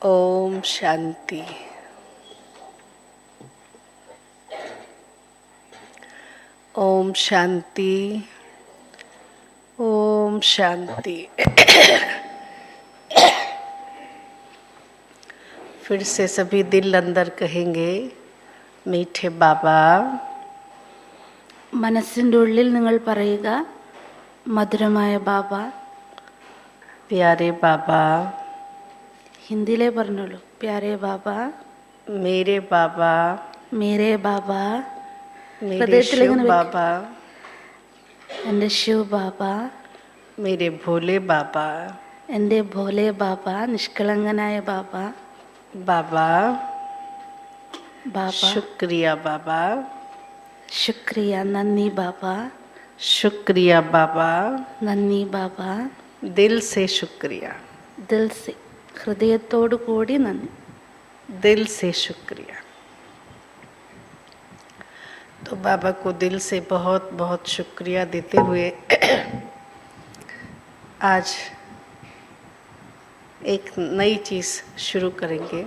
ओम शांति। ओम शांति। ओम शांति। फिर से सभी दिल अंदर कहेंगे, मीठे बाबा। മനസ്സിൻ്റെ ഉള്ളിൽ നിങ്ങൾ പറയുക, മധുരമായ ബാബ. प्यारे बाबा। ഹിന്ദിയിലേ പറഞ്ഞോളൂ. പ്യാരേ ബാബ, मेरे बाबा, മേരേ ബാബ. मेरे शिव बाबा, എൻ്റെ ശിവ് ബാബ, मेरे भोले बाबा। എൻ്റെ ഭോലെ ബാബ, നിഷ്കളങ്കനായ ബാബ. बाबा ബാബ शुक्रिया बाबा, ശുക്രിയ, നന്ദി ബാബ, शुक्रिया बाबा, നന്ദി ബാബ. दिल से शुक्रिया, ദിൽ സെ, ഹൃദയത്തോടു കൂടി നന്ദി. दिल से शुक्रिया। तो बाबा को दिल से बहुत बहुत शुक्रिया देते हुए आज एक नई चीज़ शुरू करेंगे,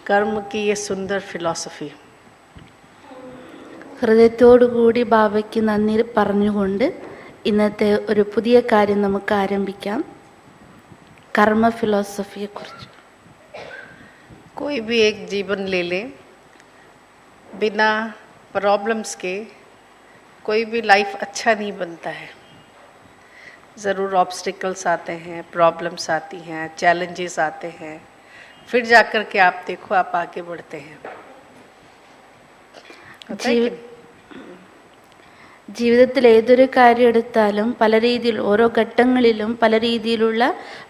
कर्म की ये सुंदर फिलॉसफी। ഹൃദയത്തോടു കൂടി ബാബയ്ക്ക് നന്ദി പറഞ്ഞുകൊണ്ട് ഇന്നത്തെ ഒരു പുതിയ കാര്യം നമുക്ക് ആരംഭിക്കാം. കർമ്മ ഫിലോസഫിയെക്കുറിച്ച്. कोई भी एक जीवन ले लें, बिना प्रॉब्लम्स के कोई भी लाइफ अच्छा नहीं बनता है। ज़रूर ऑब्स्टिकल्स आते हैं, प्रॉब्लम्स आती हैं, चैलेंजेस आते हैं, फिर जाकर के आप देखो आप आगे बढ़ते हैं। ജീവിതത്തിൽ ഏതൊരു കാര്യം എടുത്താലും പല രീതിയിൽ ഓരോ ഘട്ടങ്ങളിലും പല രീതിയിലുള്ള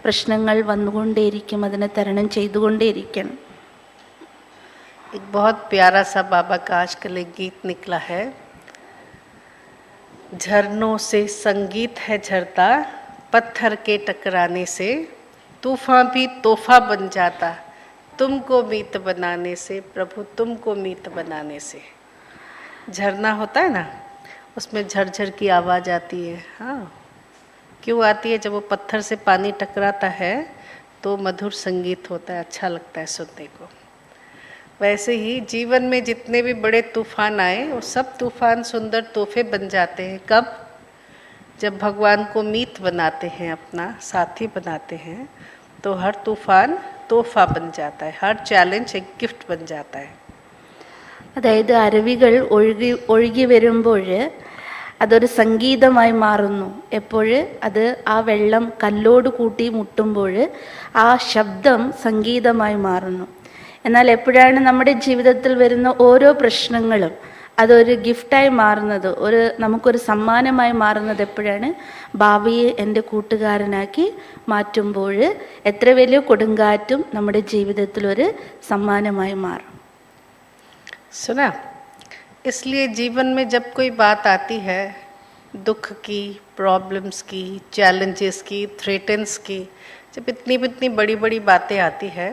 പ്രശ്നങ്ങൾ വന്നുകൊണ്ടേയിരിക്കും. അതിനെ തരണം ചെയ്തുകൊണ്ടേയിരിക്കണം. एक बहुत प्यारा सा बाबा का आजकल एक गीत निकला है, झरनों से संगीत है झरता, पत्थर के टकराने से तूफान भी तोहफा बन जाता, तुमको मीत बनाने से प्रभु, तुमको मीत बनाने से। झरना होता है ना, उसमें झरझर की आवाज़ आती है। हाँ, क्यों आती है? जब वो पत्थर से पानी टकराता है तो मधुर संगीत होता है, अच्छा लगता है सुनने को। वैसे ही जीवन में जितने भी बड़े तूफान आए वो सब तूफान सुंदर तोहफे बन जाते हैं। कब? जब भगवान को मीत बनाते हैं, अपना साथी बनाते हैं, तो हर तूफान तोहफा बन जाता है, हर चैलेंज एक गिफ्ट बन जाता है। അതായത് അരുവികൾ ഒഴുകി വരുമ്പോൾ അതൊരു സംഗീതമായി മാറുന്നു. എപ്പോൾ അത് ആ വെള്ളം കല്ലോട് കൂട്ടി മുട്ടുമ്പോൾ ആ ശബ്ദം സംഗീതമായി മാറുന്നു. എന്നാൽ എപ്പോഴാണ് നമ്മുടെ ജീവിതത്തിൽ വരുന്ന ഓരോ പ്രശ്നങ്ങളും അതൊരു ഗിഫ്റ്റായി മാറുന്നത്, നമുക്കൊരു സമ്മാനമായി മാറുന്നത് എപ്പോഴാണ്? ബാബയെ എൻ്റെ കൂട്ടുകാരനാക്കി മാറ്റുമ്പോൾ എത്ര വലിയ കൊടുങ്കാറ്റും നമ്മുടെ ജീവിതത്തിൽ ഒരു സമ്മാനമായി മാറും. सुना? इसलिए जीवन में जब कोई बात आती है, दुख की, प्रॉब्लम्स की, चैलेंजेस की, थ्रेटन्स की, जब इतनी बड़ी बड़ी बातें आती है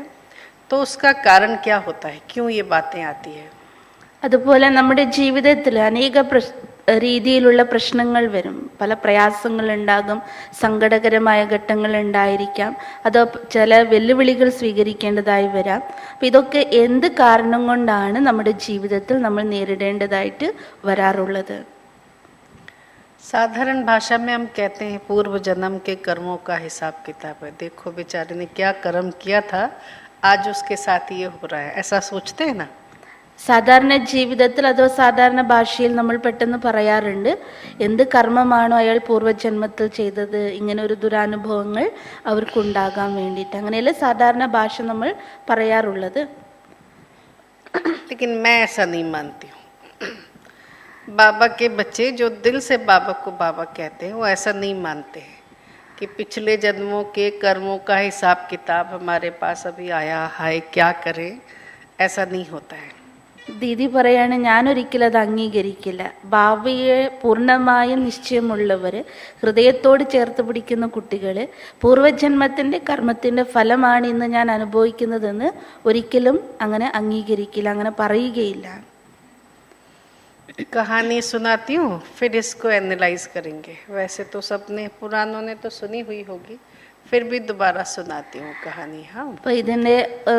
तो उसका कारण क्या होता है? क्यों ये बातें आती है? അതുപോലെ നമ്മുടെ ജീവിതത്തിൽ അനേക രീതിയിലുള്ള പ്രശ്നങ്ങൾ വരും. പല പ്രയാസങ്ങളുണ്ടാകും, സങ്കടകരമായ ഘട്ടങ്ങൾ ഉണ്ടായിരിക്കാം, അതോ ചില വെല്ലുവിളികൾ സ്വീകരിക്കേണ്ടതായി വരാം. അപ്പം ഇതൊക്കെ എന്ത് കാരണം കൊണ്ടാണ് നമ്മുടെ ജീവിതത്തിൽ നമ്മൾ നേരിടേണ്ടതായിട്ട് വരാറുള്ളത്? साधारण भाषा में हम कहते हैं पूर्व जन्म के कर्मों का हिसाब किताब है। देखो बेचारे ने क्या कर्म किया था, आज उसके साथ ये हो रहा है, ऐसा सोचते हैं ना? സാധാരണ ജീവിതത്തിൽ അതോ സാധാരണ ഭാഷയിൽ നമ്മൾ പെട്ടെന്ന് പറയാറുണ്ട്, എന്ത് കർമ്മമാണോ അയാൾ പൂർവ്വജന്മത്തിൽ ചെയ്തത്, ഇങ്ങനെ ഒരു ദുരനുഭവങ്ങൾ അവർക്കുണ്ടാകാൻ വേണ്ടിയിട്ട്, അങ്ങനെയല്ല സാധാരണ ഭാഷ നമ്മൾ പറയാറുള്ളത്. लेकिन मैं ऐसा नहीं मानती हूँ। बाबा के बच्चे जो दिल से बाबा को बाबा कहते हैं वो ऐसा नहीं मानते हैं कि पिछले जन्मों के कर्मों का हिसाब किताब हमारे पास अभी आया है, क्या करें? ऐसा नहीं होता है. ദീദി പറയാണ്, ഞാനൊരിക്കലും അത് അംഗീകരിക്കില്ല. ബാബയെ പൂർണ്ണമായും നിശ്ചയമുള്ളവർ, ഹൃദയത്തോട് ചേർത്ത് പിടിക്കുന്ന കുട്ടികൾ, പൂർവ്വജന്മത്തിൻ്റെ കർമ്മത്തിൻ്റെ ഫലമാണ് ഇന്ന് ഞാൻ അനുഭവിക്കുന്നതെന്ന് ഒരിക്കലും അങ്ങനെ അംഗീകരിക്കില്ല, അങ്ങനെ പറയുകയില്ല. कहानी सुनाती हूँ, फिर इसको एनालाइज करेंगे. वैसे तो सबने पुरानों ने तो सुनी हुई होगी, फिर भी दोबारा सुनाती हूँ कहानी। हाँ, അപ്പോൾ ഇതിൻ്റെ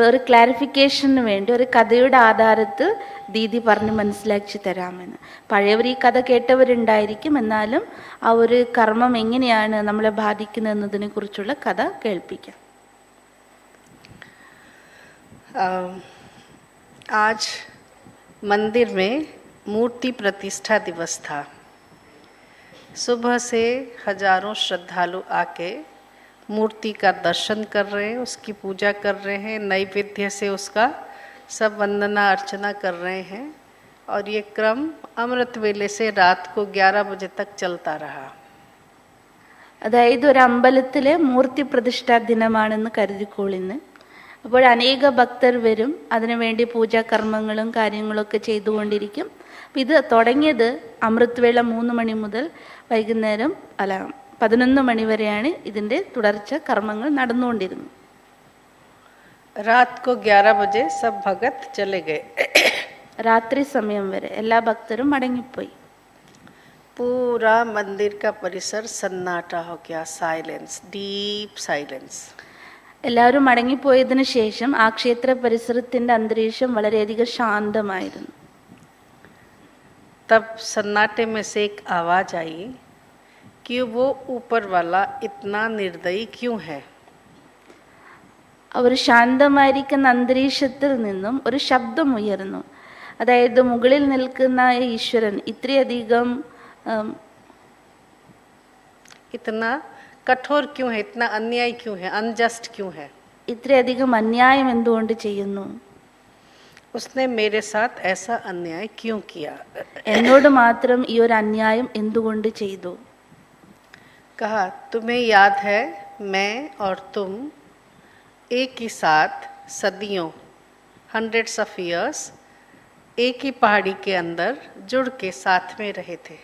ഒരു ക്ലാരിഫിക്കേഷന് വേണ്ടി ഒരു കഥയുടെ ആധാരത്തിൽ ദീദി പറഞ്ഞ് മനസ്സിലാക്കി തരാമെന്ന്. പഴയവർ ഈ കഥ കേട്ടവരുണ്ടായിരിക്കും, എന്നാലും ആ ഒരു കർമ്മം എങ്ങനെയാണ് നമ്മളെ ബാധിക്കുന്നത് എന്നതിനെ കുറിച്ചുള്ള കഥ കേൾപ്പിക്കാം. आज मंदिर में मूर्ति प्रतिष्ठा दिवस था। सुबह से हजारों श्रद्धालु आके मूर्ति का दर्शन कर रहे हैं, उसकी पूजा कर रहे हैं, नैवेद्य से उसका सब वंदना अर्चना कर रहे हैं। और ये क्रम अमृत वेले से रात को 11 बजे तक चलता रहा. അതായത് ഒരു അമ്പലത്തിലെ മൂർത്തി പ്രതിഷ്ഠാ ദിനമാണെന്ന് കരുതിക്കോളിന്ന്. അപ്പോൾ അനേക ഭക്തർ വരും, അതിനുവേണ്ടി പൂജാകർമ്മങ്ങളും കാര്യങ്ങളൊക്കെ ചെയ്തുകൊണ്ടിരിക്കും. ഇത് തുടങ്ങിയത് അമൃത് വേള 3 മണി മുതൽ വൈകുന്നേരം 11 മണി വരെയാണ് ഇതിൻ്റെ തുടർച്ച കർമ്മങ്ങൾ നടന്നുകൊണ്ടിരുന്നത്. रात को 11 बजे सब भगत चले गए. രാത്രി സമയം വരെ എല്ലാ ഭക്തരും മടങ്ങിപ്പോയി. पूरा मंदिर का परिसर सन्नाटा हो गया, साइलेंस, डीप साइलेंस. എല്ലാവരും മടങ്ങിപ്പോയതിനു ശേഷം ആ ക്ഷേത്ര പരിസരത്തിൻ്റെ അന്തരീക്ഷം വളരെയധികം ശാന്തമായിരുന്നു. तब सन्नाटे में से एक आवाज आई कि वो ऊपर वाला इतना निर्दयी क्यों है. ഒരു ശാന്തമായിരിക്കുന്ന അന്തരീക്ഷത്തിൽ നിന്നും ഒരു ശബ്ദം ഉയർന്നു. അതായത് മുകളിൽ നിൽക്കുന്ന ഈശ്വരൻ ഇത്രയധികം इतना कठोर क्यों है, इतना अन्याय क्यों है, अनजस्ट क्यों है. ഇത്രയധികം അന്യായം എന്തുകൊണ്ട് ചെയ്യുന്നു, उसने मेरे साथ ऐसा अन्याय क्यों किया. എന്നോട് മാത്രം ഈ ഒരു അന്യായം എന്തുകൊണ്ട് ചെയ്തു. कहा, तुम्हें याद है मैं और तुम एक ही साथ सदियों, hundreds of years एक ही पहाड़ी के अंदर जुड़ के साथ में रहे थे.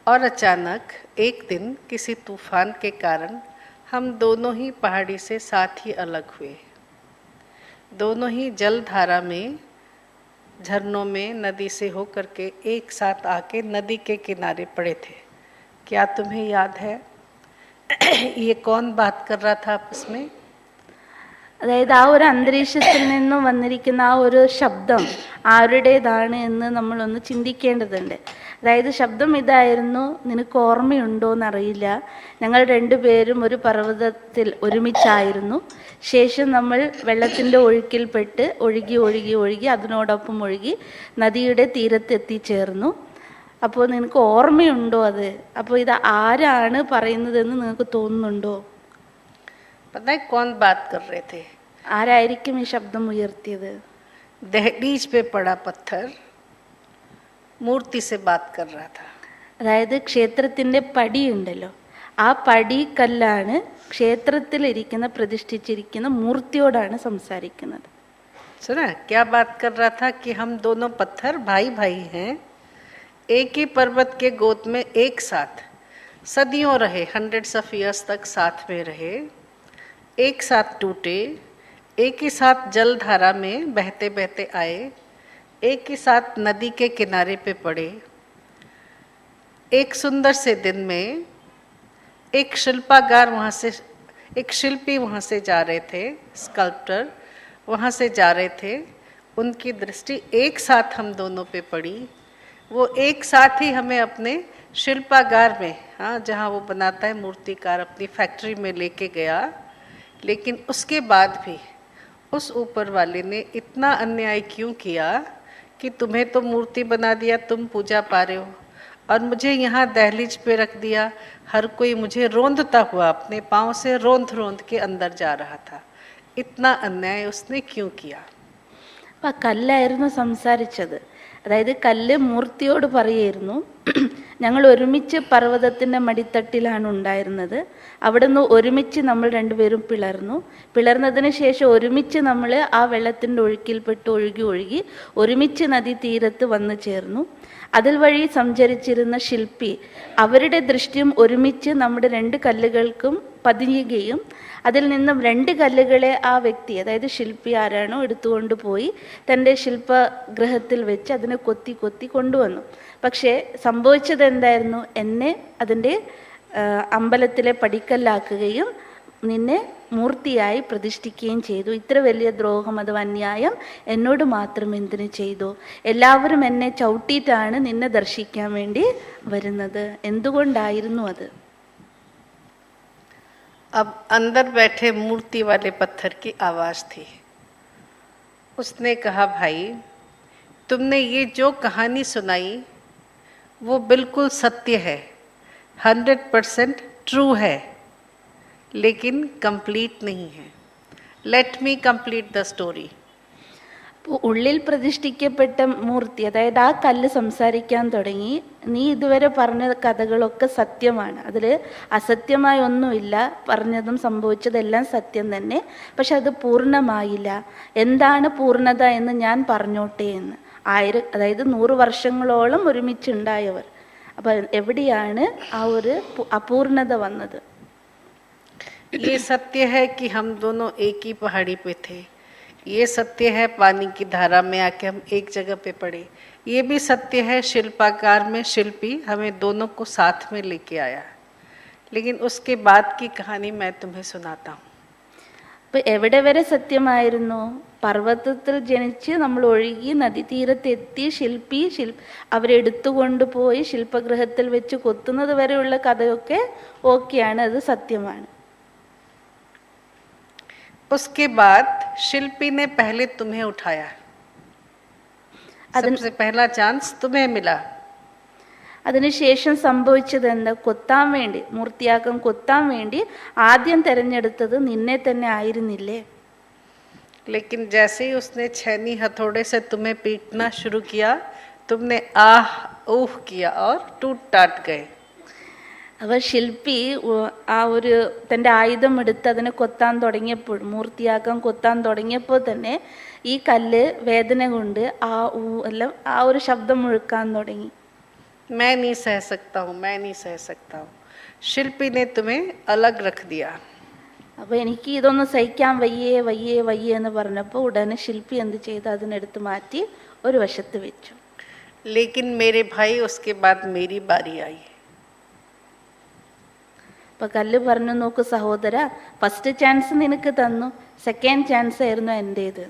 और अचानक एक दिन किसी तूफान के कारण हम दोनों ही पहाड़ी से साथ ही अलग हुए. दोनों ही जलधारा में, झरनों में, नदी से होकर के एक साथ आके नदी के किनारे पड़े थे. क्या तुम्हें याद है ये कौन बात कर रहा था आपस में. അതായത് ആ ഒരു അന്തരീക്ഷത്തിൽ നിന്നും വന്നിരിക്കുന്ന ആ ഒരു ശബ്ദം ആരുടേതാണ് എന്ന് നമ്മളൊന്ന് ചിന്തിക്കേണ്ടതുണ്ട്. അതായത് ശബ്ദം ഇതായിരുന്നു, നിനക്ക് ഓർമ്മയുണ്ടോ എന്നറിയില്ല, ഞങ്ങൾ രണ്ടുപേരും ഒരു പർവ്വതത്തിൽ ഒരുമിച്ചായിരുന്നു. ശേഷം നമ്മൾ വെള്ളത്തിൻ്റെ ഒഴുക്കിൽപ്പെട്ട് ഒഴുകി ഒഴുകി ഒഴുകി അതിനോടൊപ്പം ഒഴുകി നദിയുടെ തീരത്ത് എത്തിച്ചേർന്നു. അപ്പോൾ നിനക്ക് ഓർമ്മയുണ്ടോ അത്? അപ്പോൾ ഇത് ആരാണ് പറയുന്നതെന്ന് നിങ്ങൾക്ക് തോന്നുന്നുണ്ടോ? पता है कौन बात कर रहे थे. ആരായിരിക്കും ഈ ശബ്ദം ഉയർത്തിയത്? दहलीज पे पड़ा पत्थर मूर्ति से बात कर रहा था. അതായത് ക്ഷേത്രത്തിൻ്റെ പടിയുണ്ടല്ലോ, ആ പടി കല്ലാണ് ക്ഷേത്രത്തിലിരിക്കുന്ന പ്രതിഷ്ഠിച്ചിരിക്കുന്ന മൂർത്തിയോടാണ് സംസാരിക്കുന്നത്. सुना क्या बात कर रहा था कि हम दोनों पत्थर भाई भाई हैं, एक ही पर्वत के गोद में एक साथ सदियों रहे, hundreds of years तक साथ में रहे, एक साथ टूटे, एक ही साथ जलधारा में बहते बहते आए, एक ही साथ नदी के किनारे पे पड़े. एक सुंदर से दिन में एक शिल्पागार वहाँ से, एक शिल्पी वहाँ से जा रहे थे, स्कल्प्टर वहाँ से जा रहे थे. उनकी दृष्टि एक साथ हम दोनों पे पड़ी. वो एक साथ ही हमें अपने शिल्पागार में, हाँ, जहाँ वो बनाता है मूर्तिकार, अपनी फैक्ट्री में लेके गया. लेकिन उसके बाद भी उस ऊपर वाले ने इतना अन्याय क्यों किया कि तुम्हें तो मूर्ति बना दिया, तुम पूजा पा रहे हो, और मुझे यहाँ दहलीज पे रख दिया. हर कोई मुझे रोंदता हुआ अपने पाँव से रोंद रोंद के अंदर जा रहा था. इतना अन्याय उसने क्यों किया. അപ്പം ആ കല്ലായിരുന്നു സംസാരിച്ചത്. അതായത് കല്ല് മൂർത്തിയോട് പറയായിരുന്നു, ഞങ്ങൾ ഒരുമിച്ച് പർവ്വതത്തിൻ്റെ മടിത്തട്ടിലാണ് ഉണ്ടായിരുന്നത്. അവിടെ നിന്ന് ഒരുമിച്ച് നമ്മൾ രണ്ടുപേരും പിളർന്നതിന് ശേഷം ഒരുമിച്ച് നമ്മൾ ആ വെള്ളത്തിൻ്റെ ഒഴുക്കിൽപ്പെട്ട് ഒഴുകി ഒഴുകി ഒരുമിച്ച് നദീ തീരത്ത് വന്നു ചേർന്നു. അതിൽ വഴി സഞ്ചരിച്ചിരുന്ന ശില്പി, അവരുടെ ദൃഷ്ടിയും ഒരുമിച്ച് നമ്മുടെ രണ്ട് കല്ലുകൾക്കും പതിയുകയും അതിൽ നിന്നും രണ്ട് കല്ലുകളെ ആ വ്യക്തി, അതായത് ശില്പി ആരാണോ, എടുത്തുകൊണ്ട് പോയി തൻ്റെ ശില്പഗ്രഹത്തിൽ വെച്ച് അതിനെ കൊത്തി കൊത്തി കൊണ്ടുവന്നു. പക്ഷേ സംഭവിച്ചത് എന്തായിരുന്നു? എന്നെ അതിൻ്റെ അമ്പലത്തിലെ പടിക്കല്ലാക്കുകയും നിന്നെ മൂർത്തിയായി പ്രതിഷ്ഠിക്കുകയും ചെയ്തു. ഇത്ര വലിയ ദ്രോഹം അഥവാ അന്യായം എന്നോട് മാത്രം എന്തിനു ചെയ്തു? എല്ലാവരും എന്നെ ചവിട്ടിയിട്ടാണ് നിന്നെ ദർശിക്കാൻ വേണ്ടി വരുന്നത്. എന്തുകൊണ്ടായിരുന്നു അത്? अब अंदर बैठे मूर्ति वाले पत्थर की आवाज थी. उसने कहा, भाई तुमने ये जो कहानी सुनाई वो बिल्कुल सत्य है, 100% ट्रू है, लेकिन कंप्लीट नहीं है. Let me complete the story. ഉള്ളിൽ പ്രതിഷ്ഠിക്കപ്പെട്ട മൂർത്തി, അതായത് ആ കല്ല് സംസാരിക്കാൻ തുടങ്ങി. നീ ഇതുവരെ പറഞ്ഞ കഥകളൊക്കെ സത്യമാണ്, അതിൽ അസത്യമായ ഒന്നുമില്ല, പറഞ്ഞതും സംഭവിച്ചതെല്ലാം സത്യം തന്നെ. പക്ഷെ അത് പൂർണ്ണമായില്ല. എന്താണ് പൂർണ്ണത എന്ന് ഞാൻ പറഞ്ഞോട്ടെ എന്ന്. അതായത് 100 വർഷങ്ങളോളം ഒരുമിച്ചുണ്ടായവർ. അപ്പം എവിടെയാണ് ആ ഒരു അപൂർണത വന്നത്? ये सत्य है कि हम दोनों एक ही पहाड़ी पे थे. ये सत्य है पानी की धारा में आके हम एक जगह पे पड़े. ये भी सत्य है शिल्पाकार में शिल्पी हमें दोनों को साथ में लेके आया. लेकिन उसके बाद की कहानी मैं तुम्हें सुनाता हूँ. അപ്പം എവിടെ വരെ സത്യമായിരുന്നു? പർവ്വതത്തിൽ ജനിച്ച് നമ്മൾ ഒഴുകി നദീതീരത്തെത്തി അവരെടുത്തുകൊണ്ടുപോയി ശില്പഗൃഹത്തിൽ വെച്ച് കൊത്തുന്നത് വരെയുള്ള കഥയൊക്കെ ഓക്കെയാണ്, അത് സത്യമാണ്. उसके बाद शिल्पी ने पहले तुम्हें उठाया. सबसे पहला चांस तुम्हें मिला. അതിനുശേഷം സംഭവിച്ചത് എന്താ? കൊത്താൻ വേണ്ടി, മൂർത്തിയാക്കം കൊത്താൻ വേണ്ടി ആദ്യം തിരഞ്ഞെടുത്തത് നിന്നെ തന്നെ ആയിരുന്നില്ലേ? लेकिन जैसे ही उसने छैनी हथौड़े से तुम्हें पीटना शुरू किया, तुमने आह ऊह किया और टूट टाट गए. അവർ ശില്പി ആ ഒരു തൻ്റെ ആയുധം എടുത്ത് അതിനെ കൊത്താൻ തുടങ്ങിയപ്പോൾ, മൂർത്തിയാക്കാൻ കൊത്താൻ തുടങ്ങിയപ്പോൾ തന്നെ ഈ കല്ല് വേദന കൊണ്ട് എല്ലാം ആ ഒരു ശബ്ദം മുഴുക്കാൻ തുടങ്ങി. मैं नहीं सह सकता हूँ, मैं नहीं सह सकता हूँ. शिल्पी ने तुम्हें अलग रख दिया. അപ്പോൾ എനിക്ക് ഇതൊന്നും സഹിക്കാൻ വയ്യേ വയ്യേ വയ്യേ എന്ന് പറഞ്ഞപ്പോൾ ഉടനെ ശില്പി എന്ത് ചെയ്തു? അതിനെടുത്ത് മാറ്റി ഒരു വശത്ത് വെച്ചു. लेकिन मेरे भाई उसके बाद मेरी बारी आई. അപ്പം കല്ല് പറഞ്ഞു, നോക്ക് സഹോദര, ഫസ്റ്റ് ചാൻസ് നിനക്ക് തന്നു, സെക്കൻഡ് ചാൻസ് ആയിരുന്നു എൻ്റേത്.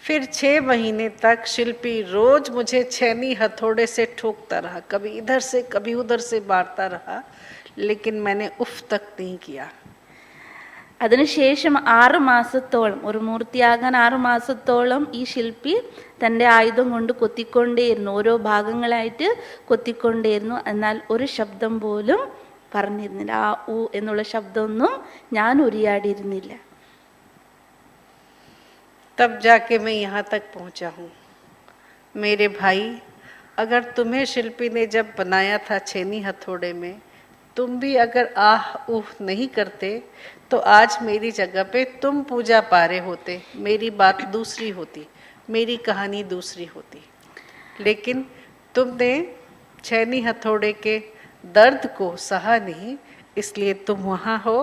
फिर 6 महीने तक शिल्पी रोज मुझे छैनी हथौड़े से ठोकता रहा, कभी इधर से कभी उधर से मारता रहा, लेकिन मैंने उफ तक नहीं किया. അതിനുശേഷം 6 മാസത്തോളം, ഒരു മൂർത്തിയാകാൻ 6 മാസത്തോളം ഈ ശില്പി തൻ്റെ ആയുധം കൊണ്ട് കൊത്തിക്കൊണ്ടേയിരുന്നു, ഓരോ ഭാഗങ്ങളായിട്ട് കൊത്തിക്കൊണ്ടേയിരുന്നു. എന്നാൽ ഒരു ശബ്ദം പോലും പറഞ്ഞിരുന്നില്ല. ആ ഊ എന്നുള്ള ശബ്ദമൊന്നും ഞാൻ ഉരിയാടിയിരുന്നില്ല. तब जाके मैं यहाँ तक पहुँचा हूँ. मेरे भाई, अगर तुम्हें शिल्पी ने जब बनाया था छेनी हथौड़े में, तुम भी अगर आह ऊह नहीं करते तो आज मेरी जगह पे तुम पूजा पा रहे होते, मेरी बात दूसरी होती, मेरी कहानी दूसरी होती. लेकिन तुमने छेनी हथौड़े के दर्द को सहा नहीं, इसलिए तुम वहाँ हो.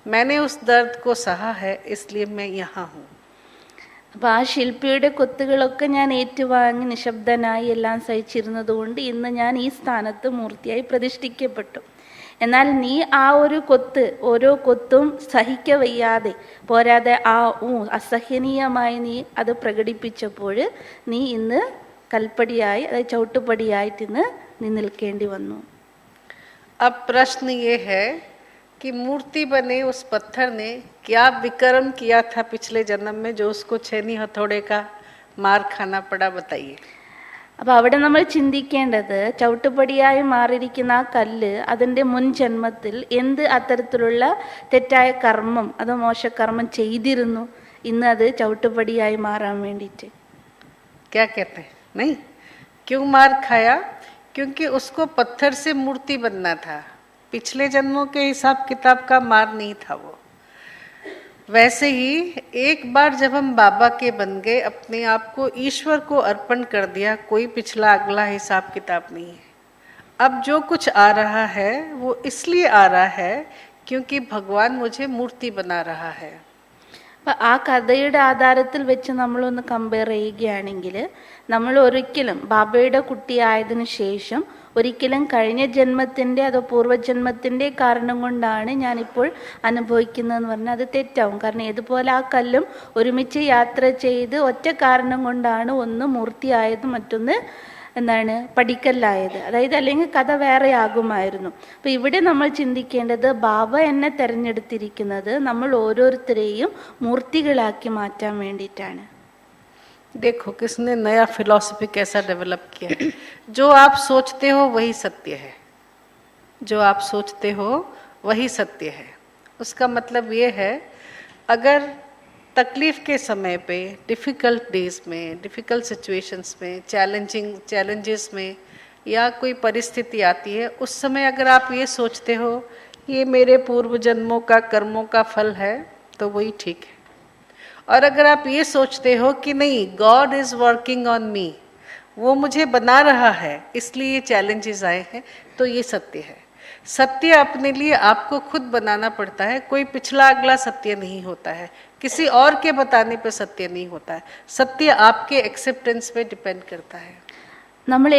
मैंने उस दर्द को सहा है, इसलिए मैं यहाँ हूँ. അപ്പം ആ ശില്പിയുടെ കൊത്തുകളൊക്കെ ഞാൻ ഏറ്റുവാങ്ങി നിശബ്ദനായി എല്ലാം സഹിച്ചിരുന്നത് കൊണ്ട് ഇന്ന് ഞാൻ ഈ സ്ഥാനത്ത് മൂർത്തിയായി പ്രതിഷ്ഠിക്കപ്പെട്ടു. എന്നാൽ നീ ആ ഒരു കൊത്ത്, ഓരോ കൊത്തും സഹിക്കവയ്യാതെ പോരാതെ അസഹനീയമായി നീ അത് പ്രകടിപ്പിച്ചപ്പോൾ നീ ഇന്ന് കൽപ്പടിയായി, അതായത് ചവിട്ടുപടിയായിട്ട് ഇന്ന് നീ നിൽക്കേണ്ടി വന്നു. अब प्रश्न ये है कि मूर्ति बने उस पत्थर ने क्या विक्रम किया था पिछले जन्म में जो उसको छेनी हथौड़े का मार खाना पड़ा? बताइए. അപ്പം അവിടെ നമ്മൾ ചിന്തിക്കേണ്ടത്, ചവിട്ടുപടിയായി മാറിയിരിക്കുന്ന ആ കല്ല് അതിൻ്റെ മുൻ ജന്മത്തിൽ എന്ത് അത്തരത്തിലുള്ള തെറ്റായ കർമ്മം, അത് മോശകർമ്മം ചെയ്തിരുന്നു ഇന്ന് അത് ചവിട്ടുപടിയായി മാറാൻ വേണ്ടിയിട്ട്? क्या कहते हैं? नहीं. क्यों मार खाया? क्योंकि उसको पत्थर से मूर्ति बनना था. पिछले जन्मों के हिसाब किताब का मार नहीं था वो. वैसे ही एक बार जब हम बाबा के बन गए, अपने आप को ईश्वर को अर्पण कर दिया, कोई पिछला अगला हिसाब किताब नहीं है. अब जो कुछ आ रहा है वो इसलिए आ रहा है क्योंकि भगवान मुझे मूर्ति बना रहा है. അപ്പം ആ കഥയുടെ ആധാരത്തിൽ വെച്ച് നമ്മളൊന്ന് കമ്പയർ ചെയ്യുകയാണെങ്കിൽ, നമ്മൾ ഒരിക്കലും ബാബയുടെ കുട്ടിയായതിനു ശേഷം ഒരിക്കലും കഴിഞ്ഞ ജന്മത്തിൻ്റെ അതോ പൂർവ്വജന്മത്തിൻ്റെ കാരണം കൊണ്ടാണ് ഞാനിപ്പോൾ അനുഭവിക്കുന്നതെന്ന് പറഞ്ഞാൽ അത് തെറ്റാവും. കാരണം ഇതുപോലെ ആ കല്ലും ഒരുമിച്ച് യാത്ര ചെയ്ത് ഒറ്റ കാരണം കൊണ്ടാണ് ഒന്ന് മൂർത്തിയായത്, മറ്റൊന്ന് എന്താണ് പടിക്കല്ലായത്. അതായത് അല്ലെങ്കിൽ കഥ വേറെ ആകുമായിരുന്നു. അപ്പം ഇവിടെ നമ്മൾ ചിന്തിക്കേണ്ടത് ബാബ എന്നെ തിരഞ്ഞെടുത്തിരിക്കുന്നത് നമ്മൾ ഓരോരുത്തരെയും മൂർത്തികളാക്കി മാറ്റാൻ വേണ്ടിയിട്ടാണ്. देखो किसने नया फिलॉसफी कैसा डेवलप किया है। जो आप सोचते हो वही सत्य है, जो आप सोचते हो वही सत्य है। उसका मतलब ये है, अगर तकलीफ के समय पे, डिफ़िकल्ट डेज में, डिफ़िकल्ट सिचुएशंस में, चैलेंजेस में या कोई परिस्थिति आती है, उस समय अगर आप ये सोचते हो ये मेरे पूर्व जन्मों का कर्मों का फल है, तो वही ठीक है। और अगर आप ये सोचते हो कि नहीं, God is working on me, वो मुझे बना रहा है इसलिए ये चैलेंजेस आए हैं, तो ये सत्य है। सत्य अपने लिए आपको खुद बनाना पड़ता है। कोई पिछला अगला सत्य नहीं होता है, किसी और के बताने पे सत्य नहीं होता है। सत्य आपके एक्सेप्टेंस पे डिपेंड करता है। നമ്മൾ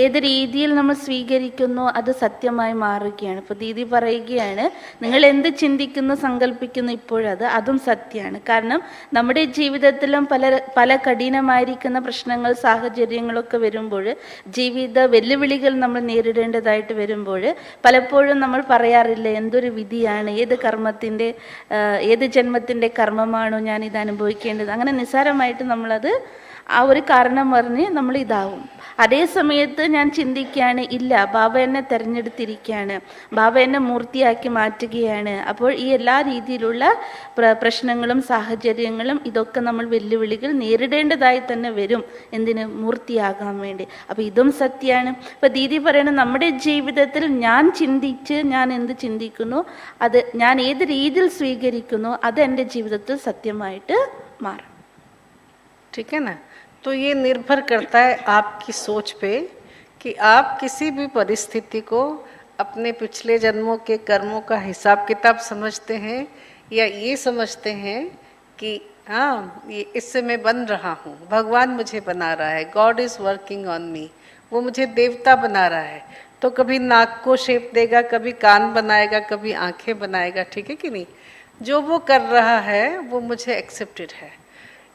ഏത് രീതിയിൽ നമ്മൾ സ്വീകരിക്കുന്നു അത് സത്യമായി മാറുകയാണ്. ഇപ്പോൾ ദീദി പറയുകയാണ്, നിങ്ങൾ എന്ത് ചിന്തിക്കുന്നു സങ്കല്പിക്കുന്നു ഇപ്പോഴത് അതും സത്യമാണ്. കാരണം നമ്മുടെ ജീവിതത്തിലും പല കഠിനമായിരിക്കുന്ന പ്രശ്നങ്ങൾ സാഹചര്യങ്ങളൊക്കെ വരുമ്പോൾ, ജീവിത വെല്ലുവിളികൾ നമ്മൾ നേരിടേണ്ടതായിട്ട് വരുമ്പോൾ പലപ്പോഴും നമ്മൾ പറയാറില്ല എന്തൊരു വിധിയാണ്, ഏത് ജന്മത്തിൻ്റെ കർമ്മമാണോ ഞാൻ ഇത് അനുഭവിക്കേണ്ടത്. അങ്ങനെ നിസ്സാരമായിട്ട് നമ്മളത് ആ ഒരു കാരണം പറഞ്ഞ് നമ്മൾ ഇതാവും. അതേ സമയത്ത് ഞാൻ ചിന്തിക്കുകയാണ്, ഇല്ല, ബാബ എന്നെ തിരഞ്ഞെടുത്തിരിക്കുകയാണ്, ബാബ എന്നെ മൂർത്തിയാക്കി മാറ്റുകയാണ്. അപ്പോൾ ഈ എല്ലാ രീതിയിലുള്ള പ്രശ്നങ്ങളും സാഹചര്യങ്ങളും ഇതൊക്കെ നമ്മൾ വെല്ലുവിളികൾ നേരിടേണ്ടതായി തന്നെ വരും. എന്തിന്? മൂർത്തിയാകാൻ വേണ്ടി. അപ്പോൾ ഇതും സത്യമാണ്. അപ്പോൾ ദീദി പറയണത്, നമ്മുടെ ജീവിതത്തിൽ ഞാൻ എന്ത് ചിന്തിക്കുന്നു, അത് ഞാൻ ഏത് രീതിയിൽ സ്വീകരിക്കുന്നു, അത് എൻ്റെ ജീവിതത്തിൽ സത്യമായിട്ട് മാറും. ठीक है ना? तो ये निर्भर करता है आपकी सोच पे कि आप किसी भी परिस्थिति को अपने पिछले जन्मों के कर्मों का हिसाब किताब समझते हैं, या ये समझते हैं कि हाँ, ये इससे मैं बन रहा हूँ, भगवान मुझे बना रहा है, God is working on me, वो मुझे देवता बना रहा है। तो कभी नाक को शेप देगा, कभी कान बनाएगा, कभी आंखें बनाएगा, ठीक है कि नहीं? जो वो कर रहा है वो मुझे एक्सेप्टेड है।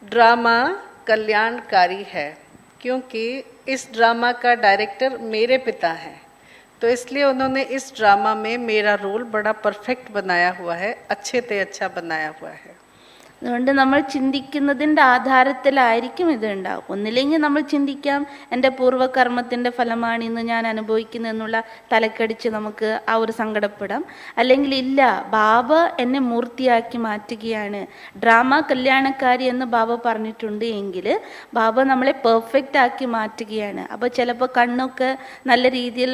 ड्रामा कल्याणकारी है, क्योंकि इस ड्रामा का डायरेक्टर मेरे पिता हैं, तो इसलिए उन्होंने इस ड्रामा में मेरा रोल बड़ा परफेक्ट बनाया हुआ है, अच्छे से अच्छा बनाया हुआ है। അതുകൊണ്ട് നമ്മൾ ചിന്തിക്കുന്നതിൻ്റെ ആധാരത്തിലായിരിക്കും ഇതുണ്ടാവും. ഒന്നില്ലെങ്കിൽ നമ്മൾ ചിന്തിക്കാം എൻ്റെ പൂർവ്വകർമ്മത്തിൻ്റെ ഫലമാണ് ഇന്ന് ഞാൻ അനുഭവിക്കുന്നത് എന്നുള്ള തലക്കടിച്ച് നമുക്ക് ആ ഒരു സങ്കടപ്പെടാം. അല്ലെങ്കിൽ ഇല്ല, ബാബ എന്നെ മൂർത്തിയാക്കി മാറ്റുകയാണ്, ഡ്രാമ കല്യാണക്കാരി എന്ന് ബാബ പറഞ്ഞിട്ടുണ്ട് എങ്കിൽ ബാബ നമ്മളെ പെർഫെക്റ്റ് ആക്കി മാറ്റുകയാണ്. അപ്പോൾ ചിലപ്പോൾ കണ്ണൊക്കെ നല്ല രീതിയിൽ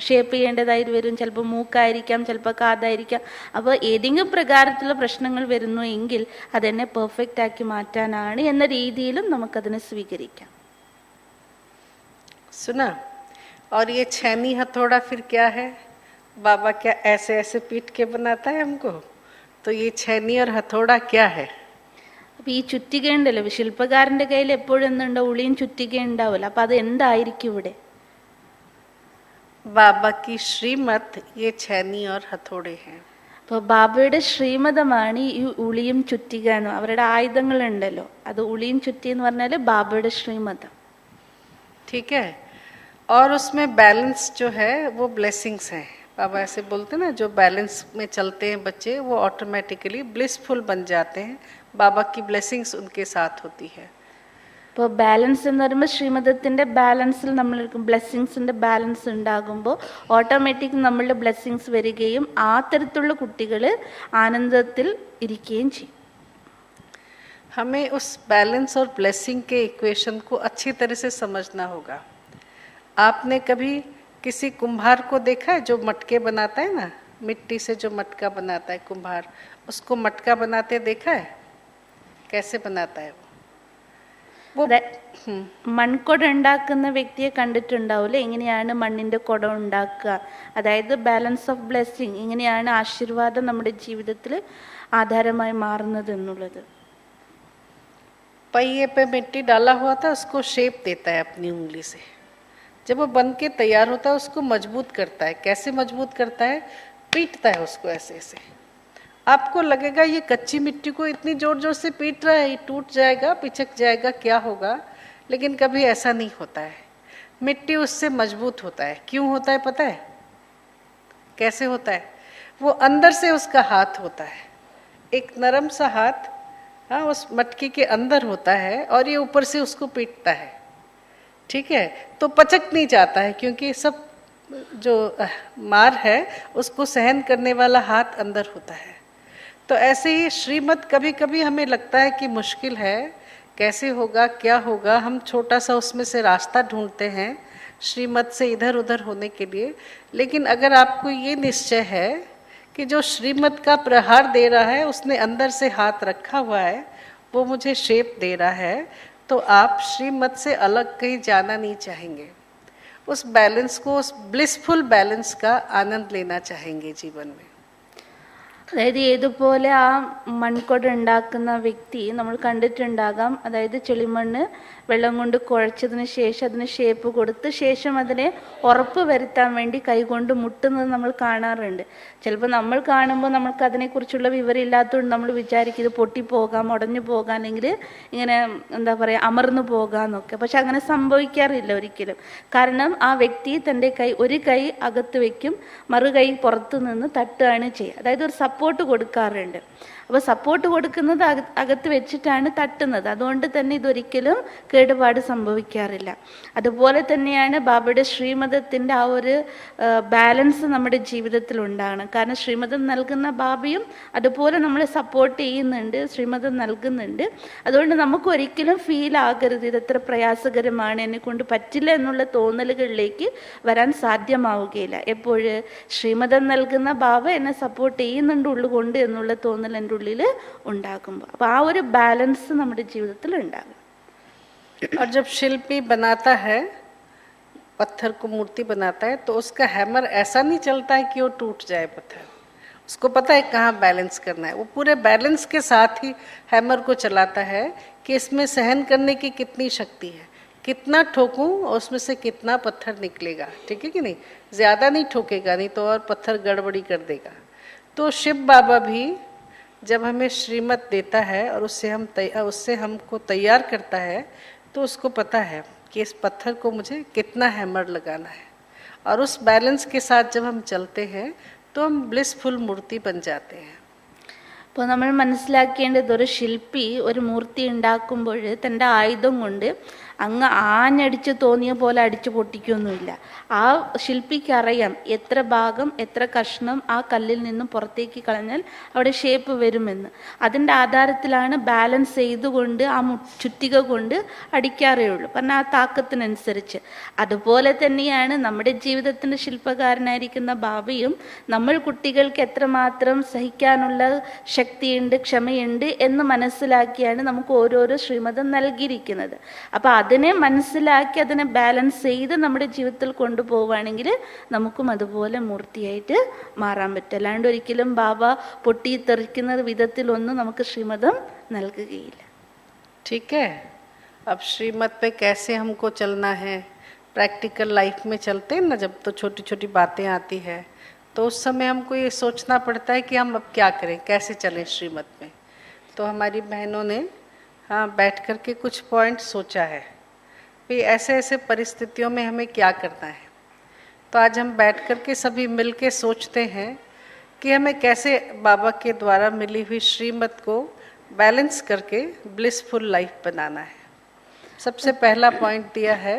ഷേപ്പ് ചെയ്യേണ്ടതായിട്ട് വരും, ചിലപ്പോൾ മൂക്കായിരിക്കാം, ചിലപ്പോൾ കാതായിരിക്കാം. അപ്പോൾ ഏതെങ്കിലും പ്രകാരത്തിലുള്ള പ്രശ്നങ്ങൾ വരുന്നു എങ്കിൽ അതെന്നെ പെർഫെക്റ്റ് ആക്കി മാറ്റാനാണ് എന്ന രീതിയിലും നമുക്കതിനെ സ്വീകരിക്കാം. सुना? और ये छैनी हथौड़ा फिर क्या है? बाबा क्या ऐसे ऐसे पीट के बनाता है हमको? तो ये छैनी और हथौड़ा क्या है? അപ്പം ഈ ചുറ്റിക ഉണ്ടല്ലോ, ശില്പകാരൻ്റെ കയ്യിൽ എപ്പോഴും എന്തുണ്ടോ, ഉളിയും ചുറ്റിക ഉണ്ടാവില്ല. അപ്പം അത് എന്തായിരിക്കും ഇവിടെ? बाबा की श्रीमत ये छैनी और हथौड़े हैं. അപ്പോൾ ബാബയുടെ ശ്രീമതമാണ് ഈ ഉളിയും ചുറ്റിക എന്ന്. അവരുടെ ആയുധങ്ങളുണ്ടല്ലോ, അത് ഉളിയും ചുറ്റി എന്ന് പറഞ്ഞാൽ ബാബയുടെ ശ്രീമതം. ठीक है? और उसमें बैलेंस जो है वो ब्लेसिंग्स हैं. बाबा ऐसे बोलते हैं ना, जो बैलेंस में चलते हैं बच्चे वो ऑटोमेटिकली ब्लिसफुल बन जाते हैं. बाबा की ब्लेसिंग्स उनके साथ होती है. ഇപ്പോൾ ബാലൻസ് എന്ന് പറയുമ്പോൾ ശ്രീമതത്തിൻ്റെ ബാലൻസിൽ നമ്മൾ ബ്ലെസ്സിങ്സിൻ്റെ ബാലൻസ് ഉണ്ടാകുമ്പോൾ ഓട്ടോമാറ്റിക് നമ്മളുടെ ബ്ലെസ്സിങ്സ് വരികയും ആ തരത്തിലുള്ള കുട്ടികൾ ആനന്ദത്തിൽ ഇരിക്കുകയും ചെയ്യും. हमें उस बैलेंस और ब्लेसिंग के इक्वेशन को अच्छी तरह से समझना होगा. आपने कभी किसी कुम्हार को देखा है जो मटके बनाता है ना, मिट्टी से जो मटका बनाता है कुम्हार, उसको मटका बनाते देखा है? कैसे बनाता है वो? മൺകുട ഉണ്ടാക്കുന്ന വ്യക്തിയെ കണ്ടിട്ടുണ്ടാവില്ല, എങ്ങനെയാണ് മണ്ണിൻ്റെ കുട ഉണ്ടാക്കുക. അതായത് ബാലൻസ് ഓഫ് ബ്ലെസ്സിങ്, ഇങ്ങനെയാണ് ആശീർവാദം നമ്മുടെ ജീവിതത്തിൽ ആധാരമായി മാറുന്നത് എന്നുള്ളത്. पहिए पे मिट्टी डाला हुआ था, उसको शेप देता है अपनी उंगली से. जब वो बन के तैयार होता है उसको मजबूत करता है। कैसे मजबूत करता है? पीटता है उसको ऐसे ऐसे। आपको लगेगा ये कच्ची मिट्टी को इतनी जोर जोर से पीट रहा है, ये टूट जाएगा, पिचक जाएगा, क्या होगा, लेकिन कभी ऐसा नहीं होता है। मिट्टी उससे मजबूत होता है। क्यों होता है पता है? कैसे होता है? वो अंदर से उसका हाथ होता है, एक नरम सा हाथ, हाँ, उस मटकी के अंदर होता है और ये ऊपर से उसको पीटता है, ठीक है। तो पचक नहीं जाता है क्योंकि सब जो मार है उसको सहन करने वाला हाथ अंदर होता है। तो ऐसे ही श्रीमत कभी कभी हमें लगता है कि मुश्किल है, कैसे होगा, क्या होगा, हम छोटा सा उसमें से रास्ता ढूंढते हैं श्रीमत से इधर उधर होने के लिए। लेकिन अगर आपको ये निश्चय है कि जो श्रीमत का प्रहार दे रहा है उसने अंदर से हाथ रखा हुआ है, वो मुझे शेप दे रहा है, तो आप श्रीमत से अलग कहीं जाना नहीं चाहेंगे। उस बैलेंस को, उस ब्लिसफुल बैलेंस का आनंद लेना चाहेंगे जीवन में। അതായത് ഏതുപോലെ ആ മൺകുട ഉണ്ടാക്കുന്ന വ്യക്തി നമ്മൾ കണ്ടിട്ടുണ്ടാകാം. അതായത് ചെളിമണ്ണ് വെള്ളം കൊണ്ട് കുഴച്ചതിന് ശേഷം അതിന് ഷേപ്പ് കൊടുത്ത് ശേഷം അതിനെ ഉറപ്പ് വരുത്താൻ വേണ്ടി കൈകൊണ്ട് മുട്ടുന്നത് നമ്മൾ കാണാറുണ്ട്. ചിലപ്പോൾ നമ്മൾ കാണുമ്പോൾ നമുക്ക് അതിനെക്കുറിച്ചുള്ള വിവരം ഇല്ലാത്തതുകൊണ്ട് നമ്മൾ വിചാരിക്കും ഇത് പൊട്ടിപ്പോകാം, ഉടഞ്ഞു പോകാം, അല്ലെങ്കിൽ ഇങ്ങനെ എന്താ പറയുക അമർന്നു പോകാമെന്നൊക്കെ. പക്ഷെ അങ്ങനെ സംഭവിക്കാറില്ല ഒരിക്കലും. കാരണം ആ വ്യക്തി തൻ്റെ ഒരു കൈ അകത്ത് വയ്ക്കും, മറുകൈ പുറത്തു നിന്ന് തട്ടുകയാണ് ചെയ്യുക. അതായത് ഒരു സപ്പോർട്ട് കൊടുക്കാറുണ്ട്. അപ്പോൾ സപ്പോർട്ട് കൊടുക്കുന്നത് അകത്ത് വെച്ചിട്ടാണ് തട്ടുന്നത്. അതുകൊണ്ട് തന്നെ ഇതൊരിക്കലും കേടുപാട് സംഭവിക്കാറില്ല. അതുപോലെ തന്നെയാണ് ബാബയുടെ ശ്രീമതത്തിൻ്റെ ആ ഒരു ബാലൻസ് നമ്മുടെ ജീവിതത്തിൽ ഉണ്ടാകണം. കാരണം ശ്രീമതം നൽകുന്ന ബാബയും അതുപോലെ നമ്മളെ സപ്പോർട്ട് ചെയ്യുന്നുണ്ട്, ശ്രീമതം നൽകുന്നുണ്ട്. അതുകൊണ്ട് നമുക്ക് ഒരിക്കലും ഫീൽ ആകരുത് ഇതെത്ര പ്രയാസകരമാണ്, എന്നെക്കൊണ്ട് പറ്റില്ല എന്നുള്ള തോന്നലുകളിലേക്ക് വരാൻ സാധ്യമാവുകയില്ല. എപ്പോഴും ശ്രീമതം നൽകുന്ന ബാബ എന്നെ സപ്പോർട്ട് ചെയ്യുന്നുണ്ട് ഉള്ളുകൊണ്ട് എന്നുള്ള തോന്നൽ എൻ്റെ ഉള്ളിൽ ഉണ്ടാകുമ്പോൾ, അപ്പോൾ ആ ഒരു ബാലൻസ് നമ്മുടെ ജീവിതത്തിൽ ഉണ്ടാകും. और जब शिल्पी बनाता है, पत्थर को मूर्ति बनाता है, तो उसका हैमर ऐसा नहीं चलता है कि वो टूट जाए पत्थर। उसको पता है कहाँ बैलेंस करना है। वो पूरे बैलेंस के साथ ही हैमर को चलाता है कि इसमें सहन करने की कितनी शक्ति है, कितना ठोकूं और उसमें से कितना पत्थर निकलेगा, ठीक है कि नहीं। ज़्यादा नहीं ठोकेगा, नहीं तो और पत्थर गड़बड़ी कर देगा। तो शिव बाबा भी जब हमें श्रीमत देता है और उससे हमको तैयार करता है, तो उसको पता है कि इस पत्थर को मुझे कितना हैमर लगाना है। और उस बैलेंस के साथ जब हम चलते हैं तो हम ब्लिसफुल मूर्ति बन जाते हैं. അപ്പോൾ നമ്മൾ മനസ്സിലാക്കേണ്ടത് ഒരു ശില്പി ഒരു മൂർത്തി ഉണ്ടാക്കുമ്പോൾ തൻ്റെ ആയുധം കൊണ്ട് അങ്ങ് ആഞ്ഞടിച്ച് തോന്നിയ പോലെ അടിച്ചു പൊട്ടിക്കൊന്നുമില്ല. ആ ശില്പിക്ക് അറിയാം എത്ര ഭാഗം എത്ര കഷ്ണം ആ കല്ലിൽ നിന്നും പുറത്തേക്ക് കളഞ്ഞാൽ അവിടെ ഷേപ്പ് വരുമെന്ന്. അതിൻ്റെ ആധാരത്തിലാണ് ബാലൻസ് ചെയ്തുകൊണ്ട് ആ ചുറ്റിക കൊണ്ട് അടിക്കാറേ ഉള്ളൂ, പറഞ്ഞാൽ ആ താക്കത്തിനനുസരിച്ച്. അതുപോലെ തന്നെയാണ് നമ്മുടെ ജീവിതത്തിൻ്റെ ശില്പകാരനായിരിക്കുന്ന ബാബയും നമ്മൾ കുട്ടികൾക്ക് എത്രമാത്രം സഹിക്കാനുള്ള ശക്തിയുണ്ട് ക്ഷമയുണ്ട് എന്ന് മനസ്സിലാക്കിയാണ് നമുക്ക് ഓരോരോ ശ്രീമതം നൽകിയിരിക്കുന്നത്. അപ്പോൾ അതിനെ മനസ്സിലാക്കി അതിനെ ബാലൻസ് ചെയ്ത് നമ്മുടെ ജീവിതത്തിൽ കൊണ്ടുപോവുകയാണെങ്കിൽ നമുക്കും അതുപോലെ മൂർത്തിയായിട്ട് മാറാൻ പറ്റും. അല്ലാണ്ട് ഒരിക്കലും ബാബ പൊട്ടിത്തെറിക്കുന്ന വിധത്തിലൊന്നും നമുക്ക് ശ്രീമതം നൽകുകയില്ല. ठीक है. अब श्रीमत पे कैसे हमको चलना है, प्रैक्टिकल लाइफ में चलते हैं ना, जब तो छोटी छोटी बातें आती है तो उस समय हमको ये सोचना पड़ता है कि हम अब क्या करें, कैसे चलें श्रीमत में. तो हमारी बहनों ने बैठ कर के कुछ पॉइंट सोचा है कि ऐसे ऐसे परिस्थितियों में हमें क्या करना है. तो आज हम बैठ कर के सभी मिल के सोचते हैं कि हमें कैसे बाबा के द्वारा मिली हुई श्रीमत को बैलेंस करके ब्लिसफुल लाइफ बनाना है. सबसे पहला पॉइंट दिया है,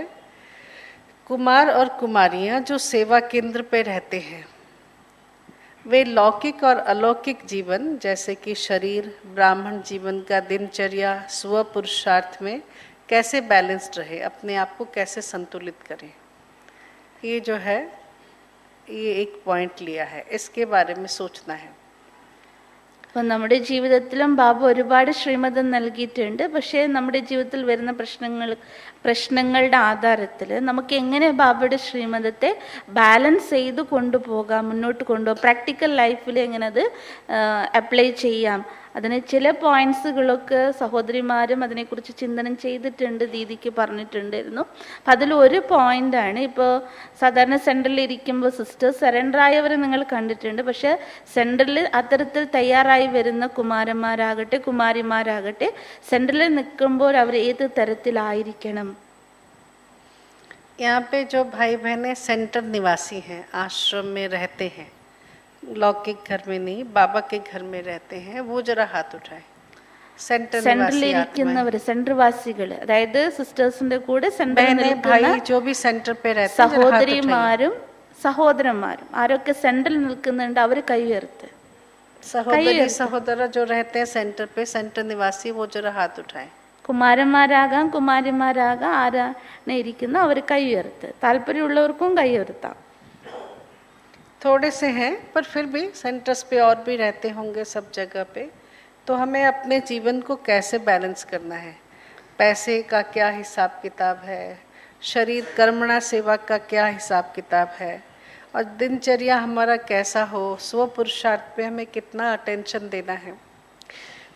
कुमार और कुमारियाँ जो सेवा केंद्र पे रहते हैं वे लौकिक और अलौकिक जीवन जैसे कि शरीर ब्राह्मण जीवन का दिनचर्या स्व पुरुषार्थ में कैसे बैलेंस्ड रहे, अपने आप को कैसे संतुलित करें. ये जो है ये एक पॉइंट लिया है, इसके बारे में सोचना है. അപ്പം നമ്മുടെ ജീവിതത്തിലും ബാബ ഒരുപാട് ശ്രീമതം നൽകിയിട്ടുണ്ട്. പക്ഷേ നമ്മുടെ ജീവിതത്തിൽ വരുന്ന പ്രശ്നങ്ങളുടെ ആധാരത്തിൽ നമുക്ക് എങ്ങനെ ബാബയുടെ ശ്രീമതത്തെ ബാലൻസ് ചെയ്ത് കൊണ്ടുപോകാം, മുന്നോട്ട് കൊണ്ടുപോകാം, പ്രാക്ടിക്കൽ ലൈഫിൽ എങ്ങനെ അത് അപ്ലൈ ചെയ്യാം, അതിന് ചില പോയിന്റ്സുകളൊക്കെ സഹോദരിമാരും അതിനെക്കുറിച്ച് ചിന്തനം ചെയ്തിട്ടുണ്ട്, ദീദിക്ക് പറഞ്ഞിട്ടുണ്ടായിരുന്നു. അപ്പം അതിലൊരു പോയിന്റാണ്, ഇപ്പോൾ സാധാരണ സെൻട്രലിൽ ഇരിക്കുമ്പോൾ സിസ്റ്റേഴ്സ് സറണ്ടർ ആയവർ നിങ്ങൾ കണ്ടിട്ടുണ്ട്. പക്ഷേ സെൻട്രലിൽ അത്തരത്തിൽ തയ്യാറായി വരുന്ന കുമാരന്മാരാകട്ടെ കുമാരിമാരാകട്ടെ സെൻട്രലിൽ നിൽക്കുമ്പോൾ അവർ ഏത് തരത്തിലായിരിക്കണം? यहाँ पे जो भाई बहनें सेंटर निवासी हैं, आश्रम में रहते हैं, लौकिक घर में नहीं बाबा के घर में रहते हैं, वो जरा हाथ उठाए. सेंटर സെൻട്രലിൽ निवासी ഇരിക്കുന്നവർ, സെൻട്രവാസികൾ, അതായത് സിസ്റ്റേഴ്സിന്റെ കൂടെ സെൻട്രലിൽ बहनें നിൽക്കുന്ന भाई जो भी सेंटर पे रहते हैं जरा हाथ उठाइए. സഹോദരിമാരും സഹോദരന്മാരും ആരൊക്കെ സെൻട്രലിൽ നിൽക്കുന്നുണ്ട് അവർ കൈ ഉയർത്ത്. सहोदरी सहोदर जो रहते हैं सेंटर पे, सेंटर निवासी, वो जरा हाथ उठाए. കുമാരന്മാരാകാം കുമാരിമാരാകാം, ആരാണ് ഇരിക്കുന്ന അവർ കൈ ഉയർത്ത്. താല്പര്യമുള്ളവർക്കും കൈ ഉയർത്താം. थोड़े से हैं पर फिर भी सेंटर्स पे और भी रहते होंगे सब जगह पे. तो हमें अपने जीवन को कैसे बैलेंस करना है, पैसे का क्या हिसाब किताब है, शरीर कर्मणा सेवा का क्या हिसाब किताब है, और दिनचर्या हमारा कैसा हो, स्व पुरुषार्थ पे हमें कितना अटेंशन देना है.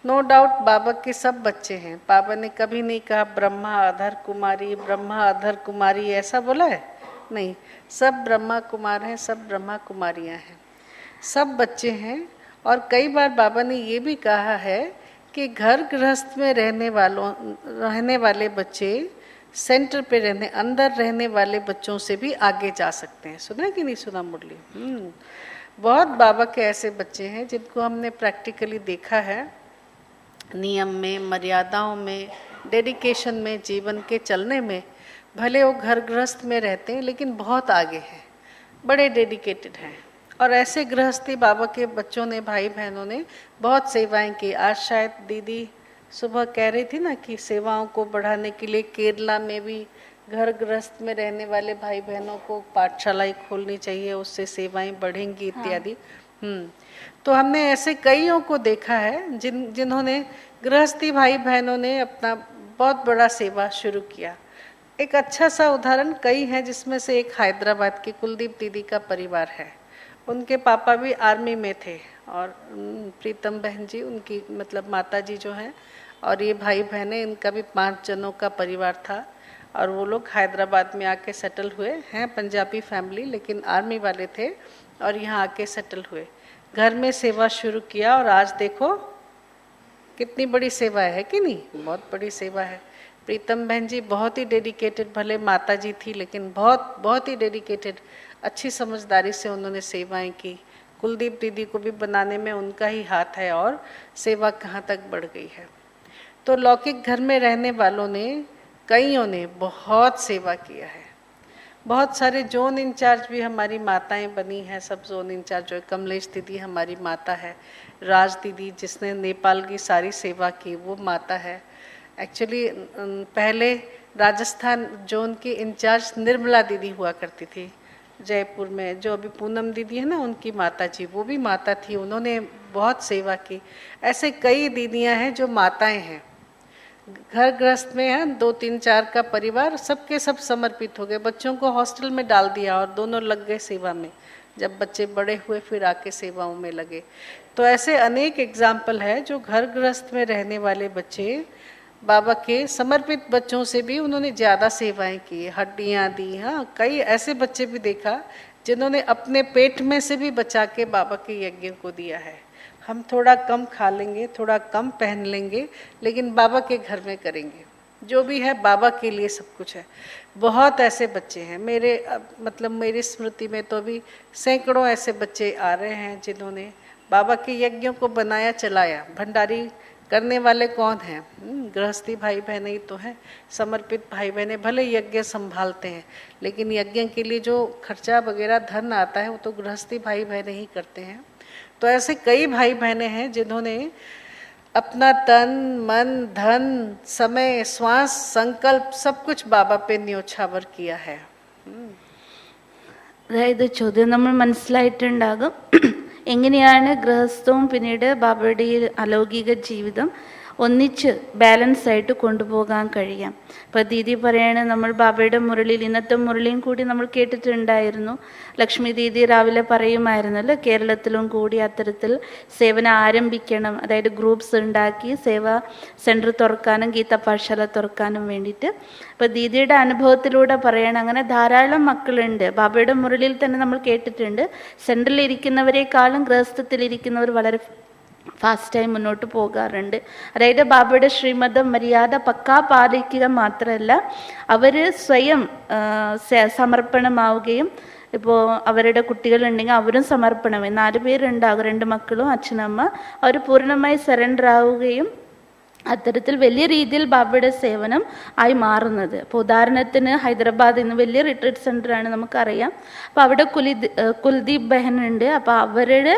नो डाउट बाबा के सब बच्चे हैं. बाबा ने कभी नहीं कहा ब्रह्मा अधर कुमारी, ब्रह्मा अधर कुमारी, ऐसा बोला है? नहीं, सब ब्रह्मा कुमार हैं, सब ब्रह्मा कुमारियां हैं, सब बच्चे हैं. और कई बार बाबा ने ये भी कहा है कि घर गृहस्थ में रहने वाले बच्चे सेंटर पे अंदर रहने वाले बच्चों से भी आगे जा सकते हैं. सुना कि नहीं सुना मुरली? बहुत बाबा के ऐसे बच्चे हैं जिनको हमने प्रैक्टिकली देखा है, नियम में, मर्यादाओं में, डेडिकेशन में, जीवन के चलने में. भले वो घर गृहस्थ में रहते हैं लेकिन बहुत आगे हैं, बड़े डेडिकेटेड हैं. और ऐसे गृहस्थी बाबा के बच्चों ने, भाई बहनों ने बहुत सेवाएं की. आज शायद दीदी सुबह कह रही थी ना कि सेवाओं को बढ़ाने के लिए केरला में भी घर गृहस्थ में रहने वाले भाई बहनों को पाठशालाएं खोलनी चाहिए, उससे सेवाएं बढ़ेंगी इत्यादि. तो हमने ऐसे कईयों को देखा है जिन्होंने गृहस्थी भाई बहनों ने अपना बहुत बड़ा सेवा शुरू किया. एक अच्छा सा उदाहरण कई हैं, जिसमें से एक हैदराबाद की कुलदीप दीदी का परिवार है. उनके पापा भी आर्मी में थे और प्रीतम बहन जी उनकी मतलब माता जी जो हैं, और ये भाई बहनें, इनका भी 5 जनों का परिवार था. और वो लोग हैदराबाद में आके सेटल हुए हैं, पंजाबी फैमिली लेकिन आर्मी वाले थे, और यहाँ आके सेटल हुए, घर में सेवा शुरू किया. और आज देखो कितनी बड़ी सेवा है कि नहीं, बहुत बड़ी सेवा है. प्रीतम बहन जी बहुत ही डेडिकेटेड, भले माता जी थी लेकिन बहुत बहुत ही डेडिकेटेड, अच्छी समझदारी से उन्होंने सेवाएं की. कुलदीप दीदी को भी बनाने में उनका ही हाथ है, और सेवा कहाँ तक बढ़ गई है. तो लौकिक घर में रहने वालों ने, कईयों ने बहुत सेवा किया है. बहुत सारे जोन इंचार्ज भी हमारी माताएं बनी हैं. सब जोन इंचार्ज जो है, कमलेश दीदी हमारी माता है, राज दीदी जिसने नेपाल की सारी सेवा की वो माता है. एक्चुअली पहले राजस्थान जोन की इंचार्ज निर्मला दीदी हुआ करती थी जयपुर में, जो अभी पूनम दीदी है ना उनकी माता जी, वो भी माता थी, उन्होंने बहुत सेवा की. ऐसे कई दीदियां हैं जो माताएं हैं. घर गृहस्थ में है 2, 3, 4 का परिवार, सबके सब समर्पित हो गए. बच्चों को हॉस्टल में डाल दिया और दोनों लग गए सेवा में. जब बच्चे बड़े हुए फिर आके सेवाओं में लगे. तो ऐसे अनेक एग्जाम्पल है जो घर गृहस्थ में रहने वाले बच्चे बाबा के समर्पित बच्चों से भी उन्होंने ज़्यादा सेवाएं की, हड्डियाँ दी. हाँ, कई ऐसे बच्चे भी देखा जिन्होंने अपने पेट में से भी बचा के बाबा के यज्ञ को दिया है. हम थोड़ा कम खा लेंगे, थोड़ा कम पहन लेंगे, लेकिन बाबा के घर में करेंगे. जो भी है बाबा के लिए सब कुछ है. बहुत ऐसे बच्चे हैं मेरे, मतलब मेरी स्मृति में तो अभी सैकड़ों ऐसे बच्चे आ रहे हैं जिन्होंने बाबा के यज्ञों को बनाया, चलाया. भंडारी करने वाले कौन हैं? गृहस्थी भाई बहन ही तो हैं. समर्पित भाई बहने भले यज्ञ संभालते हैं, लेकिन यज्ञ के लिए जो खर्चा वगैरह धन आता है वो तो गृहस्थी भाई बहने ही करते हैं. तो ऐसे कई भाई बहनें हैं जिन्होंने अपना तन मन धन समय श्वास संकल्प सब कुछ बाबा पे न्योछावर किया है. അതായത് ചോദ്യം നമ്മൾ മനസ്സിലായിട്ടുണ്ടാകും, എങ്ങനെയാണ് ഗൃഹസ്ഥവും പിന്നീട് ബാബയുടെ അലൗകിക ജീവിതം ഒന്നിച്ച് ബാലൻസ് ആയിട്ട് കൊണ്ടുപോകാൻ കഴിയാം. ഇപ്പോൾ ദീദി പറയണ നമ്മൾ ബാബയുടെ മുരളിയിൽ ഇന്നത്തെ മുരളിയും കൂടി നമ്മൾ കേട്ടിട്ടുണ്ടായിരുന്നു. ലക്ഷ്മി ദീദി രാവിലെ പറയുമായിരുന്നല്ലോ, കേരളത്തിലും കൂടി അത്തരത്തിൽ സേവനം ആരംഭിക്കണം, അതായത് ഗ്രൂപ്പ്സ് ഉണ്ടാക്കി സേവാ സെൻറ്റർ തുറക്കാനും ഗീത പാഠശാല തുറക്കാനും വേണ്ടിയിട്ട്. അപ്പോൾ ദീദിയുടെ അനുഭവത്തിലൂടെ പറയണം, അങ്ങനെ ധാരാളം മക്കളുണ്ട്. ബാബയുടെ മുരളിയിൽ തന്നെ നമ്മൾ കേട്ടിട്ടുണ്ട്, സെൻറ്ററിൽ ഇരിക്കുന്നവരെക്കാളും ഗൃഹസ്ഥത്തിലിരിക്കുന്നവർ വളരെ ഫാസ്റ്റായി മുന്നോട്ട് പോകാറുണ്ട്. അതായത് ബാബയുടെ ശ്രീമതം മര്യാദ പക്കാ പാലിക്കുക മാത്രമല്ല, അവർ സ്വയം സമർപ്പണമാവുകയും, ഇപ്പോൾ അവരുടെ കുട്ടികളുണ്ടെങ്കിൽ അവരും സമർപ്പണമേ, 4 പേരുണ്ടാകും, 2 മക്കളും അച്ഛനമ്മ, അവർ പൂർണ്ണമായി സറണ്ടർ ആവുകയും അത്തരത്തിൽ വലിയ രീതിയിൽ ബാബയുടെ സേവനം ആയി മാറുന്നത്. അപ്പോൾ ഉദാഹരണത്തിന് ഹൈദരാബാദിൽ നിന്ന് വലിയ റിട്രീറ്റ് സെൻ്ററാണ് നമുക്കറിയാം. അപ്പോൾ അവിടെ കുൽദീപ് ബഹൻ ഉണ്ട്. അപ്പോൾ അവരുടെ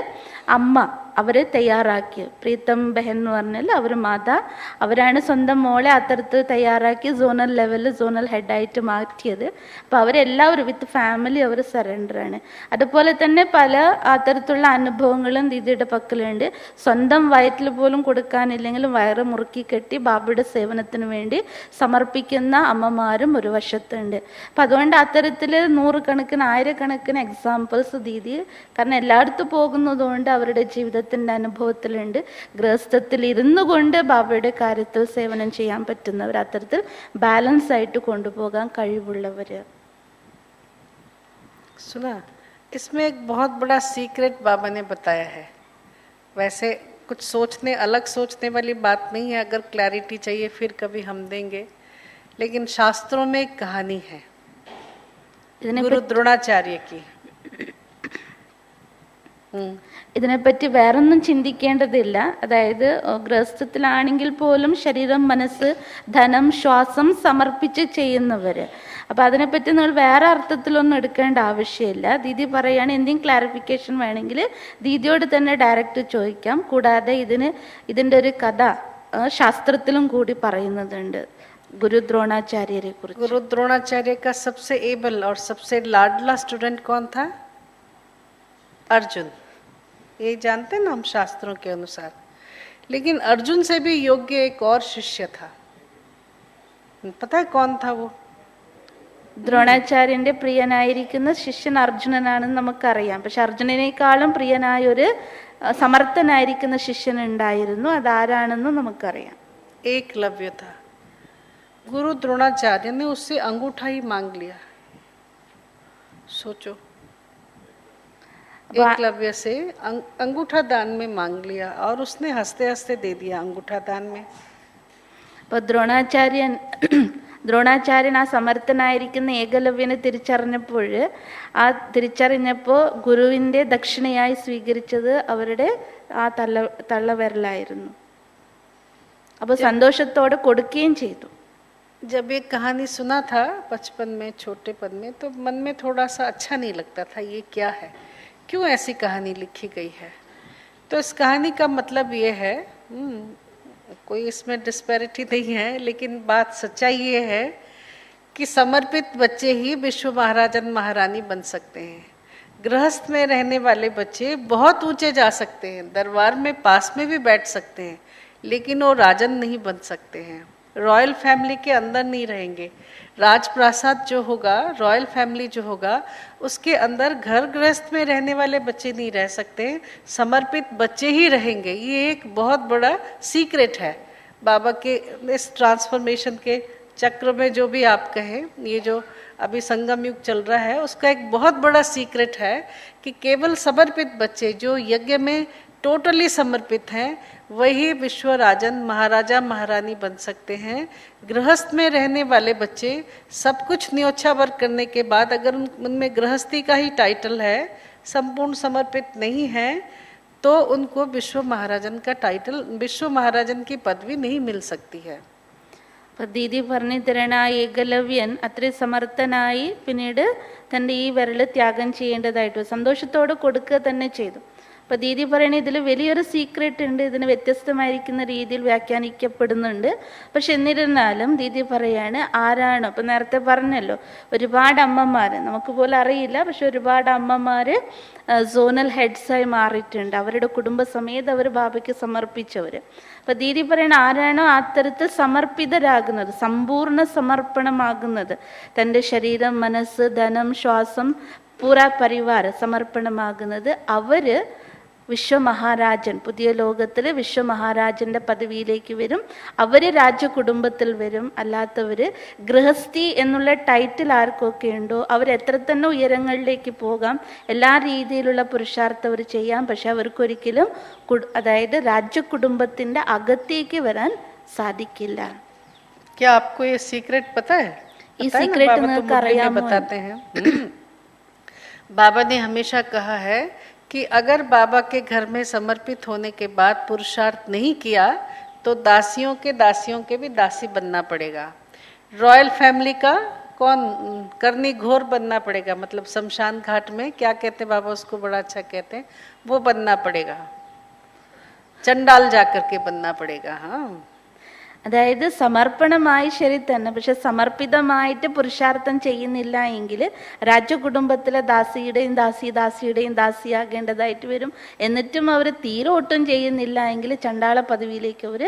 അമ്മ അവരെ തയ്യാറാക്കി, പ്രീതം ബഹൻ എന്ന് പറഞ്ഞാൽ അവർ മാതാ, അവരാണ് സ്വന്തം മോളെ അത്തരത്തിൽ തയ്യാറാക്കി സോണൽ ലെവലിൽ സോണൽ ഹെഡായിട്ട് മാറ്റിയത്. അപ്പോൾ അവരെല്ലാവരും വിത്ത് ഫാമിലി അവർ സറണ്ടറാണ്. അതുപോലെ തന്നെ പല അത്തരത്തിലുള്ള അനുഭവങ്ങളും ദീദിയുടെ പക്കലുണ്ട്. സ്വന്തം വയറ്റിൽ പോലും കൊടുക്കാനില്ലെങ്കിലും വയറ് മുറുക്കി കെട്ടി ബാബയുടെ സേവനത്തിന് വേണ്ടി സമർപ്പിക്കുന്ന അമ്മമാരും ഒരു വശത്തുണ്ട്. അപ്പം അതുകൊണ്ട് അത്തരത്തിൽ 100 കണക്കിന് 1000 കണക്കിന് എക്സാമ്പിൾസ് ദീദി, കാരണം എല്ലായിടത്തും പോകുന്നതുകൊണ്ട് അവരുടെ ജീവിതത്തിൻ്റെ അനുഭവത്തിലുണ്ട്. ഗൃഹസ്ഥത്തിൽ ഇരുന്നു കൊണ്ട് ബാബയുടെ കാര്യത്തിൽ സേവനം ചെയ്യാൻ പറ്റുന്നവർ, അത്തരത്തിൽ ബാലൻസ് ആയിട്ട് കൊണ്ടുപോകാൻ കഴിവുള്ളവർ. सुना, इसमें एक बहुत बड़ा सीक्रेट बाबा ने बताया है. वैसे कुछ अलग सोचने वाली बात नहीं है, अगर क्लैरिटी चाहिए फिर कभी हम देंगे. लेकिन शास्त्रों में एक कहानी है गुरु द्रोणाचार्य की. ഇതിനെപ്പറ്റി വേറൊന്നും ചിന്തിക്കേണ്ടതില്ല. അതായത് ഗൃഹസ്ഥത്തിലാണെങ്കിൽ പോലും ശരീരം, മനസ്സ്, ധനം, ശ്വാസം സമർപ്പിച്ച് ചെയ്യുന്നവർ. അപ്പോൾ അതിനെപ്പറ്റി നിങ്ങൾ വേറെ അർത്ഥത്തിലൊന്നും എടുക്കേണ്ട ആവശ്യമില്ല. ദീദി പറയുകയാണ്, എന്തെങ്കിലും ക്ലാരിഫിക്കേഷൻ വേണമെങ്കിൽ ദീദിയോട് തന്നെ ഡയറക്റ്റ് ചോദിക്കാം. കൂടാതെ ഇതിൻ്റെ ഒരു കഥ ശാസ്ത്രത്തിലും കൂടി പറയുന്നതുണ്ട് गुरु द्रोणाचार्य कुरिच. गुरु द्रोणाचार्य का सबसे एबल और सबसे लाडला स्टूडेंट कौन था? अर्जुन. ये जानते हैं ना हम शास्त्रों के अनुसार. लेकिन अर्जुन से भी योग्य एक और शिष्य था. पता है कौन था वो? ദ്രോണാചാര്യന്റെ പ്രിയനായിരിക്കുന്ന ശിഷ്യൻ അർജുനനാണെന്ന് നമുക്കറിയാം. പക്ഷെ അർജുനനേക്കാളും പ്രിയനായ ഒരു സമർത്ഥനായിരിക്കുന്ന ശിഷ്യൻ ഉണ്ടായിരുന്നു. അതാരാണെന്ന് നമുക്കറിയാം. एकलव्य था. गुरु द्रोणाचार्य ने उससे अंगूठा ही मांग लिया. सोचो, एकलव्य से अंगूठा दान में मांग लिया और उसने हंसते हंसते दे दिया अंगूठा दान में. അപ്പോൾ ദ്രോണാചാര്യൻ ആ സമർത്ഥനായിരിക്കുന്ന ഏകലവ്യനെ തിരിച്ചറിഞ്ഞപ്പോൾ ഗുരുവിൻ്റെ ദക്ഷിണയായി സ്വീകരിച്ചത് അവരുടെ ആ തള്ളവിരലായിരുന്നു. അപ്പോൾ സന്തോഷത്തോടെ കൊടുക്കുകയും ചെയ്തു. जब ये कहानी सुना था बचपन में, छोटेपन में, तो मन में थोड़ा सा अच्छा नहीं लगता था. ये क्या है, क्यों ऐसी कहानी लिखी गई है? तो इस कहानी का मतलब ये है, कोई इसमें डिस्पैरिटी नहीं है, लेकिन बात सच्चाई ये है कि समर्पित बच्चे ही विश्व महाराजन महारानी बन सकते हैं. गृहस्थ में रहने वाले बच्चे बहुत ऊंचे जा सकते हैं, दरबार में पास में भी बैठ सकते हैं, लेकिन वो राजन नहीं बन सकते हैं. रॉयल फैमिली के अंदर नहीं रहेंगे. राजप्रासाद जो होगा, रॉयल फैमिली जो होगा, उसके अंदर घर गृहस्थ में रहने वाले बच्चे नहीं रह सकते, समर्पित बच्चे ही रहेंगे. ये एक बहुत बड़ा सीक्रेट है बाबा के इस ट्रांसफॉर्मेशन के चक्र में. जो भी आप कहें, ये जो अभी संगम युग चल रहा है, उसका एक बहुत बड़ा सीक्रेट है कि केवल समर्पित बच्चे जो यज्ञ में टोटली समर्पित हैं, वही विश्व राजन महाराजा महारानी बन सकते हैं. गृहस्थ में रहने वाले बच्चे सब कुछ न्योछावर करने के बाद अगर उनमें गृहस्थी का ही टाइटल है, संपूर्ण समर्पित नहीं है, तो उनको विश्व महाराजन का टाइटल, विश्व महाराजन की पदवी नहीं मिल सकती है. അപ്പോൾ ദീദി പറഞ്ഞു തരണ ഏകലവ്യൻ അത്രയും സമർത്ഥനായി പിന്നീട് തൻ്റെ ഈ വിരൽ ത്യാഗം ചെയ്യേണ്ടതായിട്ട് സന്തോഷത്തോടെ കൊടുക്കുക തന്നെ ചെയ്തു. അപ്പോൾ ദീദി പറയണ ഇതിൽ വലിയൊരു സീക്രട്ട് ഉണ്ട്, ഇതിന് വ്യത്യസ്തമായിരിക്കുന്ന രീതിയിൽ വ്യാഖ്യാനിക്കപ്പെടുന്നുണ്ട്. പക്ഷെ എന്നിരുന്നാലും ദീദി പറയാണ് ആരാണ്, അപ്പം നേരത്തെ പറഞ്ഞല്ലോ ഒരുപാട് അമ്മമാർ നമുക്ക് പോലും അറിയില്ല, പക്ഷെ ഒരുപാട് അമ്മമാർ സോണൽ ഹെഡ്സായി മാറിയിട്ടുണ്ട്. അവരുടെ കുടുംബസമേതം അവർ ബാബയ്ക്ക് സമർപ്പിച്ചവർ. അപ്പം ദീദി പറയണ ആരാണോ അത്തരത്തിൽ സമർപ്പിതരാകുന്നത്, സമ്പൂർണ്ണ സമർപ്പണമാകുന്നത്, തൻ്റെ ശരീരം, മനസ്സ്, ധനം, ശ്വാസം, പൂരാ പരിവാർ സമർപ്പണമാകുന്നത്, അവർ വിശ്വമഹാരാജൻ, പുതിയ ലോകത്തിൽ വിശ്വമഹാരാജൻ്റെ പദവിയിലേക്ക് വരും. അവർ രാജകുടുംബത്തിൽ വരും. അല്ലാത്തവർ ഗൃഹസ്ഥി എന്നുള്ള ടൈറ്റിൽ ആർക്കൊക്കെ ഉണ്ടോ അവരെത്ര തന്നെ ഉയരങ്ങളിലേക്ക് പോകാം, എല്ലാ രീതിയിലുള്ള പുരുഷാർത്ഥം അവർ ചെയ്യാം. പക്ഷെ അവർക്കൊരിക്കലും അതായത് രാജകുടുംബത്തിൻ്റെ അകത്തേക്ക് വരാൻ സാധിക്കില്ല. क्या आपको ये सीक्रेट पता है? ഈ സീക്രട്ട് നിങ്ങൾക്ക് അറിയാമോ? बताते हैं। बाबा ने हमेशा कहा है कि अगर बाबा के घर में समर्पित होने के बाद पुरुषार्थ नहीं किया तो दासियों के भी दासी बनना पड़ेगा। रॉयल फैमिली का कौन करनी घोर बनना पड़ेगा, मतलब शमशान घाट में क्या कहते हैं बाबा उसको, बड़ा अच्छा कहते हैं, वो बनना पड़ेगा, चंडाल जाकर के बनना पड़ेगा। हाँ, അതായത് സമർപ്പണമായി ശരി തന്നെ, പക്ഷെ സമർപ്പിതമായിട്ട് പുരുഷാർത്ഥം ചെയ്യുന്നില്ല എങ്കിൽ രാജകുടുംബത്തിലെ ദാസിയുടെയും ദാസിയാകേണ്ടതായിട്ട് വരും. എന്നിട്ടും അവർ തീരെ ഒട്ടും ചെയ്യുന്നില്ല എങ്കിൽ ചണ്ടാള പദവിയിലേക്ക് അവർ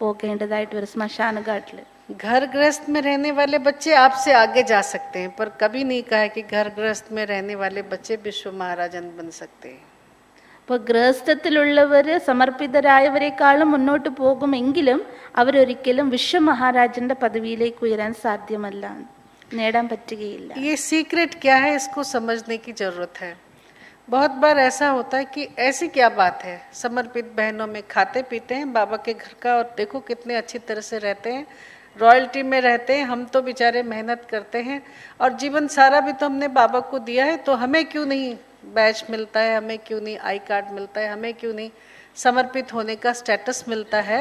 പോകേണ്ടതായിട്ട് വരും ശ്മശാന ഘാട്ടിൽ. घर गृहस्थ में रहने वाले बच्चे आपसे आगे जा सकते हैं, पर कभी नहीं कहा है कि घर गृहस्थ में रहने वाले बच्चे विश्व महाराजन बन सकते हैं। അപ്പോൾ ഗൃഹസ്ഥത്തിലുള്ളവർ സമർപ്പിതരായവരെക്കാളും മുന്നോട്ട് പോകുമെങ്കിലും അവരൊരിക്കലും വിശ്വമഹാരാജന്റെ പദവിയിലേക്ക് ഉയരാൻ സാധ്യമല്ല, നേടാൻ പറ്റുകയില്ല. ये सीक्रेट क्या है, इसको समझने की जरूरत है। बहुत बार ऐसा होता है कि ऐसी क्या बात है, समर्पित बहनों में खाते पीते हैं बाबा के घर का, और देखो कितने अच्छी तरह से रहते हैं, रॉयल्टी में रहते हैं, हम तो बेचारे मेहनत करते हैं और जीवन सारा भी तो हमने बाबा को दिया है, तो हमें क्यों नहीं बैच मिलता है, हमें क्यों नहीं आई कार्ड मिलता है, हमें क्यों नहीं समर्पित होने का स्टेटस मिलता है।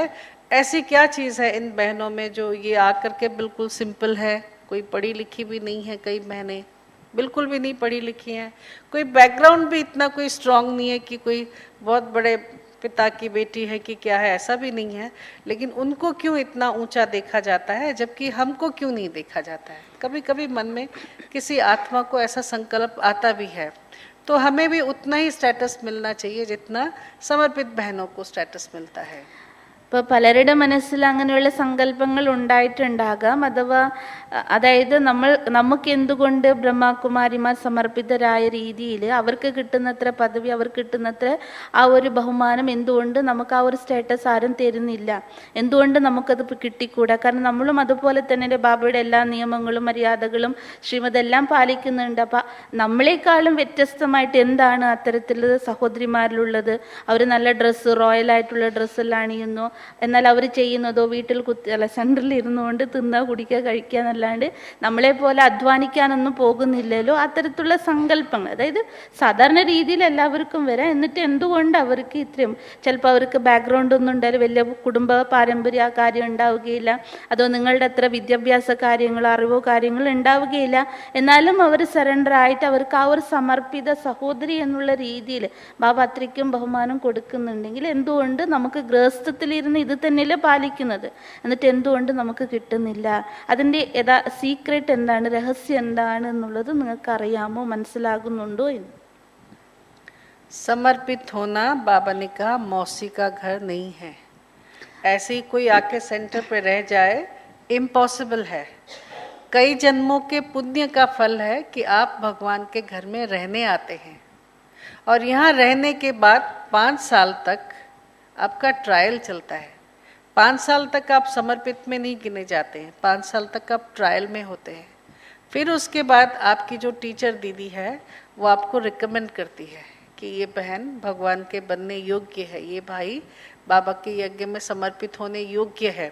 ऐसी क्या चीज़ है इन बहनों में जो ये आकर के बिल्कुल सिंपल है, कोई पढ़ी लिखी भी नहीं है, कई बहनें बिल्कुल भी नहीं पढ़ी लिखी हैं, कोई बैकग्राउंड भी इतना कोई स्ट्रांग नहीं है कि कोई बहुत बड़े पिता की बेटी है कि क्या है, ऐसा भी नहीं है, लेकिन उनको क्यों इतना ऊंचा देखा जाता है जबकि हमको क्यों नहीं देखा जाता है। कभी कभी मन में किसी आत्मा को ऐसा संकल्प आता भी है, तो हमें भी उतना ही स्टेटस मिलना चाहिए जितना समर्पित बहनों को स्टेटस मिलता है। ഇപ്പോൾ പലരുടെ മനസ്സിൽ അങ്ങനെയുള്ള സങ്കല്പങ്ങൾ ഉണ്ടായിട്ടുണ്ടാകാം. അഥവാ അതായത് നമുക്ക് എന്തുകൊണ്ട് ബ്രഹ്മകുമാരിമാർ സമർപ്പിതരായ രീതിയിൽ അവർക്ക് കിട്ടുന്നത്ര പദവി, അവർക്ക് കിട്ടുന്നത്ര ആ ഒരു ബഹുമാനം എന്തുകൊണ്ട് നമുക്ക് ആ ഒരു സ്റ്റാറ്റസ് ആരും തരുന്നില്ല, എന്തുകൊണ്ട് നമുക്കത് കിട്ടിക്കൂടാ? കാരണം നമ്മളും അതുപോലെ തന്നെ ബാബയുടെ എല്ലാ നിയമങ്ങളും മര്യാദകളും ശ്രീമതെല്ലാം പാലിക്കുന്നുണ്ട്. അപ്പം നമ്മളെക്കാളും വ്യത്യസ്തമായിട്ട് എന്താണ് അത്തരത്തിലുള്ള സഹോദരിമാരിലുള്ളത്? അവർ നല്ല ഡ്രസ്സ്, റോയലായിട്ടുള്ള ഡ്രസ്സെല്ലാം അണിയുന്നു, എന്നാൽ അവർ ചെയ്യുന്നതോ വീട്ടിൽ സെൻറ്ററിൽ ഇരുന്നുകൊണ്ട് തിന്നുക, കുടിക്കുക, കഴിക്കുക എന്നല്ലാണ്ട് നമ്മളെ പോലെ അധ്വാനിക്കാനൊന്നും പോകുന്നില്ലല്ലോ. അത്തരത്തിലുള്ള സങ്കല്പങ്ങൾ, അതായത് സാധാരണ രീതിയിൽ എല്ലാവർക്കും വരാം. എന്നിട്ട് എന്തുകൊണ്ട് അവർക്ക് ഇത്രയും, ചിലപ്പോൾ അവർക്ക് ബാക്ക്ഗ്രൗണ്ട് ഒന്നും ഉണ്ടായാലും വലിയ കുടുംബ പാരമ്പര്യ കാര്യം ഉണ്ടാവുകയില്ല, അതോ നിങ്ങളുടെ അത്ര വിദ്യാഭ്യാസ കാര്യങ്ങളോ അറിവോ കാര്യങ്ങളോ ഉണ്ടാവുകയില്ല. എന്നാലും അവർ സറണ്ടർ ആയിട്ട് അവർക്ക് ആ ഒരു സമർപ്പിത സഹോദരി എന്നുള്ള രീതിയിൽ ബാബ അത്രയ്ക്കും ബഹുമാനം കൊടുക്കുന്നുണ്ടെങ്കിൽ എന്തുകൊണ്ട് നമുക്ക് ഗൃഹസ്ഥത്തിലിരുന്ന് ഇത് തന്നെയല്ലേ പാലിക്കുന്നത്, എന്നിട്ട് എന്തുകൊണ്ട് നമുക്ക് കിട്ടുന്നില്ല? അതിൻ്റെ സീക്രട്ട് എന്താണ്, രഹസ്യം എന്താണ് എന്നുള്ളത് നിങ്ങൾക്ക് അറിയാമോ, മനസ്സിലാകുന്നുണ്ടോ എന്ന്? समर्पित होना बाबा ने कहा मौसी का घर नहीं है। ऐसे ही कोई आके सेंटर पे रह जाए इम्पॉसिबल है। कई जन्मों के पुण्य का फल है कि आप भगवान के घर में रहने आते हैं और यहाँ रहने के बाद 5 साल तक आपका ट्रायल चलता है। 5 साल तक आप समर्पित में नहीं गिने जाते हैं, 5 साल तक आप ट्रायल में होते हैं। फिर उसके बाद आपकी जो टीचर दीदी है वो आपको रिकमेंड करती है कि ये बहन भगवान के बनने योग्य है, ये भाई बाबा के यज्ञ में समर्पित होने योग्य है।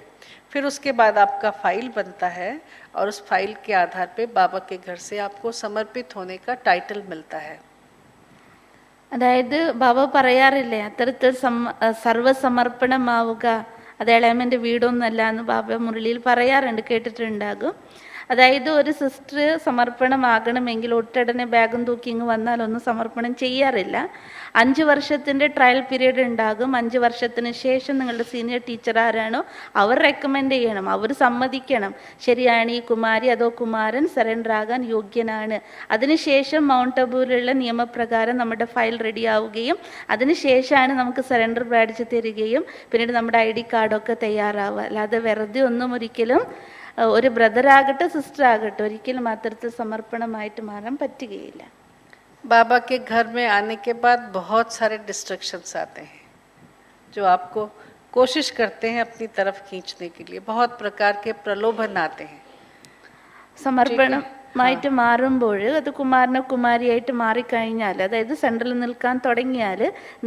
फिर उसके बाद आपका फाइल बनता है और उस फाइल के आधार पे बाबा के घर से आपको समर्पित होने का टाइटल मिलता है। അതായത് ബാബ പറയാറില്ലേ അത്തരത്തിൽ സർവസമർപ്പണമാവുക, അത് ഇളയമ്മൻ്റെ വീടൊന്നുമല്ല എന്ന് ബാബ മുരളിയിൽ പറയാറുണ്ട്, കേട്ടിട്ടുണ്ടാകും. അതായത് ഒരു സിസ്റ്റർ സമർപ്പണമാകണമെങ്കിൽ ഒട്ടടനെ ബാഗും തൂക്കി ഇങ്ങ് വന്നാലൊന്നും സമർപ്പണം ചെയ്യാറില്ല. 5 വർഷത്തിൻ്റെ ട്രയൽ പീരീഡ് ഉണ്ടാകും. 5 വർഷത്തിന് ശേഷം നിങ്ങളുടെ സീനിയർ ടീച്ചർ ആരാണോ അവർ റെക്കമെൻഡ് ചെയ്യണം, അവർ സമ്മതിക്കണം ശരിയാണ് ഈ കുമാരി അതോ കുമാരൻ സറണ്ടർ ആകാൻ യോഗ്യനാണ്. അതിനുശേഷം മൗണ്ട് അബൂലുള്ള നിയമപ്രകാരം നമ്മുടെ ഫയൽ റെഡി ആവുകയും അതിനുശേഷമാണ് നമുക്ക് സറണ്ടർ ബാഡ്ജ് തരികയും പിന്നീട് നമ്മുടെ ID കാർഡൊക്കെ തയ്യാറാവുക. അല്ലാതെ വെറുതെ ഒന്നും ഒരിക്കലും ഒരു ബ്രദർ ആകട്ടെ സിസ്റ്റർ ആകട്ടെ ഒരിക്കലും അത്തരത്തിൽ സമർപ്പണമായിട്ട് മാറാൻ പറ്റുകയില്ല. बाबा के घर में आने के बाद बहुत सारे डिस्ट्रक्शंस आते हैं जो आपको कोशिश करते हैं अपनी तरफ खींचने के लिए. बहुत प्रकार के प्रलोभन आते हैं. സമർപ്പണമായിട്ട് മാറുമ്പോൾ അത് കുമാരനോ കുമാരിയായിട്ട് മാറിക്കഴിഞ്ഞാൽ, അതായത് സെൻട്രലിൽ നിൽക്കാൻ തുടങ്ങിയാൽ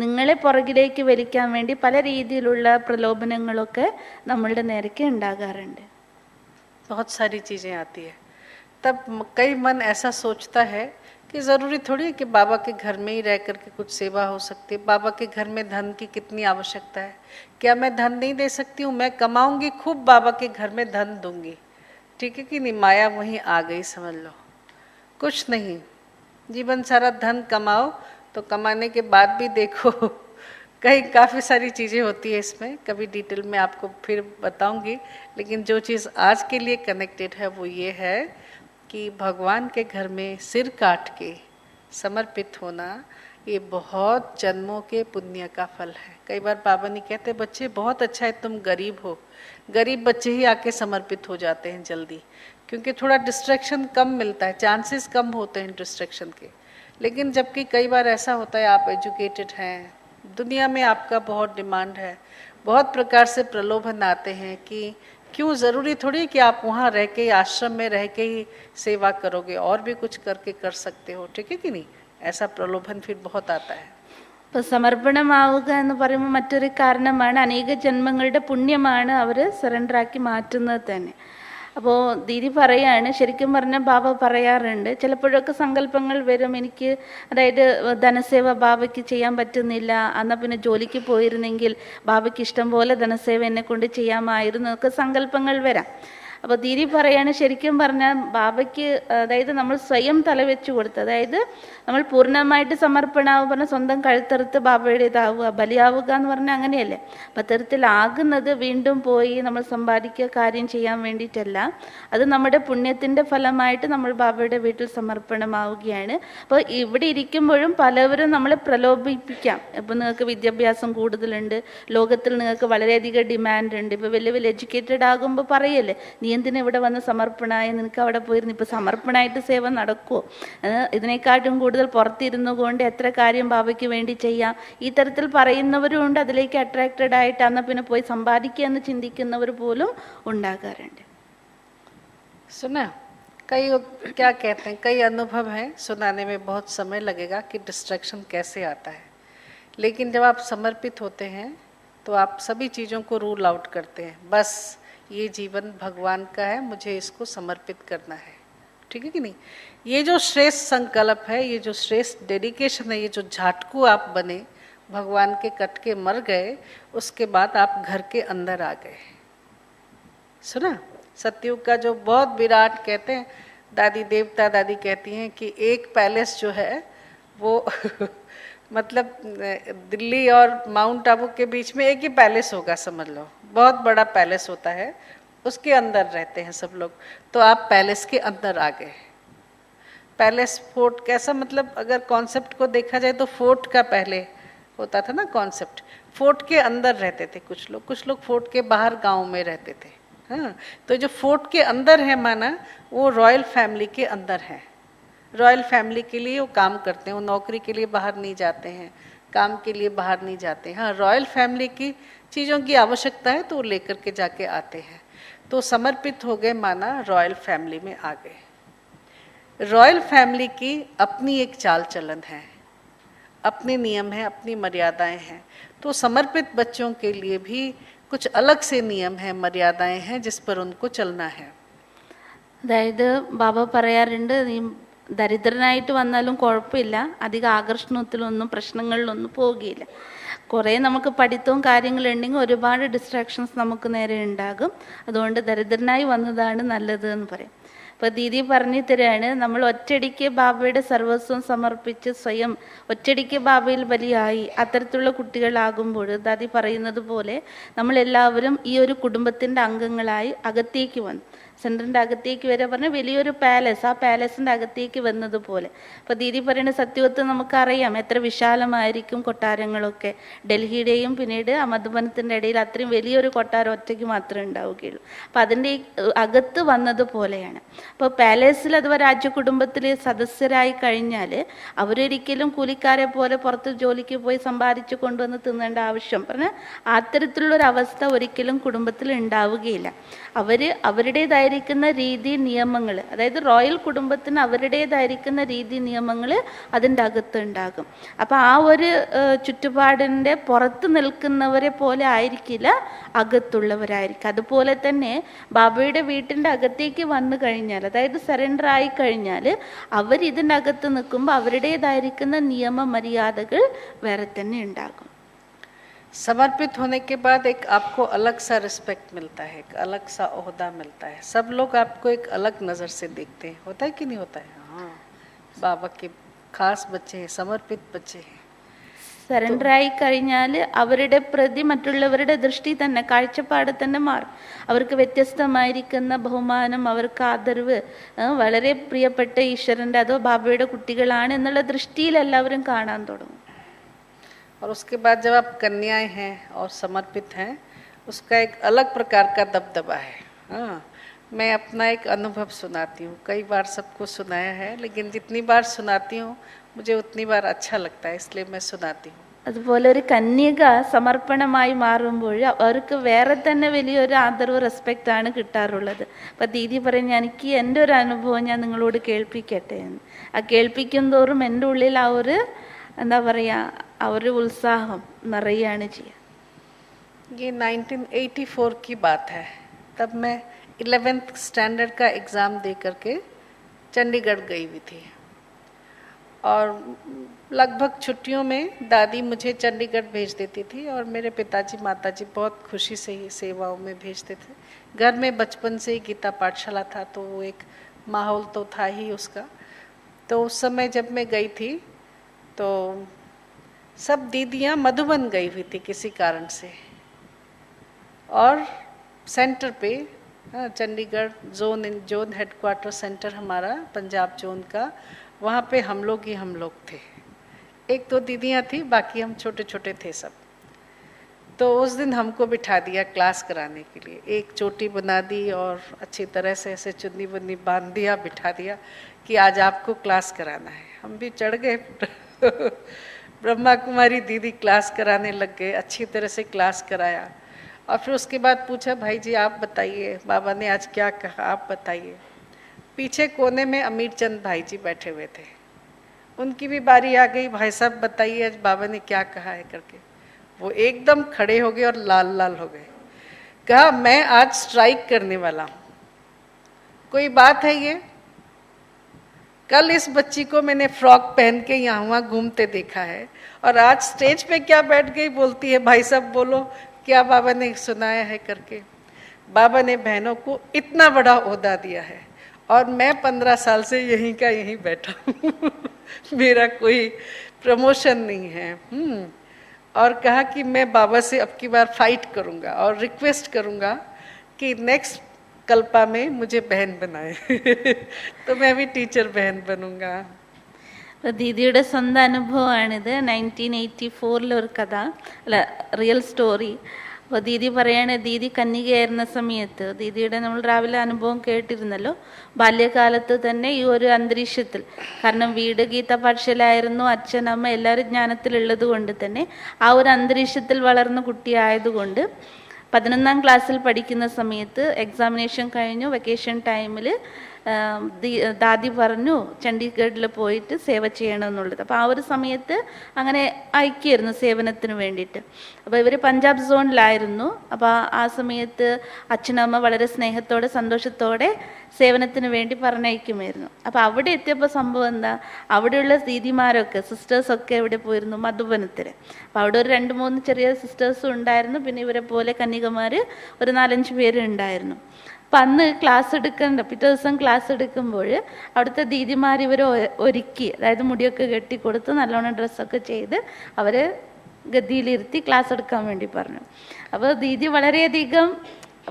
നിങ്ങളെ പുറകിലേക്ക് വലിക്കാൻ വേണ്ടി പല രീതിയിലുള്ള പ്രലോഭനങ്ങളൊക്കെ നമ്മളുടെ നേരേക്ക് ഉണ്ടാകാറുണ്ട്. बहुत सारी चीज़ें आती है. तब कई मन ऐसा सोचता है कि ज़रूरी थोड़ी है कि बाबा के घर में ही रह कर के कुछ सेवा हो सकती है. बाबा के घर में धन की कितनी आवश्यकता है. क्या मैं धन नहीं दे सकती हूँ? मैं कमाऊंगी खूब, बाबा के घर में धन दूंगी. ठीक है कि नहीं? माया वहीं आ गई, समझ लो. कुछ नहीं, जीवन सारा धन कमाओ तो कमाने के बाद भी देखो कई काफ़ी सारी चीज़ें होती है इसमें. कभी डिटेल में आपको फिर बताऊंगी. लेकिन जो चीज़ आज के लिए कनेक्टेड है वो ये है कि भगवान के घर में सिर काट के समर्पित होना ये बहुत जन्मों के पुण्य का फल है. कई बार बाबा नहीं कहते बच्चे बहुत अच्छा है तुम गरीब हो. गरीब बच्चे ही आके समर्पित हो जाते हैं जल्दी, क्योंकि थोड़ा डिस्ट्रैक्शन कम मिलता है, चांसेस कम होते हैं डिस्ट्रैक्शन के. लेकिन जबकि कई बार ऐसा होता है आप एजुकेटेड हैं, दुनिया में आपका बहुत डिमांड है, बहुत प्रकार से प्रलोभन आते हैं कि क्यों, ज़रूरी थोड़ी कि आप वहाँ रह के आश्रम में रह के ही सेवा करोगे, और भी कुछ करके कर सकते हो. ठीक है कि नहीं? ऐसा प्रलोभन फिर बहुत आता है. ഇപ്പോൾ സമർപ്പണമാവുക എന്ന് പറയുമ്പോൾ മറ്റൊരു കാരണമാണ് അനേക ജന്മങ്ങളുടെ പുണ്യമാണ് അവർ സറണ്ടറാക്കി മാറ്റുന്നത് തന്നെ. അപ്പോൾ ദീദി പറയാണ്, ശരിക്കും പറഞ്ഞാൽ ബാബ പറയാറുണ്ട് ചിലപ്പോഴൊക്കെ സങ്കല്പങ്ങൾ വരും എനിക്ക്, അതായത് ധനസേവ ബാബയ്ക്ക് ചെയ്യാൻ പറ്റുന്നില്ല, എന്നാൽ പിന്നെ ജോലിക്ക് പോയിരുന്നെങ്കിൽ ബാബയ്ക്ക് ഇഷ്ടം പോലെ ധനസേവ എന്നെ കൊണ്ട് ചെയ്യാമായിരുന്നു ഒക്കെ സങ്കല്പങ്ങൾ വരാം. അപ്പോൾ ദീദി പറയാണ് ശരിക്കും പറഞ്ഞാൽ ബാബയ്ക്ക്, അതായത് നമ്മൾ സ്വയം തലവെച്ച് കൊടുത്ത്, അതായത് നമ്മൾ പൂർണ്ണമായിട്ട് സമർപ്പണമാവുക പറഞ്ഞാൽ സ്വന്തം കഴുത്തറുത്ത് ബാബയുടേതാവുക, ബലിയാവുക എന്ന് പറഞ്ഞാൽ അങ്ങനെയല്ലേ. അപ്പം അത്തരത്തിലാകുന്നത് വീണ്ടും പോയി നമ്മൾ സമ്പാദിക്കുക കാര്യം ചെയ്യാൻ വേണ്ടിയിട്ടല്ല, അത് നമ്മുടെ പുണ്യത്തിൻ്റെ ഫലമായിട്ട് നമ്മൾ ബാബയുടെ വീട്ടിൽ സമർപ്പണമാവുകയാണ്. അപ്പോൾ ഇവിടെ ഇരിക്കുമ്പോഴും പലവരും നമ്മളെ പ്രലോഭിപ്പിക്കാം. ഇപ്പോൾ നിങ്ങൾക്ക് വിദ്യാഭ്യാസം കൂടുതലുണ്ട്, ലോകത്തിൽ നിങ്ങൾക്ക് വളരെയധികം ഡിമാൻഡ് ഉണ്ട്, ഇപ്പോൾ വലിയ വലിയ എഡ്യൂക്കേറ്റഡ് ആകുമ്പോൾ പറയല്ലേ നീ എന്തിനാ ഇവിടെ വന്ന് സമർപ്പണമായി, നിനക്ക് അവിടെ പോയിരുന്നു, ഇപ്പോൾ സമർപ്പണമായിട്ട് സേവ നടക്കുമോ, ഇതിനെക്കാട്ടും കൂടുതൽ പുറത്തിരുന്നു കൊണ്ട് എത്ര കാര്യം ബാബയ്ക്ക് വേണ്ടി ചെയ്യാം, ഈ തരത്തിൽ പറയുന്നവരും ഉണ്ട്. അതിലേക്ക് അട്രാക്റ്റഡ് ആയിട്ട് എന്നാൽ പിന്നെ പോയി സമ്പാദിക്കുക എന്ന് ചിന്തിക്കുന്നവർ പോലും ഉണ്ടാകാറുണ്ട്. सुना कई क्या कहते हैं, कई अनुभव हैं, सुनाने में बहुत समय लगेगा कि डिस्ट्रैक्शन कैसे आता है. लेकिन जब आप समर्पित होते हैं तो आप सभी चीज़ों को रूल आउट करते हैं. बस ये जीवन भगवान का है, मुझे इसको समर्पित करना है. ठीक है कि नहीं? ये जो श्रेष्ठ संकल्प है, ये जो श्रेष्ठ डेडिकेशन है, ये जो झाटकू आप बने, भगवान के कट के मर गए, उसके बाद आप घर के अंदर आ गए. सुना सतयुग का जो बहुत विराट कहते हैं, दादी देवता दादी कहती हैं कि एक पैलेस जो है वो मतलब दिल्ली और माउंट आबू के बीच में एक ही पैलेस होगा, समझ लो, बहुत बड़ा पैलेस होता है, उसके अंदर रहते हैं सब लोग. तो आप पैलेस के अंदर आ गए. पैलेस फोर्ट कैसा, मतलब अगर कॉन्सेप्ट को देखा जाए तो फोर्ट का पहले होता था ना कॉन्सेप्ट, फोर्ट के अंदर रहते थे कुछ लोग फोर्ट के बाहर गांव में रहते थे. हाँ, तो जो फोर्ट के अंदर है माना वो रॉयल फैमिली के अंदर है. रॉयल फैमिली के लिए वो काम करते हैं, वो नौकरी के लिए बाहर नहीं जाते हैं, काम के लिए बाहर नहीं जाते. हाँ, रॉयल फैमिली की चीज़ों की आवश्यकता है तो वो लेकर के जाके आते हैं. तो समर्पित हो गए माना रॉयल फैमिली में आ गए. रॉयल फैमिली की अपनी एक चाल चलन है, अपने नियम हैं, अपनी मर्यादाएं हैं. तो समर्पित बच्चों के लिए भी कुछ अलग से नियम हैं, मर्यादाएं हैं जिस पर उनको चलना है. അതായത് ബാബ പറയാറുണ്ട്, നീ ദരിദ്രനായിട്ട് വന്നാലും കുഴപ്പമില്ല, അധികം ആകർഷണത്തിലൊന്നും പ്രശ്നങ്ങളിലൊന്നും പോവുകയില്ല. കുറേ നമുക്ക് പഠിത്തവും കാര്യങ്ങളുണ്ടെങ്കിൽ ഒരുപാട് ഡിസ്ട്രാക്ഷൻസ് നമുക്ക് നേരെ ഉണ്ടാകും. അതുകൊണ്ട് ദരിദ്രനായി വന്നതാണ് നല്ലത് എന്ന് പറയും. അപ്പോൾ ദീദി പറഞ്ഞു തരാണ്, നമ്മൾ ഒറ്റയടിക്ക് ബാബയുടെ സർവസ്വം സമർപ്പിച്ച് സ്വയം ഒറ്റയടിക്ക് ബാബയിൽ ബലിയായി അത്തരത്തിലുള്ള കുട്ടികളാകുമ്പോൾ ദാദി പറയുന്നത് പോലെ നമ്മളെല്ലാവരും ഈ ഒരു കുടുംബത്തിൻ്റെ അംഗങ്ങളായി അകത്തേക്ക് വന്നു. സെൻറ്ററിൻ്റെ അകത്തേക്ക് വരെ പറഞ്ഞാൽ വലിയൊരു പാലസ്, ആ പാലസിൻ്റെ അകത്തേക്ക് വന്നതുപോലെ. അപ്പോൾ ദീദി പറയുന്ന സത്യവത്ത് നമുക്കറിയാം എത്ര വിശാലമായിരിക്കും കൊട്ടാരങ്ങളൊക്കെ. ഡൽഹിയുടെയും പിന്നീട് മധുബനത്തിൻ്റെ ഇടയിൽ അത്രയും വലിയൊരു കൊട്ടാരം ഒറ്റയ്ക്ക് മാത്രമേ ഉണ്ടാവുകയുള്ളൂ. അപ്പോൾ അതിൻ്റെ അകത്ത് വന്നതുപോലെയാണ്. അപ്പോൾ പാലസിൽ അഥവാ രാജകുടുംബത്തിൽ സദസ്യരായി കഴിഞ്ഞാൽ അവരൊരിക്കലും കൂലിക്കാരെ പോലെ പുറത്ത് ജോലിക്ക് പോയി സമ്പാദിച്ചു കൊണ്ടുവന്ന് തിന്നേണ്ട ആവശ്യം പറഞ്ഞാൽ അത്തരത്തിലുള്ളൊരവസ്ഥ ഒരിക്കലും കുടുംബത്തിൽ ഉണ്ടാവുകയില്ല. അവരുടേതായിരിക്കുന്ന രീതി നിയമങ്ങൾ, അതായത് റോയൽ കുടുംബത്തിന് അവരുടേതായിരിക്കുന്ന രീതി നിയമങ്ങൾ അതിൻ്റെ അകത്ത് ഉണ്ടാകും. അപ്പം ആ ഒരു ചുറ്റുപാടിൻ്റെ പുറത്ത് നിൽക്കുന്നവരെ പോലെ ആയിരിക്കില്ല അകത്തുള്ളവരായിരിക്കും. അതുപോലെ തന്നെ ബാബയുടെ വീട്ടിൻ്റെ അകത്തേക്ക് വന്നു കഴിഞ്ഞാൽ, അതായത് സറണ്ടർ ആയി കഴിഞ്ഞാൽ അവരിതിൻ്റെ അകത്ത് നിൽക്കുമ്പോൾ അവരുടേതായിരിക്കുന്ന നിയമ മര്യാദകൾ വേറെ തന്നെ ഉണ്ടാകും. समर्पित होने के बाद एक आपको अलग सा रिस्पेक्ट मिलता है, एक अलग सा ओहदा मिलता है. सब लोग आपको एक अलग नज़र से देखते हैं. होता है कि नहीं होता है? हाँ, बाबा के खास बच्चे हैं, समर्पित बच्चे हैं. സറണ്ടറായി കഴിഞ്ഞാൽ അവരുടെ പ്രതി മറ്റുള്ളവരുടെ ദൃഷ്ടി തന്നെ, കാഴ്ചപ്പാട് തന്നെ മാറും. അവർക്ക് വ്യത്യസ്തമായിരിക്കുന്ന ബഹുമാനം, അവർക്ക് ആദരവ്, വളരെ പ്രിയപ്പെട്ട ഈശ്വരൻ്റെ അതോ ബാബയുടെ കുട്ടികളാണ് എന്നുള്ള ദൃഷ്ടിയിൽ എല്ലാവരും കാണാൻ തുടങ്ങും. और उसके बाद जब आप कन्याएं हैं और समर्पित हैं, उसका एक अलग प्रकार का दबदबा है. हाँ, मैं अपना एक अनुभव सुनाती हूँ. कई बार सबको सुनाया है, लेकिन जितनी बार सुनाती हूँ मुझे उतनी बार अच्छा लगता है, इसलिए मैं सुनाती हूँ. അതുപോലെ ഒരു കന്യക സമർപ്പണമായി മാറുമ്പോൾ അവർക്ക് വേറെ തന്നെ വലിയൊരു ആദരവ്, റെസ്പെക്റ്റ് ആണ് കിട്ടാറുള്ളത്. അപ്പം ദീദി പറയും, എനിക്ക് എൻ്റെ ഒരു അനുഭവം ഞാൻ നിങ്ങളോട് കേൾപ്പിക്കട്ടെ എന്ന്. ആ കേൾപ്പിക്കും തോറും എൻ്റെ ഉള്ളിൽ ആ ഒരു എന്താ പറയുക, ആ ഒരു ഉത്സാഹം നിറയാണ് ചെയ്യുക. ये 1984 की बात है. तब मैं 11th स्टैंडर्ड का एग्ज़ाम दे करके चंडीगढ़ गई हुई थी. और लगभग छुट्टियों में दादी मुझे चंडीगढ़ भेज देती थी और मेरे पिताजी माताजी बहुत खुशी से ही सेवाओं में भेजते थे. घर में बचपन से ही गीता पाठशाला था, तो वो एक माहौल तो था ही उसका. तो उस समय जब मैं गई थी तो सब दीदियाँ मधुबन गई हुई थी किसी कारण से. और सेंटर पे चंडीगढ़ जोन हेडक्वार्टर सेंटर हमारा पंजाब जोन का, वहाँ पे हम लोग थे. एक दो दीदियाँ थी, बाकी हम छोटे छोटे थे सब. तो उस दिन हमको बिठा दिया क्लास कराने के लिए. एक चोटी बना दी और अच्छी तरह से ऐसे चुन्नी बुन्नी बांध दिया, बिठा दिया कि आज आपको क्लास कराना है. हम भी चढ़ गए. ब्रह्मा कुमारी दीदी क्लास कराने लग गए. अच्छी तरह से क्लास कराया और फिर उसके बाद पूछा, भाई जी आप बताइए, बाबा ने आज क्या कहा, आप बताइए. पीछे कोने में अमीर चंद भाई जी बैठे हुए थे. उनकी भी बारी आ गई, भाई साहब बताइए आज बाबा ने क्या कहा है करके. वो एकदम खड़े हो गए और लाल लाल हो गए. कहा, मैं आज स्ट्राइक करने वाला हूँ. कोई बात है ये? कल इस बच्ची को मैंने फ्रॉक पहन के यहाँ वहाँ घूमते देखा है और आज स्टेज पे क्या बैठ गई, बोलती है भाई साहब बोलो क्या बाबा ने सुनाया है करके. बाबा ने बहनों को इतना बड़ा ओहदा दिया है और मैं 15 साल से यहीं का यहीं बैठा हूँ. मेरा कोई प्रमोशन नहीं है. और कहा कि मैं बाबा से अब की बार फाइट करूँगा और रिक्वेस्ट करूँगा कि नेक्स्ट कल्पा में मुझे बहन बनाए. तो मैं भी टीचर बहन बनूँगा. ദീദിയുടെ സ്വന്തം അനുഭവമാണിത്. 1984 ഒരു കഥ, അല്ല റിയൽ സ്റ്റോറി. അപ്പോൾ ദീദി പറയാണ്, ദീദി കന്യകയായിരുന്ന സമയത്ത്, ദീദിയുടെ നമ്മൾ രാവിലെ അനുഭവം കേട്ടിരുന്നല്ലോ, ബാല്യകാലത്ത് തന്നെ ഈ ഒരു അന്തരീക്ഷത്തിൽ, കാരണം വീട് ഗീത പാഠശാലയായിരുന്നു, അച്ഛൻ അമ്മ എല്ലാവരും ജ്ഞാനത്തിലുള്ളത് കൊണ്ട് തന്നെ ആ ഒരു അന്തരീക്ഷത്തിൽ വളർന്ന കുട്ടിയായതുകൊണ്ട് 11ാം ക്ലാസ്സിൽ പഠിക്കുന്ന സമയത്ത് എക്സാമിനേഷൻ കഴിഞ്ഞു, വെക്കേഷൻ ടൈമിൽ ദാദി പറഞ്ഞു ചണ്ഡീഗഡിൽ പോയിട്ട് സേവ ചെയ്യണമെന്നുള്ളത്. അപ്പോൾ ആ ഒരു സമയത്ത് അങ്ങനെ അയക്കുകയായിരുന്നു സേവനത്തിന് വേണ്ടിയിട്ട്. അപ്പോൾ ഇവർ പഞ്ചാബ് സോണിലായിരുന്നു. അപ്പോൾ ആ സമയത്ത് അച്ഛനമ്മ വളരെ സ്നേഹത്തോടെ സന്തോഷത്തോടെ സേവനത്തിന് വേണ്ടി പറഞ്ഞയക്കുമായിരുന്നു. അപ്പോൾ അവിടെ എത്തിയപ്പോൾ സംഭവം എന്താ, അവിടെയുള്ള ദീദിമാരൊക്കെ സിസ്റ്റേഴ്സൊക്കെ എവിടെ പോയിരുന്നു, മധുബനത്തിൽ. അപ്പോൾ അവിടെ ഒരു 2-3 ചെറിയ സിസ്റ്റേഴ്സും ഉണ്ടായിരുന്നു, പിന്നെ ഇവരെ പോലെ കന്യകമാർ ഒരു 4-5 പേര് ഉണ്ടായിരുന്നു. അപ്പം അന്ന് ക്ലാസ് എടുക്കണ്ട, പിറ്റേ ദിവസം ക്ലാസ് എടുക്കുമ്പോൾ അവിടുത്തെ ദീദിമാർ ഇവർ ഒരുക്കി, അതായത് മുടിയൊക്കെ കെട്ടിക്കൊടുത്ത് നല്ലോണം ഡ്രസ്സൊക്കെ ചെയ്ത് അവർ ഗദ്ദിയിലിരുത്തി ക്ലാസ് എടുക്കാൻ വേണ്ടി പറഞ്ഞു. അപ്പോൾ ദീദി വളരെയധികം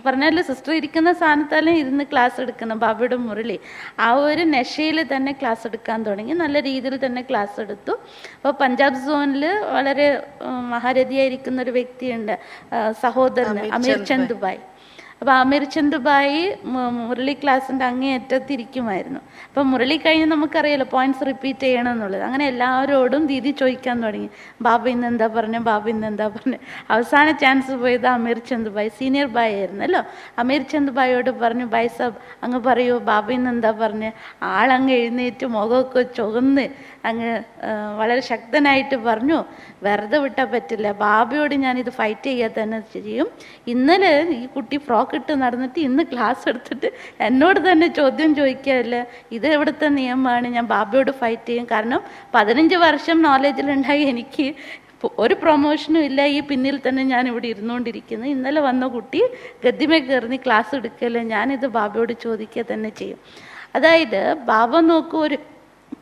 പറഞ്ഞാൽ സിസ്റ്റർ ഇരിക്കുന്ന സ്ഥാനത്താലും ഇരുന്ന് ക്ലാസ് എടുക്കണം, ബാബയുടെ മുരളി ആ ഒരു നശയിൽ തന്നെ ക്ലാസ് എടുക്കാൻ തുടങ്ങി. നല്ല രീതിയിൽ തന്നെ ക്ലാസ് എടുത്തു. അപ്പോൾ പഞ്ചാബ് സോണിൽ വളരെ മഹാരഥിയായിരിക്കുന്ന ഒരു വ്യക്തിയുണ്ട്, സഹോദരൻ അമീർ ചന്ദ് ദുബായ്. അപ്പോൾ അമീർ ചന്ദ് ദുബായ് മുരളി ക്ലാസ്സിൻ്റെ അങ്ങേയറ്റത്തിരിക്കുമായിരുന്നു. അപ്പം മുരളി കഴിഞ്ഞ് നമുക്കറിയാലോ പോയിന്റ്സ് റിപ്പീറ്റ് ചെയ്യണം എന്നുള്ളത്. അങ്ങനെ എല്ലാവരോടും ദീദി ചോദിക്കാൻ തുടങ്ങി, ബാബ ഇന്ന് എന്താ പറഞ്ഞു, ബാബ ഇന്ന് എന്താ പറഞ്ഞു. അവസാന ചാൻസ് പോയത് അമീർ ചന്ദ് ബായ്, സീനിയർ ബായ് ആയിരുന്നല്ലോ. അമീർ ചന്ദ് ബായോട് പറഞ്ഞു, ബായ് സാബ് അങ്ങ് പറയൂ ബാബ ഇന്ന് എന്താ പറഞ്ഞ്. ആളങ്ങ് എഴുന്നേറ്റ് മുഖമൊക്കെ ചുവന്ന് അങ്ങ് വളരെ ശക്തനായിട്ട് പറഞ്ഞു, വെറുതെ വിട്ടാൽ പറ്റില്ല, ബാബയോട് ഞാനിത് ഫൈറ്റ് ചെയ്യാൻ തന്നെ ചെയ്യും. ഇന്നലെ ഈ കുട്ടി ഫ്രോക്ക് ഇട്ട് നടന്നിട്ട് ഇന്ന് ക്ലാസ് എടുത്തിട്ട് എന്നോട് തന്നെ ചോദ്യം ചോദിക്കുകയല്ലേ, ഇത് എവിടുത്തെ നിയമമാണ്, ഞാൻ ബാബയോട് ഫൈറ്റ് ചെയ്യും. കാരണം 15 വർഷം നോളേജിലുണ്ടായി എനിക്ക് ഒരു പ്രൊമോഷനും ഇല്ല, ഈ പിന്നിൽ തന്നെ ഞാൻ ഇവിടെ ഇരുന്നുകൊണ്ടിരിക്കുന്നു. ഇന്നലെ വന്ന കുട്ടി ഗദ്ദിമേ കയറി ക്ലാസ് എടുക്കല്ലേ, ഞാനിത് ബാബയോട് ചോദിക്കുക തന്നെ ചെയ്യും. അതായത് ബാബ നോക്കൂ, ഒരു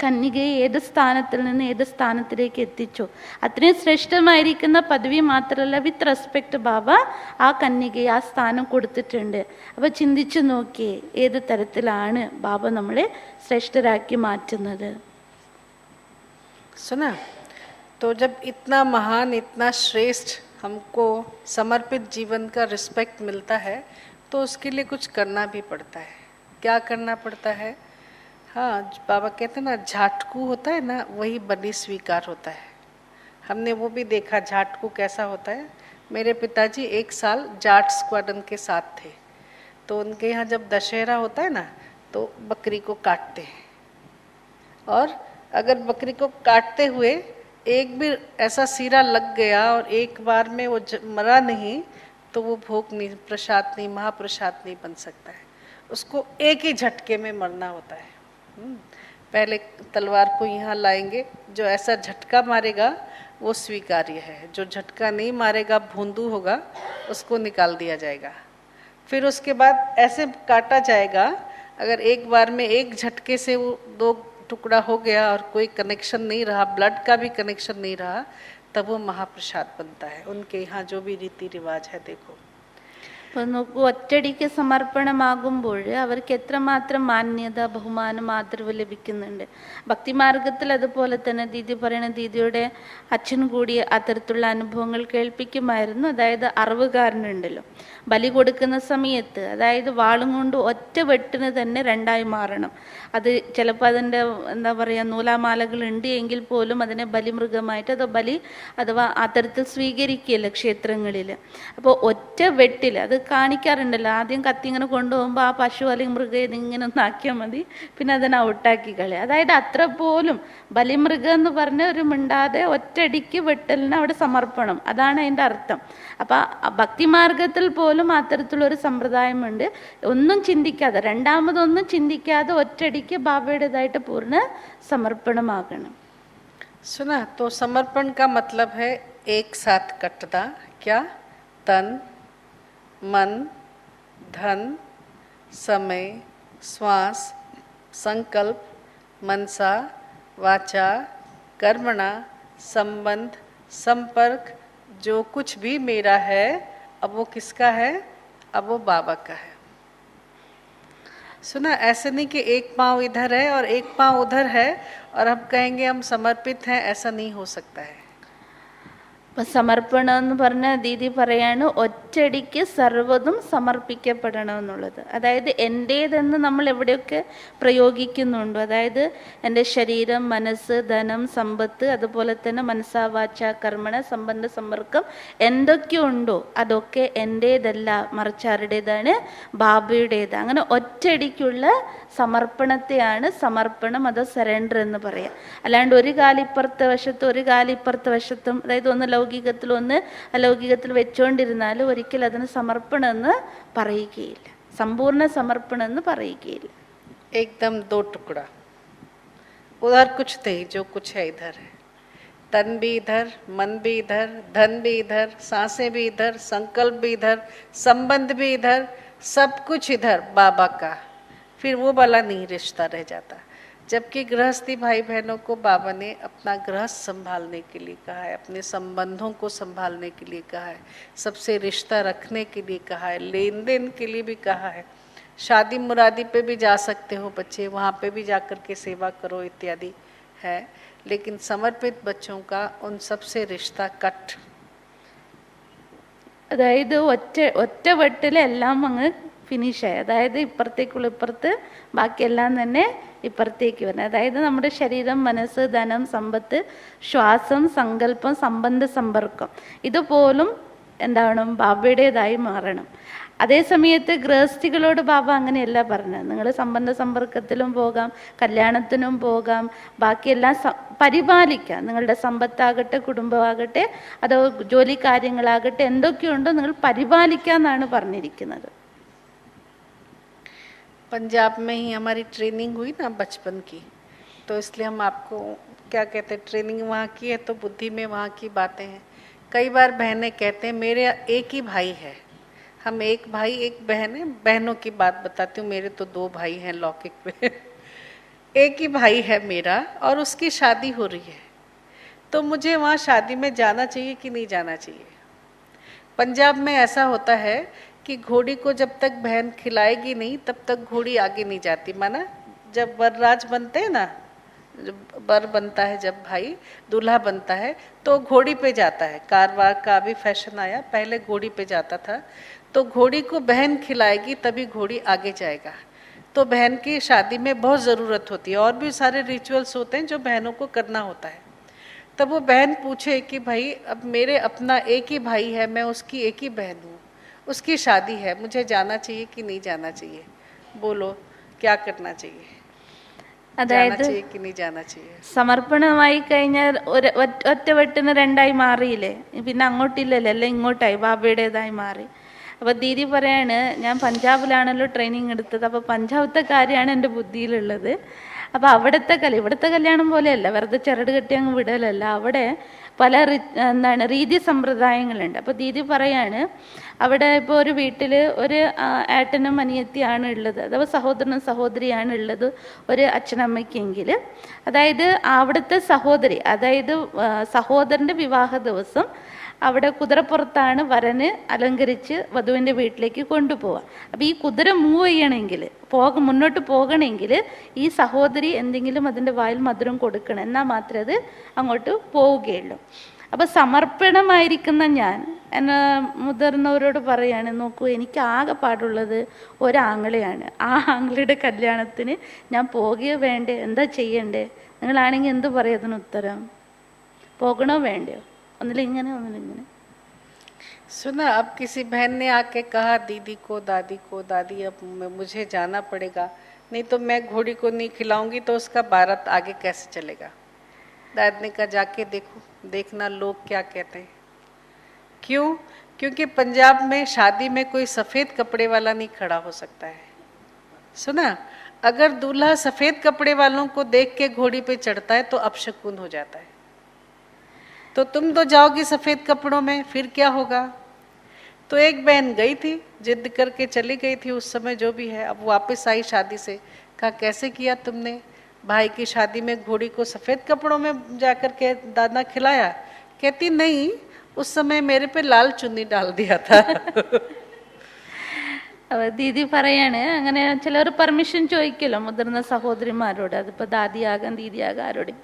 കന്യകയെ ഏത് സ്ഥാനത്തിൽ നിന്ന് ഏത് സ്ഥാനത്തിലേക്ക് എത്തിച്ചു. അത്രയും ശ്രേഷ്ഠമായിരിക്കുന്ന പദവി മാത്രമല്ല, വിത്ത് റെസ്പെക്റ്റ് ബാബ ആ കന്യകയെ ആ സ്ഥാനം കൊടുത്തിട്ടുണ്ട്. അപ്പോൾ ചിന്തിച്ചു നോക്കിയേ ഏത് തരത്തിലാണ് ബാബ നമ്മളെ ശ്രേഷ്ഠരാക്കി മാറ്റുന്നത്. सुना, तो जब इतना महान इतना श्रेष्ठ हमको समर्पित जीवन का रिस्पेक्ट मिलता है तो उसके लिए कुछ करना भी पड़ता है. क्या करना पड़ता है? हाँ, बाबा कहते हैं ना, झाटकू होता है ना, वही बलि स्वीकार होता है. हमने वो भी देखा झाटकू कैसा होता है. मेरे पिताजी 1 साल जाट स्क्वाड्रन के साथ थे, तो उनके यहाँ जब दशहरा होता है ना तो बकरी को काटते हैं, और अगर बकरी को काटते हुए एक भी ऐसा सीरा लग गया और एक बार में वो मरा नहीं तो वो भोग नहीं, प्रसाद नहीं, महाप्रसाद नहीं बन सकता है. उसको एक ही झटके में मरना होता है. पहले तलवार को यहाँ लाएंगे, जो ऐसा झटका मारेगा वो स्वीकार्य है, जो झटका नहीं मारेगा भोंदू होगा उसको निकाल दिया जाएगा. फिर उसके बाद ऐसे काटा जाएगा, अगर एक बार में एक झटके से वो 2 टुकड़ा हो गया और कोई कनेक्शन नहीं रहा, ब्लड का भी कनेक्शन नहीं रहा, तब वो महाप्रसाद बनता है. उनके यहाँ जो भी रीति रिवाज है देखो. അപ്പോൾ നോക്കൂ, ഒറ്റടിക്ക് സമർപ്പണമാകുമ്പോൾ അവർക്ക് എത്രമാത്രം മാന്യത, ബഹുമാനം, ആദരവ് ലഭിക്കുന്നുണ്ട്. ഭക്തിമാർഗത്തിൽ അതുപോലെ തന്നെ ദീദി പറയണ, ദീദിയുടെ അച്ഛൻ കൂടി അത്തരത്തിലുള്ള അനുഭവങ്ങൾ കേൾപ്പിക്കുമായിരുന്നു. അതായത് അറിവുകാരനുണ്ടല്ലോ, ബലി കൊടുക്കുന്ന സമയത്ത് അതായത് വാളും കൊണ്ട് ഒറ്റ വെട്ടിന് തന്നെ 2ആയി മാറണം. അത് ചിലപ്പോൾ അതിൻ്റെ എന്താ പറയുക നൂലാമാലകൾ ഉണ്ട് എങ്കിൽ പോലും അതിനെ ബലിമൃഗമായിട്ട് അതോ ബലി അഥവാ അത്തരത്തിൽ സ്വീകരിക്കുകയല്ല ക്ഷേത്രങ്ങളിൽ. അപ്പോൾ ഒറ്റ വെട്ടിൽ അത് കാണിക്കാറുണ്ടല്ലോ, ആദ്യം കത്തി ഇങ്ങനെ കൊണ്ടുപോകുമ്പോൾ ആ പശു അല്ലെങ്കിൽ മൃഗം ഇതിങ്ങനെ ഒന്നാക്കിയാൽ മതി, പിന്നെ അതിനെ ഔട്ടാക്കി കളയുക. അതായത് അത്ര പോലും ബലിമൃഗം എന്ന് പറഞ്ഞ ഒരു മിണ്ടാതെ ഒറ്റയടിക്ക് വെട്ടലിന് അവിടെ സമർപ്പണം, അതാണ് അതിൻ്റെ അർത്ഥം. അപ്പം ഭക്തിമാർഗത്തിൽ പോലും അത്തരത്തിലുള്ളൊരു സമ്പ്രദായമുണ്ട്. ഒന്നും ചിന്തിക്കാതെ, രണ്ടാമതൊന്നും ചിന്തിക്കാതെ ഒറ്റയടിക്ക് ബാബയുടേതായിട്ട് പൂർണ്ണ സമർപ്പണമാകണം. सुना, तो समर्पण का मतलब है एक साथ कटना. क्या? तन, मन, धन, समय, श्वास, संकल्प, मनसा, वाचा, कर्मणा, संबंध, संपर्क, जो कुछ भी मेरा है अब वो किसका है? अब वो बाबा का है. सुना, ऐसे नहीं कि एक पाँव इधर है और एक पाँव उधर है और हम कहेंगे हम समर्पित हैं, ऐसा नहीं हो सकता है. അപ്പം സമർപ്പണം എന്ന് പറഞ്ഞാൽ ദീദി പറയാണ് ഒറ്റയടിക്ക് സർവ്വതും സമർപ്പിക്കപ്പെടണം എന്നുള്ളത്. അതായത് എൻ്റേതെന്ന് നമ്മൾ എവിടെയൊക്കെ പ്രയോഗിക്കുന്നുണ്ടോ, അതായത് എൻ്റെ ശരീരം, മനസ്സ്, ധനം, സമ്പത്ത്, അതുപോലെ തന്നെ മനസ്സാവാച കർമ്മണ, സംബന്ധ, സമ്പർക്കം എന്തൊക്കെ ഉണ്ടോ അതൊക്കെ എൻ്റേതല്ല, മറിച്ച് ആരുടേതാണ്? ബാബയുടേത്. അങ്ങനെ ഒറ്റയടിക്കുള്ള സമർപ്പണത്തെയാണ് സമർപ്പണം, അത് സറണ്ടർ എന്ന് പറയാം. അല്ലാണ്ട് ഒരു കാലിപ്പുറത്തെ വശത്തും ഒരു കാലിപ്പുറത്തെ വശത്തും, അതായത് ഒന്ന് ലൗകികത്തിൽ ഒന്ന് അലൗകികത്തിൽ വെച്ചുകൊണ്ടിരുന്നാൽ ഒരിക്കലും അതിന് സമർപ്പണം എന്ന് പറയുകയില്ല, സമ്പൂർണ്ണ സമർപ്പണം എന്ന് പറയുകയില്ല. एकदम 2 टुकड़ा, उधर कुछ नहीं, जो कुछ है इधर है. तन भी इधर, मन भी इधर, धन भी इधर, सांसें भी इधर, संकल्प भी इधर, संबंध भी इधर, सब कुछ इधर बाबा का, फिर वो वाला नहीं रिश्ता रह जाता। जबकि गृहस्थी भाई बहनों को बाबा ने अपना गृहस्थ संभालने के लिए कहा है, अपने संबंधों को संभालने के लिए कहा है, सबसे रिश्ता रखने के लिए कहा है, लेन देन के लिए भी कहा है। शादी मुरादी पे भी जा सकते हो बच्चे, वहाँ पे भी जा कर के सेवा करो इत्यादि है, लेकिन समर्पित बच्चों का उन सबसे रिश्ता कट। അതായത് ഒറ്റ വെട്ടിൽ എല്ലാം അങ്ങ് ഫിനിഷായി. അതായത് ഇപ്പുറത്തേക്കുള്ള ഇപ്പുറത്ത്, ബാക്കിയെല്ലാം തന്നെ ഇപ്പുറത്തേക്ക് വരുന്നത്. അതായത് നമ്മുടെ ശരീരം, മനസ്സ്, ധനം, സമ്പത്ത്, ശ്വാസം, സങ്കല്പം, സംബന്ധ സമ്പർക്കം ഇതുപോലും എന്താവണം, ബാബയുടേതായി മാറണം. അതേ സമയത്ത് ഗൃഹസ്ഥികളോട് ബാബ അങ്ങനെയല്ല പറഞ്ഞത്. നിങ്ങൾ സംബന്ധ സമ്പർക്കത്തിലും പോകാം, കല്യാണത്തിനും പോകാം, ബാക്കിയെല്ലാം പരിപാലിക്കാം. നിങ്ങളുടെ സമ്പത്താകട്ടെ, കുടുംബമാകട്ടെ, അതോ ജോലി കാര്യങ്ങളാകട്ടെ, എന്തൊക്കെയുണ്ടോ നിങ്ങൾ പരിപാലിക്കാന്നാണ് പറഞ്ഞിരിക്കുന്നത്. पंजाब में ही हमारी ट्रेनिंग हुई ना बचपन की, तो इसलिए हम आपको क्या कहते हैं, ट्रेनिंग वहाँ की है तो बुद्धि में वहाँ की बातें हैं। कई बार बहनें कहते हैं मेरे एक ही भाई है, हम एक भाई एक बहन है। बहनों की बात बताती हूँ, मेरे तो 2 भाई हैं लौकिक में एक ही भाई है मेरा और उसकी शादी हो रही है, तो मुझे वहाँ शादी में जाना चाहिए कि नहीं जाना चाहिए। पंजाब में ऐसा होता है कि घोड़ी को जब तक बहन खिलाएगी नहीं तब तक घोड़ी आगे नहीं जाती। माना जब वरराज बनते हैं ना, जब वर बनता है, जब भाई दूल्हा बनता है तो घोड़ी पे जाता है। कारवार का भी फैशन आया, पहले घोड़ी पे जाता था। तो घोड़ी को बहन खिलाएगी तभी घोड़ी आगे जाएगा। तो बहन की शादी में बहुत ज़रूरत होती है, और भी सारे रिचुअल्स होते हैं जो बहनों को करना होता है। तब वो बहन पूछे कि भाई अब मेरे अपना एक ही भाई है, मैं उसकी एक ही बहन हूँ, उसकी शादी है, मुझे जाना चाहिए कि नहीं जाना चाहिए? बोलो क्या करना चाहिए? जाना चाहिए कि नहीं जाना चाहिए? സമർപ്പണമായി കഴിഞ്ഞാൽ ഒറ്റ വെട്ടിന് രണ്ടായി മാറിയില്ലേ, പിന്നെ അങ്ങോട്ടില്ലല്ലോ, അല്ലെ ഇങ്ങോട്ടായി, ബാബയുടേതായി മാറി. അപ്പോൾ ദീദി പറയാണ്, ഞാൻ പഞ്ചാബിലാണല്ലോ ട്രെയിനിങ് എടുത്തത്, അപ്പോൾ പഞ്ചാബത്തെ കാര്യമാണ് എൻ്റെ ബുദ്ധിയിലുള്ളത്. അപ്പോൾ ഇവിടുത്തെ കല്യാണം പോലെയല്ല, വെറുതെ ചരട് കെട്ടി അങ്ങ് വിടലല്ല. അവിടെ പല രീതി സമ്പ്രദായങ്ങളുണ്ട്. അപ്പോൾ ദീദി പറയാണ്, അവിടെ ഇപ്പോൾ ഒരു വീട്ടിൽ ഒരു ഏട്ടനും അനിയത്തിയാണ് ഉള്ളത്, അഥവാ സഹോദരനും സഹോദരിയാണ് ഉള്ളത് ഒരു അച്ഛനമ്മയ്ക്കെങ്കിൽ, അതായത് അവിടുത്തെ സഹോദരി, അതായത് സഹോദരൻ്റെ വിവാഹ ദിവസം അവിടെ കുതിരപ്പുറത്താണ് വരന് അലങ്കരിച്ച് വധുവിൻ്റെ വീട്ടിലേക്ക് കൊണ്ടുപോവുക. അപ്പോൾ ഈ കുതിര മൂവ് ചെയ്യണമെങ്കിൽ, മുന്നോട്ട് പോകണമെങ്കിൽ ഈ സഹോദരി എന്തെങ്കിലും അതിൻ്റെ വായിൽ മധുരം കൊടുക്കണം, എന്നാൽ മാത്രമേ അത് അങ്ങോട്ട് പോവുകയുള്ളൂ. അപ്പോൾ സമർപ്പണമായിരിക്കുന്ന ഞാൻ എന്നെ മുതിർന്നവരോട് പറയാണ്, നോക്കൂ, എനിക്ക് ആകെ പാടുള്ളത് ഒരാങ്ങളെയാണ്, ആ ആങ്ങളയുടെ കല്യാണത്തിന് ഞാൻ പോകുകയോ വേണ്ടേ, എന്താ ചെയ്യണ്ടേ? നിങ്ങളാണെങ്കിൽ എന്ത് പറയും അതിന് ഉത്തരം? പോകണോ വേണ്ടയോ? ഒന്നിലിങ്ങനെ ഒന്നിലിങ്ങനെ. सुना, अब किसी बहन ने आके कहा दीदी को, दादी अब मुझे जाना पड़ेगा, नहीं तो मैं घोड़ी को नहीं खिलाऊंगी तो उसका भारत आगे कैसे चलेगा? दादी ने कहा जाके देखना लोग क्या कहते हैं। क्यों? क्योंकि पंजाब में शादी में कोई सफ़ेद कपड़े वाला नहीं खड़ा हो सकता है। सुना, अगर दूल्हा सफ़ेद कपड़े वालों को देख के घोड़ी पे चढ़ता है तो अपशकुन हो जाता है। तो तुम तो जाओगी सफ़ेद कपड़ों में, फिर क्या होगा? तो एक बहन गई थी, जिद करके चली गई थी उस समय, जो भी है, अब वापस आई शादी से। कहा कैसे किया तुमने? भाई की शादी में घोड़ी को सफ़ेद कपड़ों में जाकर के दाना खिलाया? कहती नहीं, उस समय मेरे पे लाल चुन्नी डाल दिया था। ദീദി പറയാണ്, അങ്ങനെ ചിലർ പെർമിഷൻ ചോദിക്കല്ലോ മുതിർന്ന സഹോദരിമാരോട്, അതിപ്പോൾ ദാദിയാകാം ദീദിയാകാം ആരോടും.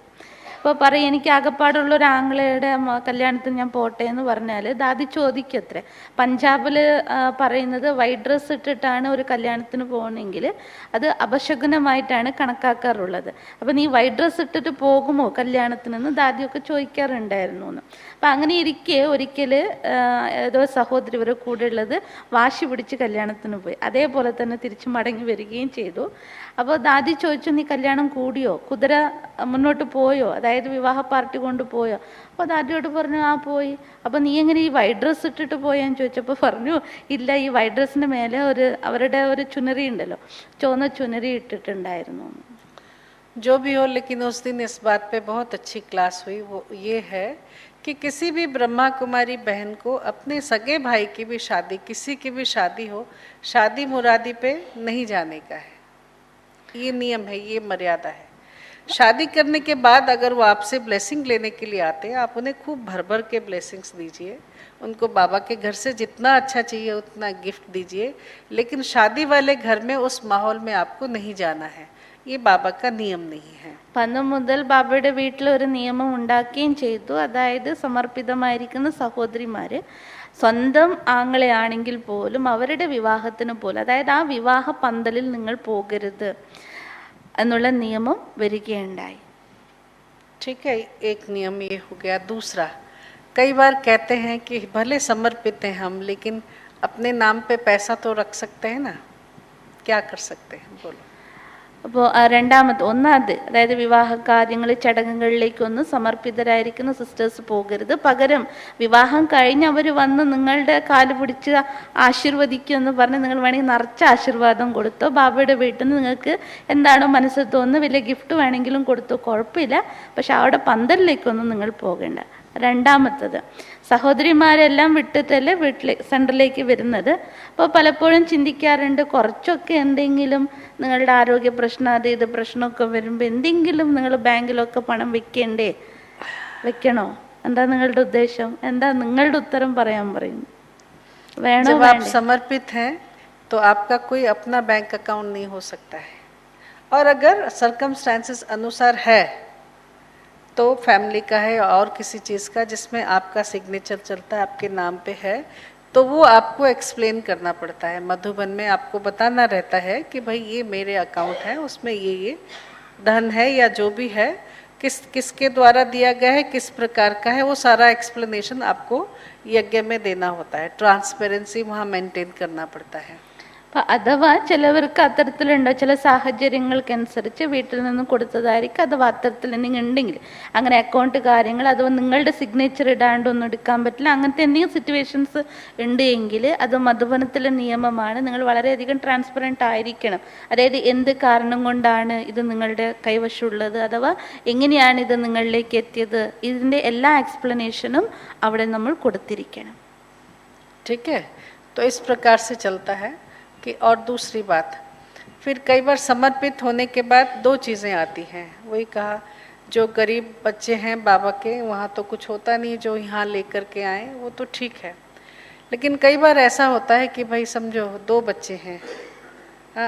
അപ്പോൾ പറയും, എനിക്ക് ആകപ്പാടുള്ള ഒരു ആംഗ്ലയുടെ കല്യാണത്തിന് ഞാൻ പോട്ടെ എന്ന് പറഞ്ഞാൽ ദാദി ചോദിക്കത്രേ. പഞ്ചാബിൽ പറയുന്നത് വൈറ്റ് ഡ്രസ്സ് ഇട്ടിട്ടാണ് ഒരു കല്യാണത്തിന് പോകണമെങ്കിൽ അത് അപശകുനമായിട്ടാണ് കണക്കാക്കാറുള്ളത്. അപ്പോൾ നീ വൈറ്റ് ഡ്രസ്സ് ഇട്ടിട്ട് പോകുമോ കല്യാണത്തിനെന്ന് ദാദിയൊക്കെ ചോദിക്കാറുണ്ടായിരുന്നു എന്ന്. അപ്പം അങ്ങനെ ഇരിക്കെ ഒരിക്കൽ ഏതോ സഹോദരി ഇവരെ കൂടെ ഉള്ളത് വാശി പിടിച്ച് കല്യാണത്തിന് പോയി. അതേപോലെ തന്നെ തിരിച്ച് മടങ്ങി വരികയും ചെയ്തു. അപ്പോൾ ദാദി ചോദിച്ചു, നീ കല്യാണം കൂടിയോ, കുതിര മുന്നോട്ട് പോയോ, അതായത് വിവാഹ പാർട്ടി കൊണ്ടുപോയോ? അപ്പോൾ ദാദിയോട് പറഞ്ഞു, ആ പോയി. അപ്പോൾ നീ എങ്ങനെ ഈ വൈറ്റ് ഡ്രസ്സ് ഇട്ടിട്ട് പോയാന്ന് ചോദിച്ചപ്പോൾ പറഞ്ഞു, ഇല്ല, ഈ വൈറ്റ് ഡ്രസ്സിൻ്റെ മേലെ അവരുടെ ഒരു ചുനരി ഉണ്ടല്ലോ, ചുവന്ന ചുനരി ഇട്ടിട്ടുണ്ടായിരുന്നു. जो भी हो, लेकिन उस दिन इस बात पे बहुत अच्छी क्लास हुई, वो ये है कि किसी भी ब्रह्मा कुमारी बहन को अपने सगे भाई की भी शादी, किसी की भी शादी हो, शादी मुरादी पे नहीं जाने का है। ये नियम है, ये मर्यादा है। शादी करने के बाद अगर वो आपसे ब्लेसिंग लेने के लिए आते हैं, आप उन्हें खूब भर भर के ब्लेसिंग्स दीजिए, उनको बाबा के घर से जितना अच्छा चाहिए उतना गिफ्ट दीजिए, लेकिन शादी वाले घर में उस माहौल में आपको नहीं जाना है। ये बाबा का नियम नहीं है। അന്ന് മുതൽ ബാബയുടെ വീട്ടിൽ ഒരു നിയമം ഉണ്ടാക്കുകയും ചെയ്തു. അതായത് സമർപ്പിതമായിരിക്കുന്ന സഹോദരിമാര് സ്വന്തം ആങ്ങളെയാണെങ്കിൽ പോലും അവരുടെ വിവാഹത്തിന് പോലും, അതായത് ആ വിവാഹ പന്തലിൽ നിങ്ങൾ പോകരുത് എന്നുള്ള നിയമം വരികയുണ്ടായി. ठीक है, एक नियम ये हो गया। दूसरा, कई बार कहते हैं कि भले समर्पित हैं हम, लेकिन अपने नाम पे पैसा तो रख सकते हैं ना, क्या कर सकते हैं बोलो। അപ്പോൾ രണ്ടാമത്, ഒന്നാമത് അതായത് വിവാഹ കാര്യങ്ങൾ ചടങ്ങുകളിലേക്കൊന്നും സമർപ്പിതരായിരിക്കുന്ന സിസ്റ്റേഴ്സ് പോകരുത്. പകരം വിവാഹം കഴിഞ്ഞ് അവർ വന്ന് നിങ്ങളുടെ കാല് പിടിച്ച് ആശീർവദിക്കുമെന്ന് പറഞ്ഞ് നിങ്ങൾ വേണമെങ്കിൽ നിറച്ച ആശീർവാദം കൊടുത്തോ, ബാബയുടെ വീട്ടിൽ നിന്ന് നിങ്ങൾക്ക് എന്താണോ മനസ്സിൽ തോന്നുന്നു വലിയ ഗിഫ്റ്റ് വേണമെങ്കിലും കൊടുത്തോ, കുഴപ്പമില്ല. പക്ഷെ അവിടെ പന്തലിലേക്കൊന്നും നിങ്ങൾ പോകേണ്ട. രണ്ടാമത്തത്, സഹോദരിമാരെല്ലാം വിട്ടിട്ടല്ലേ സെൻറ്ററിലേക്ക് വരുന്നത്. അപ്പോൾ പലപ്പോഴും ചിന്തിക്കാറുണ്ട്, കുറച്ചൊക്കെ എന്തെങ്കിലും നിങ്ങളുടെ ആരോഗ്യ പ്രശ്നം അത് ഇത് പ്രശ്നമൊക്കെ വരുമ്പോൾ എന്തെങ്കിലും നിങ്ങൾ ബാങ്കിലൊക്കെ പണം വെക്കണോ? എന്താ നിങ്ങളുടെ ഉദ്ദേശം? എന്താ നിങ്ങളുടെ ഉത്തരം പറയാൻ പറയുന്നു? വേണോ? जब आप समर्पित हैं तो आपका कोई अपना बैंक अकाउंट नहीं हो सकता है, और अगर सर्कमस्टांसेस अनुसार है तो फैमिली का है और किसी चीज़ का जिसमें आपका सिग्नेचर चलता है, आपके नाम पे है, तो वो आपको एक्सप्लेन करना पड़ता है। मधुबन में आपको बताना रहता है कि भाई ये मेरे अकाउंट है, उसमें ये धन है या जो भी है, किसके द्वारा दिया गया है, किस प्रकार का है, वो सारा एक्सप्लेनेशन आपको यज्ञ में देना होता है। ट्रांसपेरेंसी वहाँ मेंटेन करना पड़ता है। അപ്പം അഥവാ ചിലവർക്ക് അത്തരത്തിലുണ്ടോ, ചില സാഹചര്യങ്ങൾക്കനുസരിച്ച് വീട്ടിൽ നിന്ന് കൊടുത്തതായിരിക്കും, അഥവാ അത്തരത്തിൽ എന്തെങ്കിലും ഉണ്ടെങ്കിൽ അങ്ങനെ അക്കൗണ്ട് കാര്യങ്ങൾ അഥവാ നിങ്ങളുടെ സിഗ്നേച്ചർ ഇടാണ്ടൊന്നും എടുക്കാൻ പറ്റില്ല, അങ്ങനത്തെ എന്തെങ്കിലും സിറ്റുവേഷൻസ് ഉണ്ട് എങ്കിൽ അത് മധുബനത്തിലെ നിയമമാണ്. നിങ്ങൾ വളരെയധികം ട്രാൻസ്പെറൻ്റ് ആയിരിക്കണം. അതായത് എന്ത് കാരണം കൊണ്ടാണ് ഇത് നിങ്ങളുടെ കൈവശമുള്ളത്, അഥവാ എങ്ങനെയാണ് ഇത് നിങ്ങളിലേക്ക് എത്തിയത്, ഇതിൻ്റെ എല്ലാ എക്സ്പ്ലനേഷനും അവിടെ നമ്മൾ കൊടുത്തിരിക്കണം. ठीक है, तो इस प्रकार से चलता है कि। और दूसरी बात, फिर कई बार समर्पित होने के बाद दो चीज़ें आती हैं। वही कहा, जो गरीब बच्चे हैं बाबा के, वहाँ तो कुछ होता नहीं, जो यहाँ लेकर के आए वो तो ठीक है, लेकिन कई बार ऐसा होता है कि भाई समझो 2 बच्चे हैं।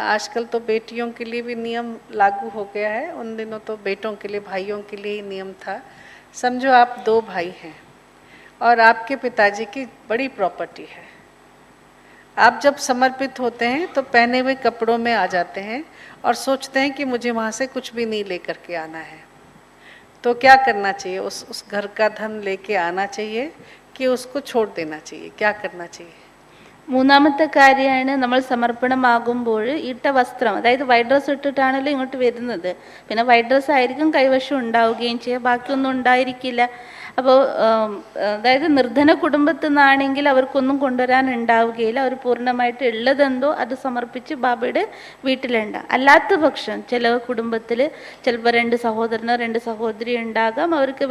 आजकल तो बेटियों के लिए भी नियम लागू हो गया है, उन दिनों तो बेटों के लिए, भाइयों के लिए ही नियम था। समझो आप 2 भाई हैं और आपके पिताजी की बड़ी प्रॉपर्टी है। आप जब समर्पित होते हैं तो पहने हुए कपड़ों में आ जाते हैं और सोचते हैं कि मुझे वहाँ से कुछ भी नहीं लेकर के आना है। तो क्या करना चाहिए? उस घर का धन लेके आना चाहिए कि उसको छोड़ देना चाहिए? क्या करना चाहिए? മൂന്നാമത്തെ കാര്യമാണ്, നമ്മൾ സമർപ്പണമാകുമ്പോൾ ഇട്ട വസ്ത്രം, അതായത് വൈറ്റ് ഡ്രസ്സ് ഇട്ടിട്ടാണല്ലോ ഇങ്ങോട്ട് വരുന്നത്, പിന്നെ വൈറ്റ് ഡ്രസ്സ് ആയിരിക്കും കൈവശം ഉണ്ടാവുകയും ചെയ്യുക, ബാക്കിയൊന്നും ഉണ്ടായിരിക്കില്ല. അപ്പോൾ അതായത് നിർധന കുടുംബത്തിൽ നിന്നാണെങ്കിൽ അവർക്കൊന്നും കൊണ്ടുവരാൻ ഉണ്ടാവുകയില്ല. അവർ പൂർണ്ണമായിട്ട് ഉള്ളതെന്തോ അത് സമർപ്പിച്ച് ബാബയുടെ വീട്ടിലുണ്ടാകും. അല്ലാത്ത പക്ഷം ചില കുടുംബത്തിൽ ചിലപ്പോൾ 2 സഹോദരനോ 2 സഹോദരി ഉണ്ടാകാം, അവർക്ക്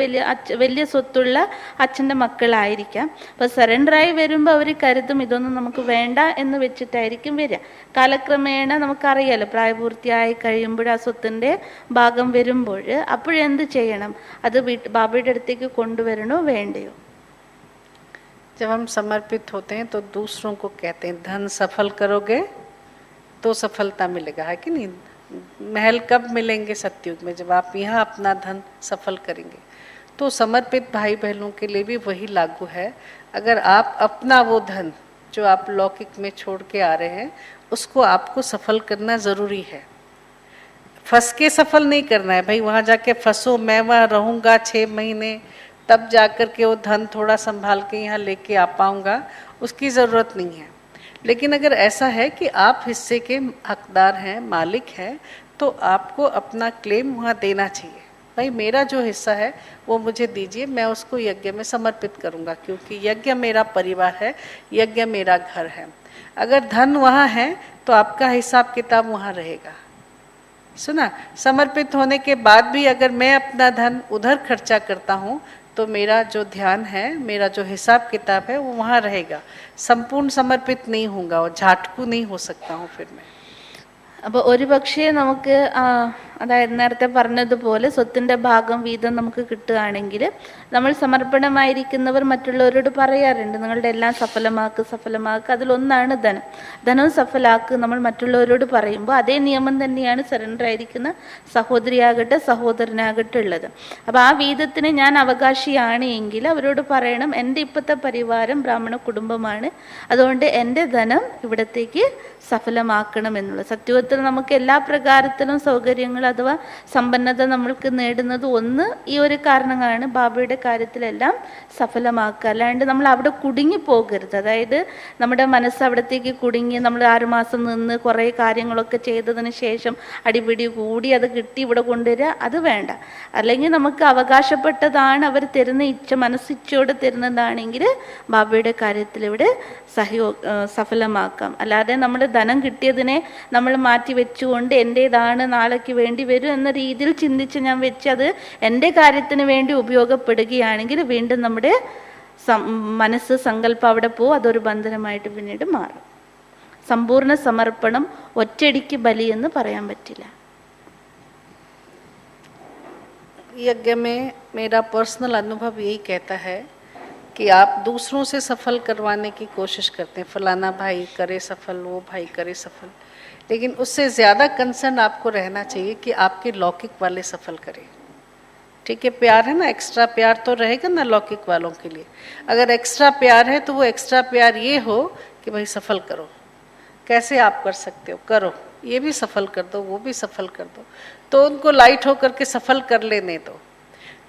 വലിയ സ്വത്തുള്ള അച്ഛൻ്റെ മക്കളായിരിക്കാം. അപ്പോൾ സറണ്ടറായി വരുമ്പോൾ അവർ കരുതും ഇതൊന്നും നമുക്ക് വേണ്ട എന്ന് വെച്ചിട്ടായിരിക്കും വരിക. കാലക്രമേണ നമുക്കറിയാലോ, പ്രായപൂർത്തിയായി കഴിയുമ്പോൾ ആ സ്വത്തിൻ്റെ ഭാഗം വരുമ്പോൾ അപ്പോഴെന്ത് ചെയ്യണം? അത് ബാബയുടെ അടുത്തേക്ക് കൊണ്ടുവരണോ വേണ്ടയോ? जब हम समर्पित होते हैं तो दूसरों को कहते हैं धन सफल करोगे तो सफलता मिलेगा, है कि नहीं? महल कब मिलेंगे? सतयुग में, जब आप यहाँ अपना धन सफल करेंगे। तो समर्पित भाई बहनों के लिए भी वही लागू है। अगर आप अपना वो धन जो आप लौकिक में छोड़ के आ रहे हैं उसको आपको सफल करना ज़रूरी है। फंस के सफल नहीं करना है भाई, वहाँ जाके फंसो, मैं वहाँ रहूँगा 6 महीने तब जाकर के वो धन थोड़ा संभाल के यहाँ लेके आ पाऊँगा, उसकी ज़रूरत नहीं है। लेकिन अगर ऐसा है कि आप हिस्से के हकदार हैं, मालिक हैं, तो आपको अपना क्लेम वहाँ देना चाहिए। भाई मेरा जो हिस्सा है वो मुझे दीजिए, मैं उसको यज्ञ में समर्पित करूँगा, क्योंकि यज्ञ मेरा परिवार है, यज्ञ मेरा घर है। अगर धन वहाँ है तो आपका हिसाब किताब वहाँ रहेगा। सुना? समर्पित होने के बाद भी अगर मैं अपना धन उधर खर्चा करता हूँ तो मेरा जो ध्यान है, मेरा जो हिसाब किताब है वो वहाँ रहेगा, संपूर्ण समर्पित नहीं होगा और झाटकू नहीं हो सकता हूँ फिर मैं। അപ്പോൾ ഒരു പക്ഷേ നമുക്ക് അതായത് നേരത്തെ പറഞ്ഞതുപോലെ സ്വത്തിൻ്റെ ഭാഗം വീതം നമുക്ക് കിട്ടുകയാണെങ്കിൽ നമ്മൾ സമർപ്പണമായിരിക്കുന്നവർ മറ്റുള്ളവരോട് പറയാറുണ്ട്, നിങ്ങളുടെ എല്ലാം സഫലമാക്ക്. അതിലൊന്നാണ് ധനം. ധനം സഫലാക്ക് നമ്മൾ മറ്റുള്ളവരോട് പറയുമ്പോൾ അതേ നിയമം തന്നെയാണ് സറണ്ടർ ആയിരിക്കുന്ന സഹോദരിയാകട്ടെ സഹോദരനാകട്ടെ ഉള്ളത്. അപ്പോൾ ആ വീതത്തിന് ഞാൻ അവകാശിയാണ് എങ്കിൽ അവരോട് പറയണം, എൻ്റെ ഇപ്പോഴത്തെ പരിവാരം ബ്രാഹ്മണ കുടുംബമാണ്, അതുകൊണ്ട് എൻ്റെ ധനം ഇവിടത്തേക്ക് സഫലമാക്കണം എന്നുള്ളത്. സത്യത്തിൽ നമുക്ക് എല്ലാ പ്രകാരത്തിലും സൗകര്യങ്ങൾ അഥവാ സമ്പന്നത നമ്മൾക്ക് നേടുന്നത് ഒന്ന് ഈ ഒരു കാരണമാണ്, ബാബയുടെ കാര്യത്തിലെല്ലാം സഫലമാക്കുക. അല്ലാണ്ട് നമ്മൾ അവിടെ കുടുങ്ങി പോകരുത്. അതായത് നമ്മുടെ മനസ്സ് അവിടത്തേക്ക് കുടുങ്ങി നമ്മൾ 6 മാസം നിന്ന് കുറേ കാര്യങ്ങളൊക്കെ ചെയ്തതിന് ശേഷം അടിപിടി കൂടി അത് കിട്ടി ഇവിടെ കൊണ്ടുവരിക, അത് വേണ്ട. അല്ലെങ്കിൽ നമുക്ക് അവകാശപ്പെട്ടതാണ് അവർ തരുന്ന മനസ്സിച്ചോട് തരുന്നതാണെങ്കിൽ ബാബയുടെ കാര്യത്തിൽ ഇവിടെ സഫലമാക്കാം. അല്ലാതെ നമ്മൾ ധനം കിട്ടിയതിനെ നമ്മൾ മാറ്റി വെച്ചുകൊണ്ട് എൻ്റേതാണ് നാളേക്ക് വേണ്ടി വരും എന്ന രീതിയിൽ ചിന്തിച്ച് ഞാൻ വെച്ച് അത് എൻ്റെ കാര്യത്തിന് വേണ്ടി ഉപയോഗപ്പെടുകയാണെങ്കിൽ വീണ്ടും നമ്മുടെ മനസ്സ് സങ്കല്പം അവിടെ പോകും, അതൊരു ബന്ധനമായിട്ട് പിന്നീട് മാറും. സമ്പൂർണ്ണ സമർപ്പണം ഒറ്റയടിക്ക് ബലി എന്ന് പറയാൻ പറ്റില്ല. यज्ञ में मेरा पर्सनल अनुभव यही कहता है कि आप दूसरों से सफल करवाने की कोशिश करते हैं, फलाना भाई करे सफल, वो भाई करे सफल, लेकिन उससे ज़्यादा कंसर्न आपको रहना चाहिए कि आपके लौकिक वाले सफल करें. ठीक है, प्यार है ना, एक्स्ट्रा प्यार तो रहेगा ना लौकिक वालों के लिए. अगर एक्स्ट्रा प्यार है तो वो एक्स्ट्रा प्यार ये हो कि भाई सफल करो, कैसे आप कर सकते हो, करो, ये भी सफल कर दो, वो भी सफल कर दो, तो उनको लाइट होकर के सफल कर लेने दो.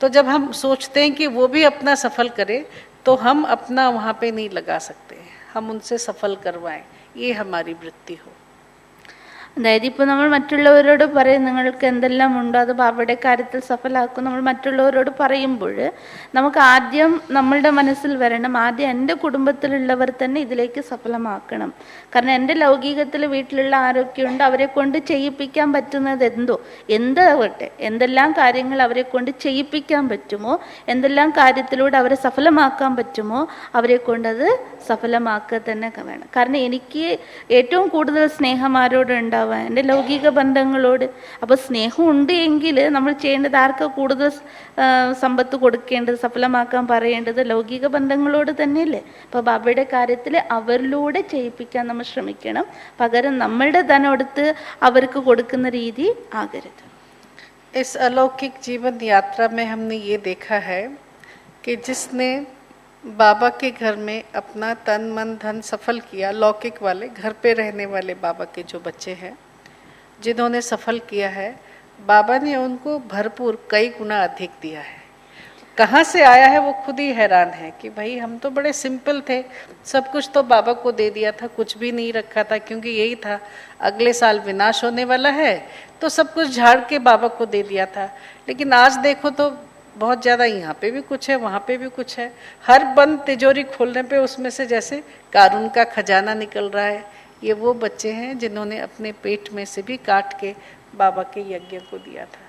तो जब हम सोचते हैं कि वो भी अपना सफल करे तो हम अपना वहाँ पे नहीं लगा सकते, हम उनसे सफल करवाएं, ये हमारी वृत्ति हो. അതായത് ഇപ്പോൾ നമ്മൾ മറ്റുള്ളവരോട് പറയും നിങ്ങൾക്ക് എന്തെല്ലാം ഉണ്ടോ അത് ബാബയുടെ കാര്യത്തിൽ സഫലാക്കും. നമ്മൾ മറ്റുള്ളവരോട് പറയുമ്പോൾ നമുക്ക് ആദ്യം നമ്മളുടെ മനസ്സിൽ വരണം, ആദ്യം എൻ്റെ കുടുംബത്തിലുള്ളവർ തന്നെ ഇതിലേക്ക് സഫലമാക്കണം. കാരണം എൻ്റെ ലൗകികത്തിൽ വീട്ടിലുള്ള ആരൊക്കെയുണ്ട് അവരെ കൊണ്ട് ചെയ്യിപ്പിക്കാൻ പറ്റുന്നത് എന്താവട്ടെ, എന്തെല്ലാം കാര്യങ്ങൾ അവരെ കൊണ്ട് ചെയ്യിപ്പിക്കാൻ പറ്റുമോ, എന്തെല്ലാം കാര്യത്തിലൂടെ അവരെ സഫലമാക്കാൻ പറ്റുമോ അവരെ കൊണ്ടത് സഫലമാക്കുക തന്നെ വേണം. കാരണം എനിക്ക് ഏറ്റവും കൂടുതൽ സ്നേഹം ആരോടുണ്ടാവും, എൻ്റെ ലൗകിക ബന്ധങ്ങളോട്. അപ്പോൾ സ്നേഹം ഉണ്ട് എങ്കിൽ നമ്മൾ ചെയ്യേണ്ടത് ആർക്ക് കൂടുതൽ സമ്പത്ത് കൊടുക്കേണ്ടത്, സഫലമാക്കാൻ പറയേണ്ടത് ലൗകിക ബന്ധങ്ങളോട് തന്നെയല്ലേ. അപ്പോൾ ബാബയുടെ കാര്യത്തിൽ അവരിലൂടെ ചെയ്യിപ്പിക്കാൻ നമ്മൾ ശ്രമിക്കണം, പകരം നമ്മളുടെ ധനം എടുത്ത് അവർക്ക് കൊടുക്കുന്ന രീതി ആകരുത്. इस अलौकिक जीवन यात्रा में हमने ये देखा है कि जिसने बाबा के घर में अपना तन मन धन सफल किया, लौकिक वाले घर पे रहने वाले बाबा के जो बच्चे हैं जिन्होंने सफल किया है, बाबा ने उनको भरपूर कई गुना अधिक दिया है. कहाँ से आया है वो खुद ही हैरान है कि भाई हम तो बड़े सिंपल थे, सब कुछ तो बाबा को दे दिया था, कुछ भी नहीं रखा था, क्योंकि यही था अगले साल विनाश होने वाला है तो सब कुछ झाड़ के बाबा को दे दिया था. लेकिन आज देखो तो बहुत ज़्यादा यहाँ पे भी कुछ है, वहाँ पे भी कुछ है. हर बंद तिजोरी खोलने पे उसमें से जैसे कारून का खजाना निकल रहा है. ये वो बच्चे हैं जिन्होंने अपने पेट में से भी काट के बाबा के यज्ञ को दिया था.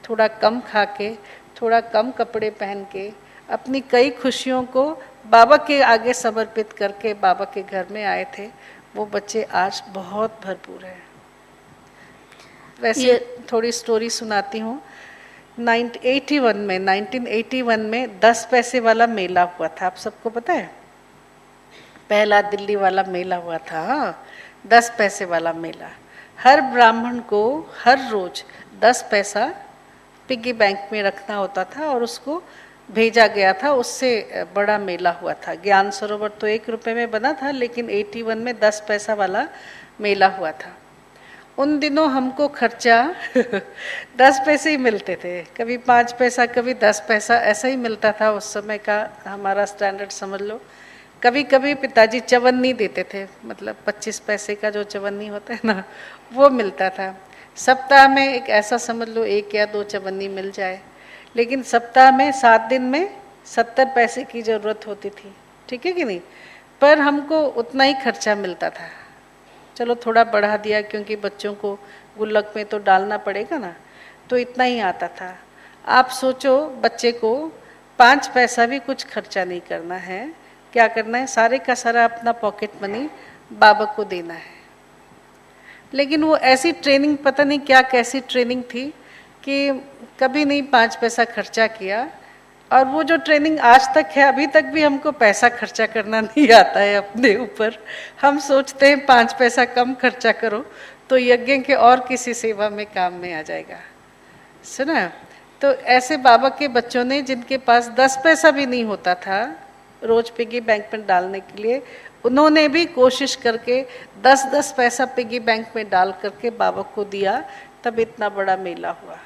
थोड़ा कम खा के, थोड़ा कम कपड़े पहन के, अपनी कई खुशियों को बाबा के आगे समर्पित करके बाबा के घर में आए थे. वो बच्चे आज बहुत भरपूर हैं. वैसे थोड़ी स्टोरी सुनाती हूँ. 1981 में 10 पैसे वाला मेला हुआ था, आप सबको पता है, पहला दिल्ली वाला मेला हुआ था. 10 पैसे वाला मेला. हर ब्राह्मण को हर रोज 10 पैसा पिगी बैंक में रखना होता था और उसको भेजा गया था. उससे बड़ा मेला हुआ था. ज्ञान सरोवर तो 1 रुपये में बना था, लेकिन 81 में 10 पैसा वाला मेला हुआ था. उन दिनों हमको खर्चा 10 पैसे ही मिलते थे, कभी 5 पैसा कभी 10 पैसा ऐसा ही मिलता था. उस समय का हमारा स्टैंडर्ड समझ लो. कभी कभी पिताजी चवन्नी देते थे, मतलब 25 पैसे का जो चवन्नी होता है ना, वो मिलता था. सप्ताह में एक ऐसा समझ लो 1 या 2 चवन्नी मिल जाए, लेकिन सप्ताह में 7 दिन में 70 पैसे की ज़रूरत होती थी. ठीक है कि नहीं, पर हमको उतना ही खर्चा मिलता था. चलो थोड़ा बढ़ा दिया क्योंकि बच्चों को गुल्लक में तो डालना पड़ेगा ना, तो इतना ही आता था. आप सोचो बच्चे को 5 पैसा भी कुछ खर्चा नहीं करना है। क्या करना है, सारे का सारा अपना पॉकेट मनी बाबा को देना है। लेकिन वो ऐसी ट्रेनिंग, पता नहीं क्या कैसी ट्रेनिंग थी कि कभी नहीं 5 पैसा खर्चा किया। और वो जो ट्रेनिंग आज तक है, अभी तक भी हमको पैसा खर्चा करना नहीं आता है अपने ऊपर। हम सोचते हैं 5 पैसा कम खर्चा करो तो यज्ञ के और किसी सेवा में काम में आ जाएगा। सुना? तो ऐसे बाबा के बच्चों ने, जिनके पास 10 पैसा भी नहीं होता था रोज पिगी बैंक में डालने के लिए, उन्होंने भी कोशिश करके 10-10 पैसा पिगी बैंक में डाल करके बाबा को दिया, तब इतना बड़ा मेला हुआ।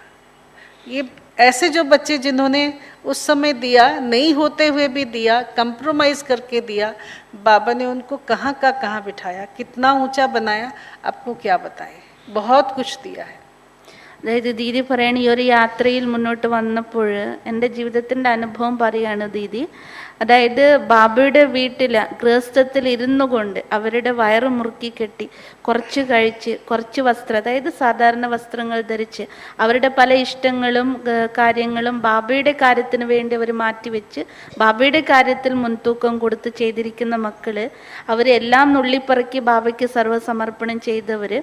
ये ऐसे जो बच्चे जिन्होंने उस समय दिया, नहीं होते हुए भी दिया, कंप्रोमाइज करके दिया, बाबा ने उनको कहाँ का कहाँ बिठाया, कितना ऊंचा बनाया, आपको क्या बताएं। बहुत कुछ दिया है। അതായത് ദീദി പറയണ ഈ ഒരു യാത്രയിൽ മുന്നോട്ട് വന്നപ്പോൾ എൻ്റെ ജീവിതത്തിൻ്റെ അനുഭവം പറയാണ് ദീദി. അതായത് ബാബയുടെ വീട്ടിൽ ഗൃഹസ്ഥത്തിൽ ഇരുന്നു കൊണ്ട് അവരുടെ വയറ് മുറുക്കി കെട്ടി കുറച്ച് കഴിച്ച് കുറച്ച് വസ്ത്രം, അതായത് സാധാരണ വസ്ത്രങ്ങൾ ധരിച്ച് അവരുടെ പല ഇഷ്ടങ്ങളും കാര്യങ്ങളും ബാബയുടെ കാര്യത്തിന് വേണ്ടി അവർ മാറ്റിവെച്ച് ബാബയുടെ കാര്യത്തിൽ മുൻതൂക്കം കൊടുത്ത് ചെയ്തിരിക്കുന്ന മക്കള്, അവരെല്ലാം നുള്ളിപ്പറക്കി ബാബയ്ക്ക് സർവ്വസമർപ്പണം ചെയ്തവർ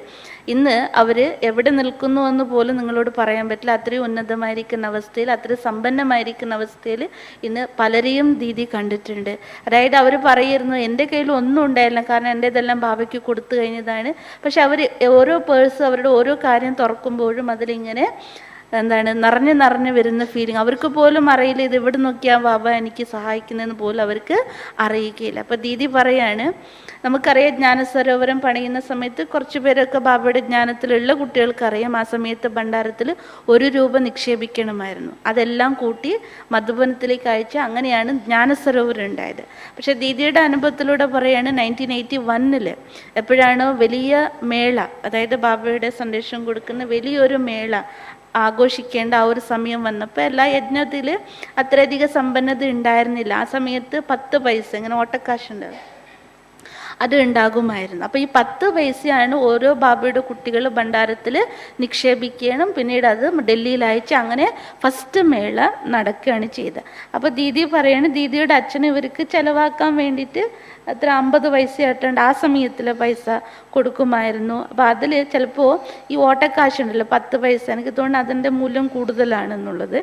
ഇന്ന് അവർ എവിടെ നിൽക്കുന്നു എന്ന് പോലും നിങ്ങളോട് പറയാൻ പറ്റില്ല. അത്രയും ഉന്നതമായിരിക്കുന്ന അവസ്ഥയിൽ, അത്രയും സമ്പന്നമായിരിക്കുന്ന അവസ്ഥയിൽ ഇന്ന് പലരെയും ദീദി കണ്ടിട്ടുണ്ട്. അതായത് അവർ പറയുന്നു എൻ്റെ കയ്യിൽ ഒന്നും ഉണ്ടായില്ല, കാരണം എൻ്റെ ഇതെല്ലാം ബാബയ്ക്ക് കൊടുത്തു കഴിഞ്ഞതാണ്. പക്ഷെ അവർ ഓരോ പേഴ്സ്, അവരുടെ ഓരോ കാര്യം തുറക്കുമ്പോഴും അതിലിങ്ങനെ നിറഞ്ഞു വരുന്ന ഫീലിംഗ്. അവർക്ക് പോലും അറിയില്ല ഇത് എവിടെ നോക്കിയാൽ ബാബ എനിക്ക് സഹായിക്കുന്നതെന്ന് പോലും അവർക്ക് അറിയിക്കുകയില്ല. അപ്പോൾ ദീദി പറയാണ്, നമുക്കറിയാം ജ്ഞാനസരോവരം പണിയുന്ന സമയത്ത് കുറച്ച് പേരൊക്കെ ബാബയുടെ ജ്ഞാനത്തിലുള്ള കുട്ടികൾക്കറിയാം, ആ സമയത്ത് ഭണ്ഡാരത്തിൽ 1 രൂപ നിക്ഷേപിക്കണമായിരുന്നു. അതെല്ലാം കൂട്ടി മധുബനത്തിലേക്ക് അയച്ച് അങ്ങനെയാണ് ജ്ഞാനസരോവരം ഉണ്ടായത്. പക്ഷേ ദീദിയുടെ അനുഭവത്തിലൂടെ പറയാണ് 1981 എപ്പോഴാണോ വലിയ മേള, അതായത് ബാബയുടെ സന്ദേശം കൊടുക്കുന്ന വലിയൊരു മേള ആഘോഷിക്കേണ്ട ആ ഒരു സമയം വന്നപ്പോൾ എല്ലാ യജ്ഞത്തിൽ അത്രയധികം സമ്പന്നത ഉണ്ടായിരുന്നില്ല. ആ സമയത്ത് 10 പൈസ ഇങ്ങനെ ഓട്ടക്കാശുണ്ടാവും, അത് ഉണ്ടാകുമായിരുന്നു. അപ്പോൾ ഈ 10 പൈസയാണ് ഓരോ ബാബയുടെ കുട്ടികൾ ഭണ്ഡാരത്തിൽ നിക്ഷേപിക്കണം. പിന്നീട് അത് ഡൽഹിയിൽ അയച്ച് അങ്ങനെ ഫസ്റ്റ് മേള നടക്കുകയാണ് ചെയ്തത്. അപ്പോൾ ദീദി പറയാണ്, ദീദിയുടെ അച്ഛന് ഇവർക്ക് ചിലവാക്കാൻ വേണ്ടിയിട്ട് അത്ര 50 പൈസ ആയിട്ടുണ്ട് ആ സമയത്തിലെ പൈസ കൊടുക്കുമായിരുന്നു. അപ്പോൾ അതിൽ ചിലപ്പോൾ ഈ ഓട്ടക്കാശുണ്ടല്ലോ 10 പൈസ, എനിക്ക് തോന്നുന്നു അതിൻ്റെ മൂല്യം കൂടുതലാണെന്നുള്ളത്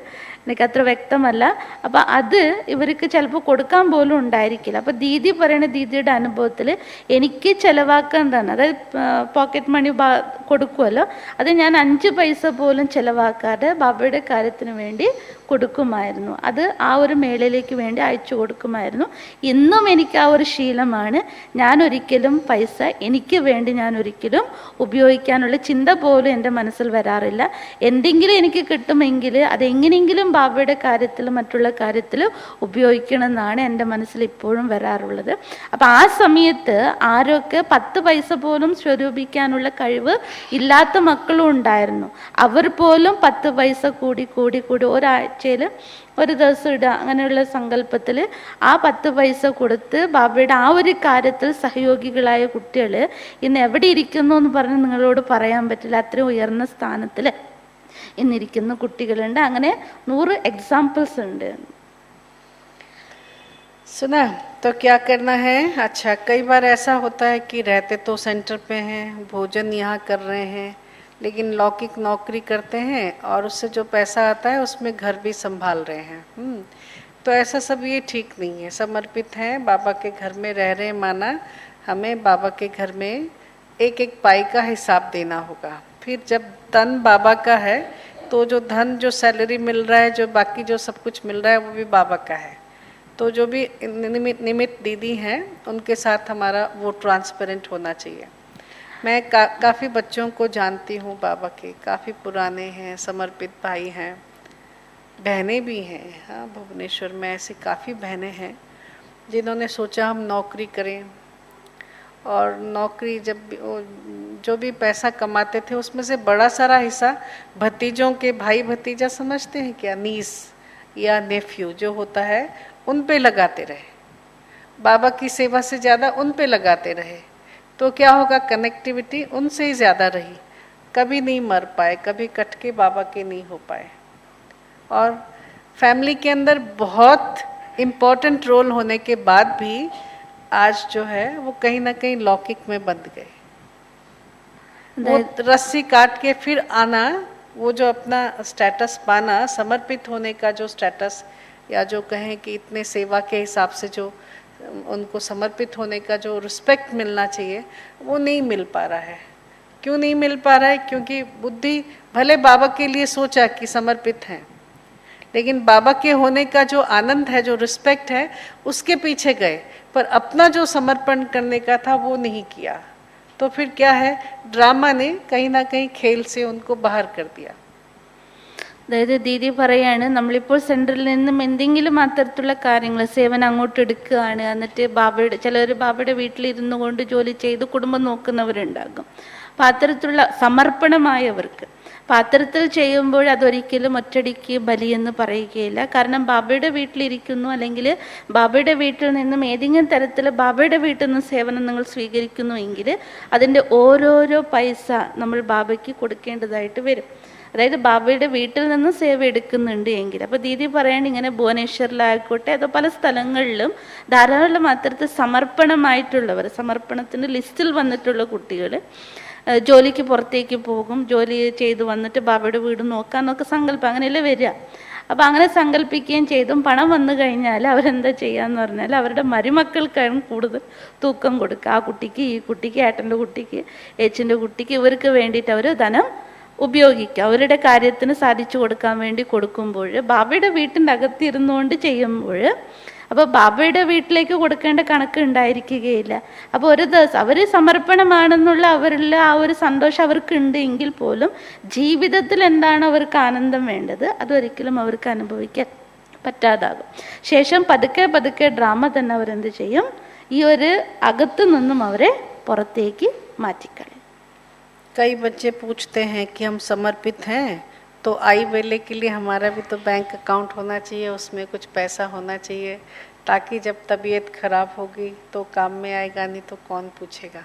എനിക്കത്ര വ്യക്തമല്ല. അപ്പം അത് ഇവർക്ക് ചിലപ്പോൾ കൊടുക്കാൻ പോലും ഉണ്ടായിരിക്കില്ല. അപ്പോൾ ദീദി പറയണ ദീദിയുടെ അനുഭവത്തിൽ എനിക്ക് ചിലവാക്കാൻ തന്നെ, അതായത് പോക്കറ്റ് മണി കൊടുക്കുമല്ലോ, അത് ഞാൻ 5 പൈസ പോലും ചിലവാക്കാതെ ബാബയുടെ കാര്യത്തിന് വേണ്ടി കൊടുക്കുമായിരുന്നു. അത് ആ ഒരു മേളയിലേക്ക് വേണ്ടി അയച്ചു കൊടുക്കുമായിരുന്നു. ഇന്നും എനിക്ക് ആ ഒരു ശീലമാണ്. ഞാനൊരിക്കലും പൈസ എനിക്ക് വേണ്ടി ഞാനൊരിക്കലും ഉപയോഗിക്കാനുള്ള ചിന്ത പോലും എൻ്റെ മനസ്സിൽ വരാറില്ല. എന്തെങ്കിലും എനിക്ക് കിട്ടുമെങ്കിൽ അതെങ്ങനെയെങ്കിലും ബാബയുടെ കാര്യത്തിൽ മറ്റുള്ള കാര്യത്തിൽ ഉപയോഗിക്കണം എന്നാണ് എൻ്റെ മനസ്സിൽ ഇപ്പോഴും വരാറുള്ളത്. അപ്പം ആ സമയത്ത് ആരൊക്കെ 10 പൈസ പോലും സ്വരൂപിക്കാനുള്ള കഴിവ് ഇല്ലാത്ത മക്കളും ഉണ്ടായിരുന്നു. അവർ പോലും 10 പൈസ കൂടി ഒരാഴ്ചയിൽ ഒരു ദിവസം ഇടുക, അങ്ങനെയുള്ള സങ്കല്പത്തിൽ ആ 10 പൈസ കൊടുത്ത് ബാബയുടെ ആ ഒരു കാര്യത്തിൽ സഹയോഗികളായ കുട്ടികൾ ഇന്ന് എവിടെ ഇരിക്കുന്നു എന്ന് പറഞ്ഞ് നിങ്ങളോട് പറയാൻ പറ്റില്ല. അത്രയും ഉയർന്ന സ്ഥാനത്തിൽ ഇന്നിരിക്കുന്ന കുട്ടികളുണ്ട്. അങ്ങനെ 100 എക്സാമ്പിൾസ് ഉണ്ട്. सुना? तो क्या करना है? अच्छा, कई बार ऐसा होता है कि रहते तो सेंटर पे हैं, भोजन यहाँ कर रहे हैं, लेकिन लौकिक नौकरी करते हैं और उससे जो पैसा आता है उसमें घर भी संभाल रहे हैं। तो ऐसा सब ये ठीक नहीं है। समर्पित हैं, बाबा के घर में रह रहे हैं, माना हमें बाबा के घर में एक एक पाई का हिसाब देना होगा। फिर जब धन बाबा का है तो जो धन, जो सैलरी मिल रहा है, जो बाकी जो सब कुछ मिल रहा है, वो भी बाबा का है। तो जो भी निमित्त दीदी हैं उनके साथ हमारा वो ट्रांसपेरेंट होना चाहिए। मैं काफ़ी बच्चों को जानती हूँ बाबा के, काफ़ी पुराने हैं, समर्पित भाई हैं, बहनें भी हैं। हाँ, भुवनेश्वर में ऐसी काफ़ी बहनें हैं जिन्होंने सोचा हम नौकरी करें, और नौकरी जब जो भी पैसा कमाते थे उसमें से बड़ा सारा हिस्सा भतीजों के, भाई भतीजा समझते हैं क्या, नीस या नेफ्यू जो होता है उन पे लगाते रहे। बाबा की सेवा से ज़्यादा उन पे लगाते रहे तो क्या होगा, कनेक्टिविटी उनसे ही ज़्यादा रही, कभी नहीं मर पाए, कभी कट के बाबा के नहीं हो पाए। और फैमिली के अंदर बहुत इम्पोर्टेंट रोल होने के बाद भी आज जो है वो कहीं ना कहीं लौकिक में बंध गए। वो रस्सी काट के फिर आना, वो जो अपना स्टेटस पाना, समर्पित होने का जो स्टेटस, या जो कहें कि इतने सेवा के हिसाब से जो उनको समर्पित होने का जो रिस्पेक्ट मिलना चाहिए, वो नहीं मिल पा रहा है। क्यों नहीं मिल पा रहा है? क्योंकि बुद्धि भले बाबा के लिए सोचा कि समर्पित हैं, लेकिन बाबा के होने का जो आनंद है, जो रिस्पेक्ट है, उसके पीछे गए, पर अपना जो समर्पण करने का था वो नहीं किया। तो फिर क्या है, ड्रामा ने कहीं ना कहीं खेल से उनको बाहर कर दिया। അതായത് ദീദി പറയാണ്, നമ്മളിപ്പോൾ സെൻറ്ററിൽ നിന്നും എന്തെങ്കിലും അത്തരത്തിലുള്ള കാര്യങ്ങൾ സേവനം അങ്ങോട്ട് എടുക്കുകയാണ്, എന്നിട്ട് ബാബയുടെ ചിലർ ബാബയുടെ വീട്ടിലിരുന്നു കൊണ്ട് ജോലി ചെയ്ത് കുടുംബം നോക്കുന്നവരുണ്ടാകും. അപ്പം അത്തരത്തിലുള്ള സമർപ്പണമായവർക്ക് അപ്പം അത്തരത്തിൽ ചെയ്യുമ്പോൾ അതൊരിക്കലും ഒറ്റടിക്ക് ബലിയെന്ന് പറയുകയില്ല. കാരണം ബാബയുടെ വീട്ടിലിരിക്കുന്നു, അല്ലെങ്കിൽ ബാബയുടെ വീട്ടിൽ നിന്നും ഏതെങ്കിലും തരത്തിൽ ബാബയുടെ വീട്ടിൽ നിന്ന് സേവനം നിങ്ങൾ സ്വീകരിക്കുന്നുവെങ്കിൽ അതിൻ്റെ ഓരോരോ പൈസ നമ്മൾ ബാബയ്ക്ക് കൊടുക്കേണ്ടതായിട്ട് വരും. അതായത് ബാബയുടെ വീട്ടിൽ നിന്ന് സേവ എടുക്കുന്നുണ്ട് എങ്കിൽ. അപ്പോൾ ദീദി പറയേണ്ട ഇങ്ങനെ ഭുവനേശ്വറിലായിക്കോട്ടെ അതോ പല സ്ഥലങ്ങളിലും ധാരാളം അത്തരത്തിൽ സമർപ്പണമായിട്ടുള്ളവർ, സമർപ്പണത്തിൻ്റെ ലിസ്റ്റിൽ വന്നിട്ടുള്ള കുട്ടികൾ ജോലിക്ക് പുറത്തേക്ക് പോകും, ജോലി ചെയ്ത് വന്നിട്ട് ബാബയുടെ വീട് നോക്കാമെന്നൊക്കെ സങ്കല്പം, അങ്ങനെയല്ലേ വരിക. അപ്പോൾ അങ്ങനെ സങ്കല്പിക്കുകയും ചെയ്തും പണം വന്നു കഴിഞ്ഞാൽ അവരെന്താ ചെയ്യാന്ന് പറഞ്ഞാൽ അവരുടെ മരുമക്കൾക്കാണ് കൂടുതൽ തൂക്കം കൊടുക്കുക. ആ കുട്ടിക്ക്, ഈ കുട്ടിക്ക്, ഏട്ടൻ്റെ കുട്ടിക്ക്, ഏച്ചിൻ്റെ കുട്ടിക്ക്, ഇവർക്ക് വേണ്ടിയിട്ട് അവർ ധനം ഉപയോഗിക്കുക, അവരുടെ കാര്യത്തിന് സാധിച്ചു കൊടുക്കാൻ വേണ്ടി കൊടുക്കുമ്പോൾ ബാബയുടെ വീട്ടിൻ്റെ അകത്തിരുന്നുകൊണ്ട് ചെയ്യുമ്പോൾ അപ്പോൾ ബാബയുടെ വീട്ടിലേക്ക് കൊടുക്കേണ്ട കണക്ക് ഉണ്ടായിരിക്കുകയില്ല. അപ്പോൾ ഒരു ദിവസം അവർ സമർപ്പണമാണെന്നുള്ള അവരിൽ ആ ഒരു സന്തോഷം അവർക്കുണ്ട് എങ്കിൽ പോലും ജീവിതത്തിൽ എന്താണ് അവർക്ക് ആനന്ദം വേണ്ടത് അതൊരിക്കലും അവർക്ക് അനുഭവിക്കാൻ പറ്റാതാകും. ശേഷം പതുക്കെ പതുക്കെ ഡ്രാമ തന്നെ അവരെന്ത് ചെയ്യും, ഈ ഒരു അകത്തു നിന്നും അവരെ പുറത്തേക്ക് മാറ്റിക്കളയും. कई बच्चे पूछते हैं कि हम समर्पित हैं तो आई वेले के लिए हमारा भी तो बैंक अकाउंट होना चाहिए, उसमें कुछ पैसा होना चाहिए, ताकि जब तबीयत खराब होगी तो काम में आएगा, नहीं तो कौन पूछेगा।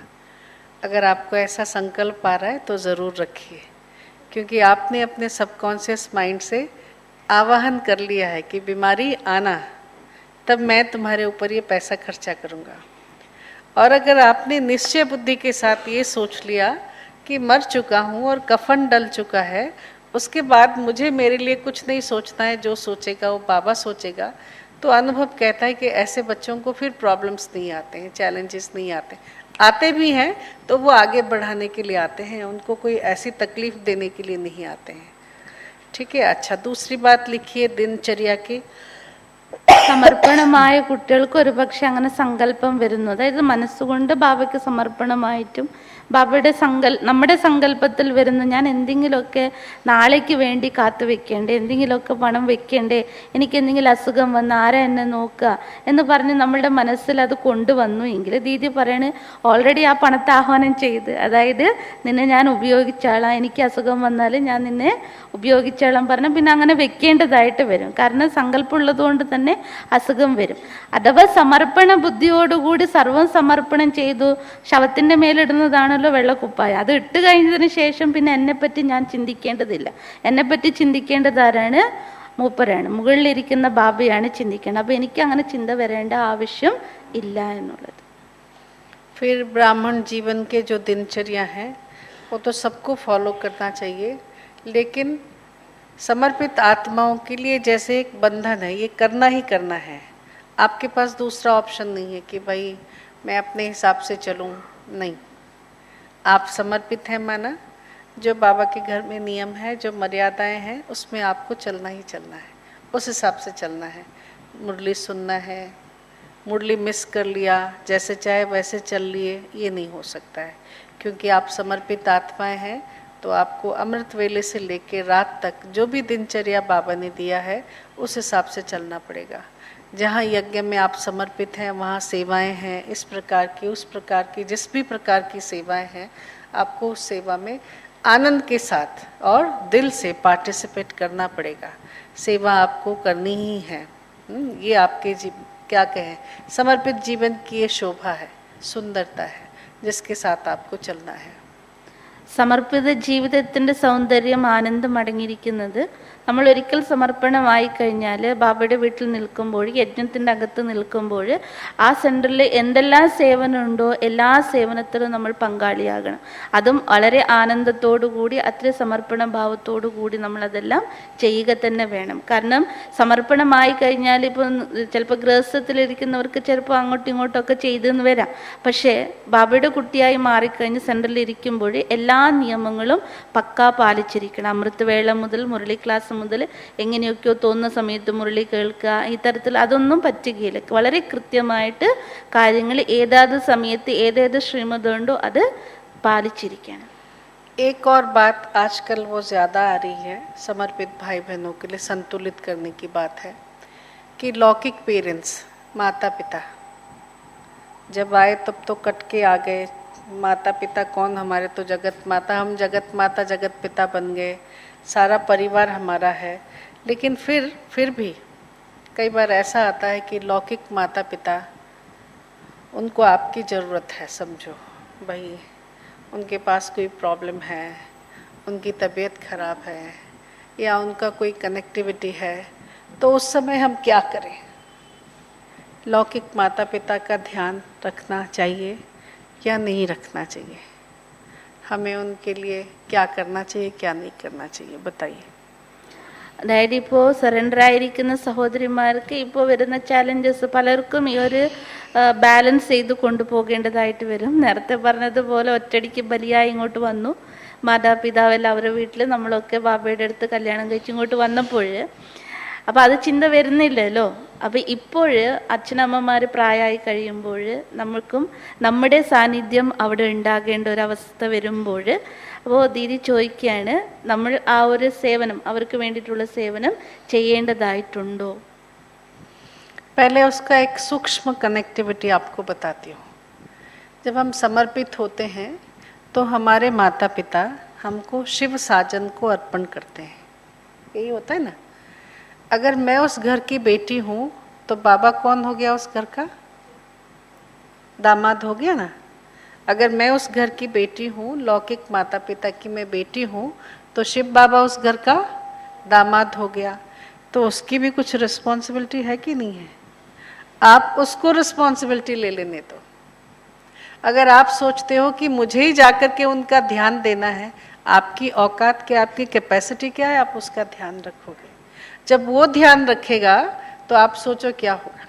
अगर आपको ऐसा संकल्प आ रहा है तो ज़रूर रखिए, क्योंकि आपने अपने सबकॉन्शियस माइंड से आवाहन कर लिया है कि बीमारी आना तब मैं तुम्हारे ऊपर ये पैसा खर्चा करूँगा। और अगर आपने निश्चय बुद्धि के साथ ये सोच लिया कि मर चुका हूँ और कफन डल चुका है, उसके बाद मुझे मेरे लिए कुछ नहीं सोचना है, जो सोचेगा वो बाबा सोचेगा, तो अनुभव कहता है कि ऐसे बच्चों को फिर प्रॉब्लम्स नहीं आते हैं, चैलेंजेस नहीं आते। आते भी हैं तो वो आगे बढ़ाने के लिए आते हैं, उनको कोई ऐसी तकलीफ देने के लिए नहीं आते हैं। ठीक है। अच्छा, दूसरी बात लिखिए दिनचर्या की। സമർപ്പണമായ കുട്ടികൾക്ക് ഒരു പക്ഷെ അങ്ങനെ സങ്കല്പം വരുന്നു, അതായത് മനസ്സുകൊണ്ട് ബാബയ്ക്ക് സമർപ്പണമായിട്ടും ബാബയുടെ നമ്മുടെ സങ്കല്പത്തിൽ വരുന്ന ഞാൻ എന്തെങ്കിലുമൊക്കെ നാളേക്ക് വേണ്ടി കാത്തു വെക്കേണ്ടേ, എന്തെങ്കിലുമൊക്കെ പണം വെക്കേണ്ടേ, എനിക്ക് എന്തെങ്കിലും അസുഖം വന്ന് ആരാ എന്നെ നോക്കുക എന്ന് പറഞ്ഞ് നമ്മളുടെ മനസ്സിൽ അത് കൊണ്ടുവന്നു എങ്കിൽ ദീദി പറയണ് ഓൾറെഡി ആ പണത്തെ ആഹ്വാനം ചെയ്ത്, അതായത് നിന്നെ ഞാൻ ഉപയോഗിച്ചാളാം, എനിക്ക് അസുഖം വന്നാൽ ഞാൻ നിന്നെ ഉപയോഗിച്ചാളാം പറഞ്ഞാൽ പിന്നെ അങ്ങനെ വെക്കേണ്ടതായിട്ട് വരും. കാരണം സങ്കല്പമുള്ളത് കൊണ്ട് തന്നെ അസുഖം വരും. അഥവാ സമർപ്പണ ബുദ്ധിയോടുകൂടി സർവം സമർപ്പണം ചെയ്തു ശവത്തിൻ്റെ മേലിടുന്നതാണല്ലോ വെള്ളക്കുപ്പായം. അത് ഇട്ട് കഴിഞ്ഞതിന് ശേഷം പിന്നെ എന്നെപ്പറ്റി ഞാൻ ചിന്തിക്കേണ്ടതില്ല. എന്നെപ്പറ്റി ചിന്തിക്കേണ്ടത് ആരാണ്? മൂപ്പരാണ്, മുകളിലിരിക്കുന്ന ബാബയാണ് ചിന്തിക്കേണ്ടത്. അപ്പോൾ എനിക്ക് അങ്ങനെ ചിന്ത വരേണ്ട ആവശ്യം ഇല്ല എന്നുള്ളത്. फिर ब्राह्मण जीवन के जो दिनचर्या है वो तो सबको फॉलो करना चाहिए, लेकिन समर्पित आत्माओं के लिए जैसे एक बंधन है, ये करना ही करना है। आपके पास दूसरा ऑप्शन नहीं है कि भाई मैं अपने हिसाब से चलूँ, नहीं। आप समर्पित हैं माना, जो बाबा के घर में नियम है, जो मर्यादाएं हैं, उसमें आपको चलना ही चलना है, उस हिसाब से चलना है। मुरली सुनना है, मुरली मिस कर लिया, जैसे चाहे वैसे चल लिए, ये नहीं हो सकता है। क्योंकि आप समर्पित आत्माएं हैं तो आपको अमृत वेले से लेकर रात तक जो भी दिनचर्या बाबा ने दिया है उस हिसाब से चलना पड़ेगा। जहाँ यज्ञ में आप समर्पित हैं वहाँ सेवाएं हैं, इस प्रकार की उस प्रकार की जिस भी प्रकार की सेवाएं हैं, आपको उस सेवा में आनंद के साथ और दिल से पार्टिसिपेट करना पड़ेगा। सेवा आपको करनी ही है। ये आपके क्या कहें, समर्पित जीवन की ये शोभा है, सुंदरता है, जिसके साथ आपको चलना है. സമർപ്പിത ജീവിതത്തിൻ്റെ സൗന്ദര്യം ആനന്ദം അടങ്ങിയിരിക്കുന്നത് നമ്മൾ ഒരിക്കൽ സമർപ്പണമായി കഴിഞ്ഞാൽ ബാബയുടെ വീട്ടിൽ നിൽക്കുമ്പോൾ, യജ്ഞത്തിൻ്റെ അകത്ത് നിൽക്കുമ്പോൾ ആ സെൻറ്ററിൽ എന്തെല്ലാം സേവനമുണ്ടോ എല്ലാ സേവനത്തിലും നമ്മൾ പങ്കാളിയാകണം. അതും വളരെ ആനന്ദത്തോടു കൂടി, അത്ര സമർപ്പണ ഭാവത്തോടു കൂടി നമ്മളതെല്ലാം ചെയ്യുക തന്നെ വേണം. കാരണം സമർപ്പണമായി കഴിഞ്ഞാൽ ഇപ്പോൾ ചിലപ്പോൾ ഗൃഹസ്ഥത്തിലിരിക്കുന്നവർക്ക് ചിലപ്പോൾ അങ്ങോട്ടും ഇങ്ങോട്ടൊക്കെ ചെയ്തെന്ന് വരാം. പക്ഷേ ബാബയുടെ കുട്ടിയായി മാറിക്കഴിഞ്ഞ് സെൻറ്ററിൽ ഇരിക്കുമ്പോൾ എല്ലാ നിയമങ്ങളും പക്കാ പാലിച്ചിരിക്കണം. അമൃതവേള മുതൽ മുരളി ക്ലാസ് മുതൽ എങ്ങനെയൊക്കെയോ തോന്നുന്ന സമയത്ത് മുരളി കേൾക്കുക, ഈ തരത്തിൽ അതൊന്നും പറ്റുകയില്ല. വളരെ കൃത്യമായിട്ട് കാര്യങ്ങൾ ഏതാത് സമയത്ത് ഏതേത് ശ്രീമതമുണ്ടോ അത് പാലിച്ചിരിക്കണം. एक और बात आजकल वो ज़्यादा आ रही है समर्पित भाई बहनों के लिए संतुलित करने की बात है कि लौकिक पेरेंट्स, माता पिता जब आए तब तो कट के आ गए. माता पिता कौन, हमारे तो जगत माता, हम जगत माता जगत पिता बन गए, सारा परिवार हमारा है. लेकिन फिर भी कई बार ऐसा आता है कि लौकिक माता पिता, उनको आपकी ज़रूरत है. समझो भाई, उनके पास कोई प्रॉब्लम है, उनकी तबीयत खराब है या उनका कोई कनेक्टिविटी है, तो उस समय हम क्या करें? लौकिक माता पिता का ध्यान रखना चाहिए या नहीं रखना चाहिए? हमें उनके लिए क्या करना चाहिए, क्या नहीं करना चाहिए, बताइए. അതായത് ഇപ്പോൾ സറണ്ടർ ആയിരിക്കുന്ന സഹോദരിമാർക്ക് ഇപ്പോൾ വരുന്ന ചാലഞ്ചസ് പലർക്കും ഈ ഒരു ബാലൻസ് ചെയ്ത് കൊണ്ടുപോകേണ്ടതായിട്ട് വരും. നേരത്തെ പറഞ്ഞതുപോലെ ഒറ്റടിക്ക് ബലിയായി ഇങ്ങോട്ട് വന്നു, മാതാപിതാവെല്ലാം അവരുടെ വീട്ടിൽ, നമ്മളൊക്കെ ബാബയുടെ അടുത്ത് കല്യാണം കഴിച്ച് ഇങ്ങോട്ട് വന്നപ്പോൾ അപ്പോൾ അത് ചിന്ത വരുന്നില്ലല്ലോ. അപ്പോൾ ഇപ്പോൾ അച്ഛനമ്മമാർ പ്രായമായി കഴിയുമ്പോൾ നമ്മൾക്കും നമ്മുടെ സാന്നിധ്യം അവിടെ ഉണ്ടാകേണ്ട ഒരവസ്ഥ വരുമ്പോൾ, അപ്പോൾ ദീദി ചോദിക്കുകയാണ്, നമ്മൾ ആ ഒരു സേവനം, അവർക്ക് വേണ്ടിയിട്ടുള്ള സേവനം ചെയ്യേണ്ടതായിട്ടുണ്ടോ? पहले उसका एक सूक्ष्म कनेक्टिविटी आपको बताती हूँ. जब हम समर्पित होते हैं तो हमारे माता पिता हमको शिव साजन को अर्पण करते हैं. यही होता है ना. अगर मैं उस घर की बेटी हूँ तो बाबा कौन हो गया? उस घर का दामाद हो गया ना. अगर मैं उस घर की बेटी हूँ, लौकिक माता पिता की मैं बेटी हूँ, तो शिव बाबा उस घर का दामाद हो गया. तो उसकी भी कुछ रिस्पॉन्सिबिलिटी है कि नहीं है? आप उसको रिस्पॉन्सिबिलिटी ले लेने दो. अगर आप सोचते हो कि मुझे ही जाकर के उनका ध्यान देना है, आपकी औकात क्या, आपकी कैपेसिटी क्या है, आप उसका ध्यान रखोगे. जब वो ध्यान रखेगा तो आप सोचो क्या होगा.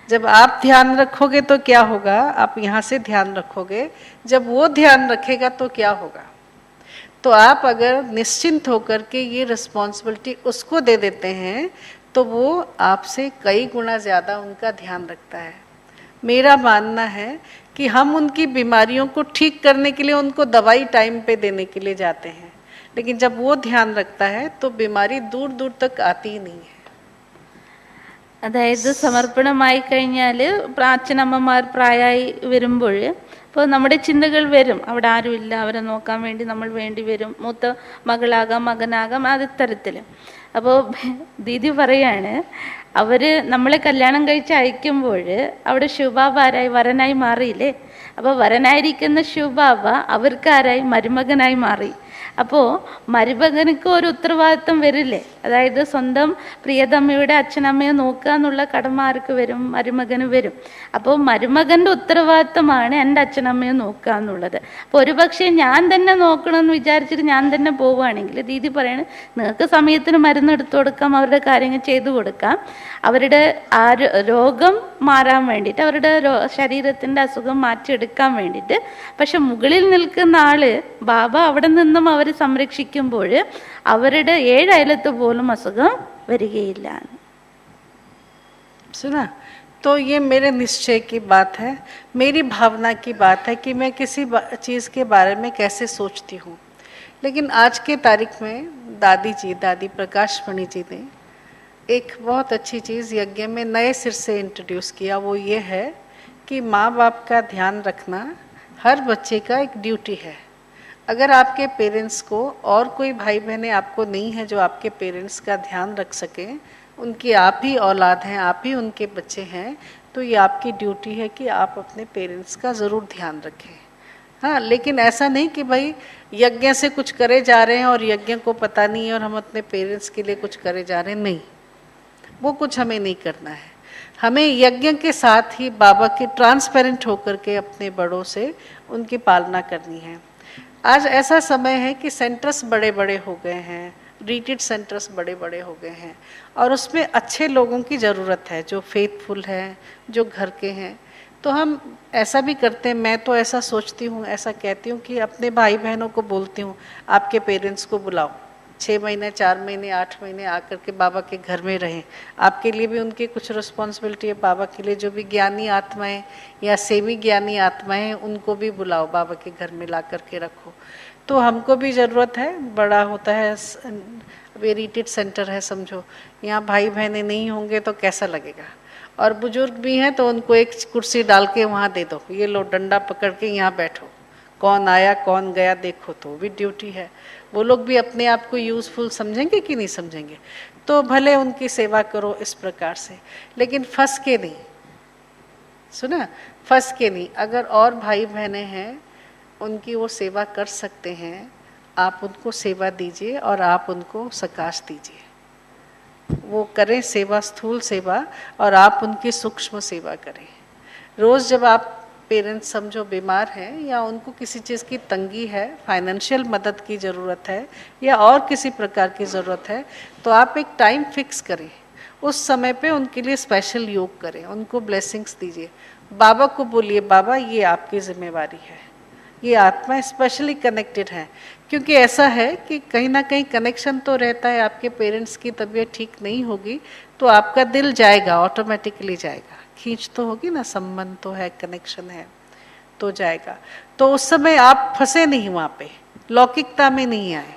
जब आप ध्यान रखोगे तो क्या होगा, आप यहाँ से ध्यान रखोगे, जब वो ध्यान रखेगा तो क्या होगा. तो आप अगर निश्चिंत होकर के ये रिस्पॉन्सिबिलिटी उसको दे देते हैं तो वो आपसे कई गुना ज़्यादा उनका ध्यान रखता है. मेरा मानना है कि हम उनकी बीमारियों को ठीक करने के लिए उनको दवाई टाइम पे देने के लिए जाते हैं, लेकिन जब वो ध्यान रखता है तो बीमारी दूर दूर तक आती ही नहीं है. അതായത് സമർപ്പണമായി കഴിഞ്ഞാൽ അച്ഛനമ്മമാർ പ്രായമായി വരുമ്പോൾ ഇപ്പോൾ നമ്മുടെ ചിന്തകൾ വരും, അവിടെ ആരുമില്ല, അവരെ നോക്കാൻ വേണ്ടി നമ്മൾ വേണ്ടി വരും, മൂത്ത മകളാകാം മകനാകാം, അത് തരത്തിൽ. അപ്പോൾ ദീദി പറയാണ്, അവർ നമ്മളെ കല്യാണം കഴിച്ച് അയക്കുമ്പോൾ അവിടെ ശിവബാബ ആരായി, വരനായി മാറിയില്ലേ. അപ്പോൾ വരനായിരിക്കുന്ന ശിവബാബ അവർക്കാരായി, മരുമകനായി മാറി. അപ്പോൾ മരുമകനക്ക് ഒരു ഉത്തരവാദിത്വം വരില്ലേ? അതായത് സ്വന്തം പ്രിയതമ്മയുടെ അച്ഛനമ്മയെ നോക്കുക എന്നുള്ള കടമ ആർക്ക് വരും? മരുമകന് വരും. അപ്പോൾ മരുമകൻ്റെ ഉത്തരവാദിത്വമാണ് എൻ്റെ അച്ഛനമ്മയെ നോക്കുക എന്നുള്ളത്. അപ്പോൾ ഒരുപക്ഷെ ഞാൻ തന്നെ നോക്കണമെന്ന് വിചാരിച്ചിട്ട് ഞാൻ തന്നെ പോവുകയാണെങ്കിൽ ദീദി പറയണ, നിങ്ങൾക്ക് സമയത്തിന് മരുന്ന് എടുത്തു കൊടുക്കാം, അവരുടെ കാര്യങ്ങൾ ചെയ്തു കൊടുക്കാം, അവരുടെ രോഗം മാറാൻ വേണ്ടിയിട്ട്, അവരുടെ ശരീരത്തിൻ്റെ അസുഖം മാറ്റിയെടുക്കാൻ വേണ്ടിയിട്ട്. പക്ഷെ മുകളിൽ നിൽക്കുന്ന ആള് ബാബ അവിടെ നിന്നും അവർ സംരക്ഷിക്കുമ്പോൾ അവരുടെ 7 അയലത്ത് പോലും അസുഖം വരികയില്ല. सुना? तो ये मेरे निश्चय की बात है, मेरी भावना की बात है कि मैं किसी चीज़ के बारे में कैसे सोचती हूँ. लेकिन आज के तारीख में दादी प्रकाशमणि जी ने एक बहुत अच्छी चीज़ यज्ञ में नए सिर से इंट्रोड्यूस किया. वो ये है कि माँ बाप का ध्यान रखना हर बच्चे का एक ड्यूटी है. अगर आपके पेरेंट्स को और कोई भाई बहनें आपको नहीं है जो आपके पेरेंट्स का ध्यान रख सकें, उनकी आप ही औलाद हैं, आप ही उनके बच्चे हैं, तो ये आपकी ड्यूटी है कि आप अपने पेरेंट्स का ज़रूर ध्यान रखें. हाँ, लेकिन ऐसा नहीं कि भाई यज्ञ से कुछ करे जा रहे हैं और यज्ञ को पता नहीं है और हम अपने पेरेंट्स के लिए कुछ करे जा रहे हैं, नहीं, वो कुछ हमें नहीं करना है। हमें यज्ञ के साथ ही बाबा के ट्रांसपेरेंट होकर के अपने बड़ों से उनकी पालना करनी है। आज ऐसा समय है कि सेंटर्स बड़े बड़े हो गए हैं, रिट्रीट सेंटर्स बड़े बड़े हो गए हैं और उसमें अच्छे लोगों की ज़रूरत है, जो फेथफुल हैं, जो घर के हैं। तो हम ऐसा भी करते हैं, मैं तो ऐसा सोचती हूँ, ऐसा कहती हूँ कि अपने भाई बहनों को बोलती हूँ, आपके पेरेंट्स को बुलाओ, 6 महीने, 4 महीने, 8 महीने आकर के बाबा के घर में रहें। आपके लिए भी उनकी कुछ रिस्पॉन्सिबिलिटी है, बाबा के लिए जो भी ज्ञानी आत्माएं या सेमी ज्ञानी आत्माएं हैं उनको भी बुलाओ, बाबा के घर में ला करके रखो। तो हमको भी ज़रूरत है, बड़ा होता है, अभी रिट्रीट सेंटर है समझो, यहाँ भाई बहनें नहीं होंगे तो कैसा लगेगा। और बुजुर्ग भी हैं तो उनको एक कुर्सी डाल के वहाँ दे दो, ये लो डंडा पकड़ के यहाँ बैठो, कौन आया कौन गया देखो, तो भी ड्यूटी है। वो लोग भी अपने आप को यूज़फुल समझेंगे कि नहीं समझेंगे, तो भले उनकी सेवा करो इस प्रकार से, लेकिन फंस के नहीं, सुना, फंस के नहीं। अगर और भाई बहनें हैं उनकी वो सेवा कर सकते हैं, आप उनको सेवा दीजिए और आप उनको सकाश दीजिए, वो करें सेवा, स्थूल सेवा, और आप उनकी सूक्ष्म सेवा करें। रोज़ जब आप पेरेंट्स समझो बीमार हैं या उनको किसी चीज़ की तंगी है, फाइनेंशियल मदद की ज़रूरत है या और किसी प्रकार की ज़रूरत है, तो आप एक टाइम फिक्स करें, उस समय पे उनके लिए स्पेशल योग करें, उनको ब्लेसिंग्स दीजिए। बाबा को बोलिए, बाबा ये आपकी जिम्मेवारी है, ये आत्मा स्पेशली कनेक्टेड है। क्योंकि ऐसा है कि कहीं ना कहीं कनेक्शन तो रहता है, आपके पेरेंट्स की तबीयत ठीक नहीं होगी तो आपका दिल जाएगा, ऑटोमेटिकली जाएगा, खींच तो होगी ना, संबंध तो है, कनेक्शन है तो जाएगा। तो उस समय आप फंसे नहीं वहाँ पे, लौकिकता में नहीं आए,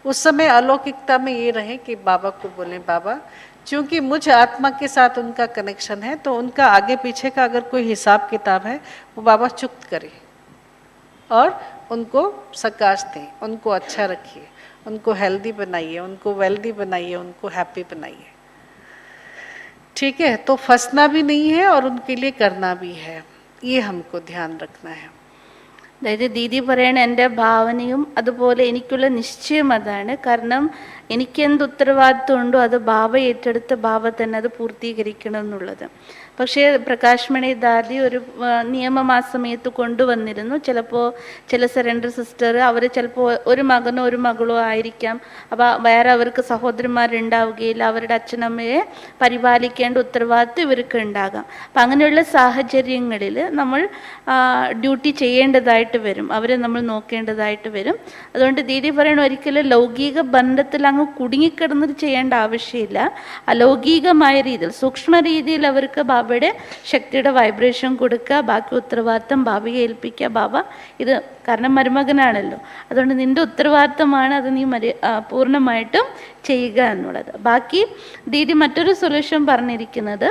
उस समय अलौकिकता में ये रहे कि बाबा को बोलें, बाबा क्योंकि मुझ आत्मा के साथ उनका कनेक्शन है तो उनका आगे पीछे का अगर कोई हिसाब किताब है वो बाबा चुक्त करे और उनको सकाश दें, उनको अच्छा रखिए, उनको हेल्दी बनाइए, उनको वेल्दी बनाइए, उनको हैप्पी बनाइए। ठीक है, तो फंसना भी नहीं है और उनके लिए करना भी है, ये हमको ध्यान रखना है। അതായത് ദീദി പറയണ എൻ്റെ ഭാവനയും അതുപോലെ എനിക്കുള്ള നിശ്ചയം അതാണ്. കാരണം എനിക്ക് എന്ത് ഉത്തരവാദിത്വം ഉണ്ടോ അത് ബാബ ഏറ്റെടുത്ത് ബാബ തന്നെ അത് പൂർത്തീകരിക്കണം എന്നുള്ളത്. പക്ഷേ പ്രകാശ് മണി ദാദി ഒരു നിയമം ആ സമയത്ത് കൊണ്ടുവന്നിരുന്നു. ചിലപ്പോൾ ചില സറണ്ടർ സിസ്റ്റർ അവർ ചിലപ്പോൾ ഒരു മകനോ ഒരു മകളോ ആയിരിക്കാം, അപ്പോൾ വേറെ അവർക്ക് സഹോദരന്മാരുണ്ടാവുകയില്ല, അവരുടെ അച്ഛനമ്മയെ പരിപാലിക്കേണ്ട ഉത്തരവാദിത്വം ഇവർക്ക് ഉണ്ടാകാം. അപ്പം അങ്ങനെയുള്ള സാഹചര്യങ്ങളിൽ നമ്മൾ ഡ്യൂട്ടി ചെയ്യേണ്ടതായിട്ട് വരും, അവരെ നമ്മൾ നോക്കേണ്ടതായിട്ട് വരും. അതുകൊണ്ട് ദീദി പറയണ ഒരിക്കലും ലൗകിക ബന്ധത്തിൽ അങ്ങ് കുടുങ്ങിക്കിടന്നിട്ട് ചെയ്യേണ്ട ആവശ്യമില്ല. അലൗകികമായ രീതിയിൽ സൂക്ഷ്മ രീതിയിൽ അവർക്ക് ബാബയുടെ ശക്തിയുടെ വൈബ്രേഷൻ കൊടുക്കുക, ബാക്കി ഉത്തരവാദിത്തം ബാബയെ ഏൽപ്പിക്കുക. ബാബ ഇത് കാരണം മരുമകനാണല്ലോ, അതുകൊണ്ട് നിൻ്റെ ഉത്തരവാദിത്തമാണ്, അത് നീ പൂർണ്ണമായിട്ടും ചെയ്യുക എന്നുള്ളത്. ബാക്കി ദീദി മറ്റൊരു സൊല്യൂഷൻ പറഞ്ഞിരിക്കുന്നത്,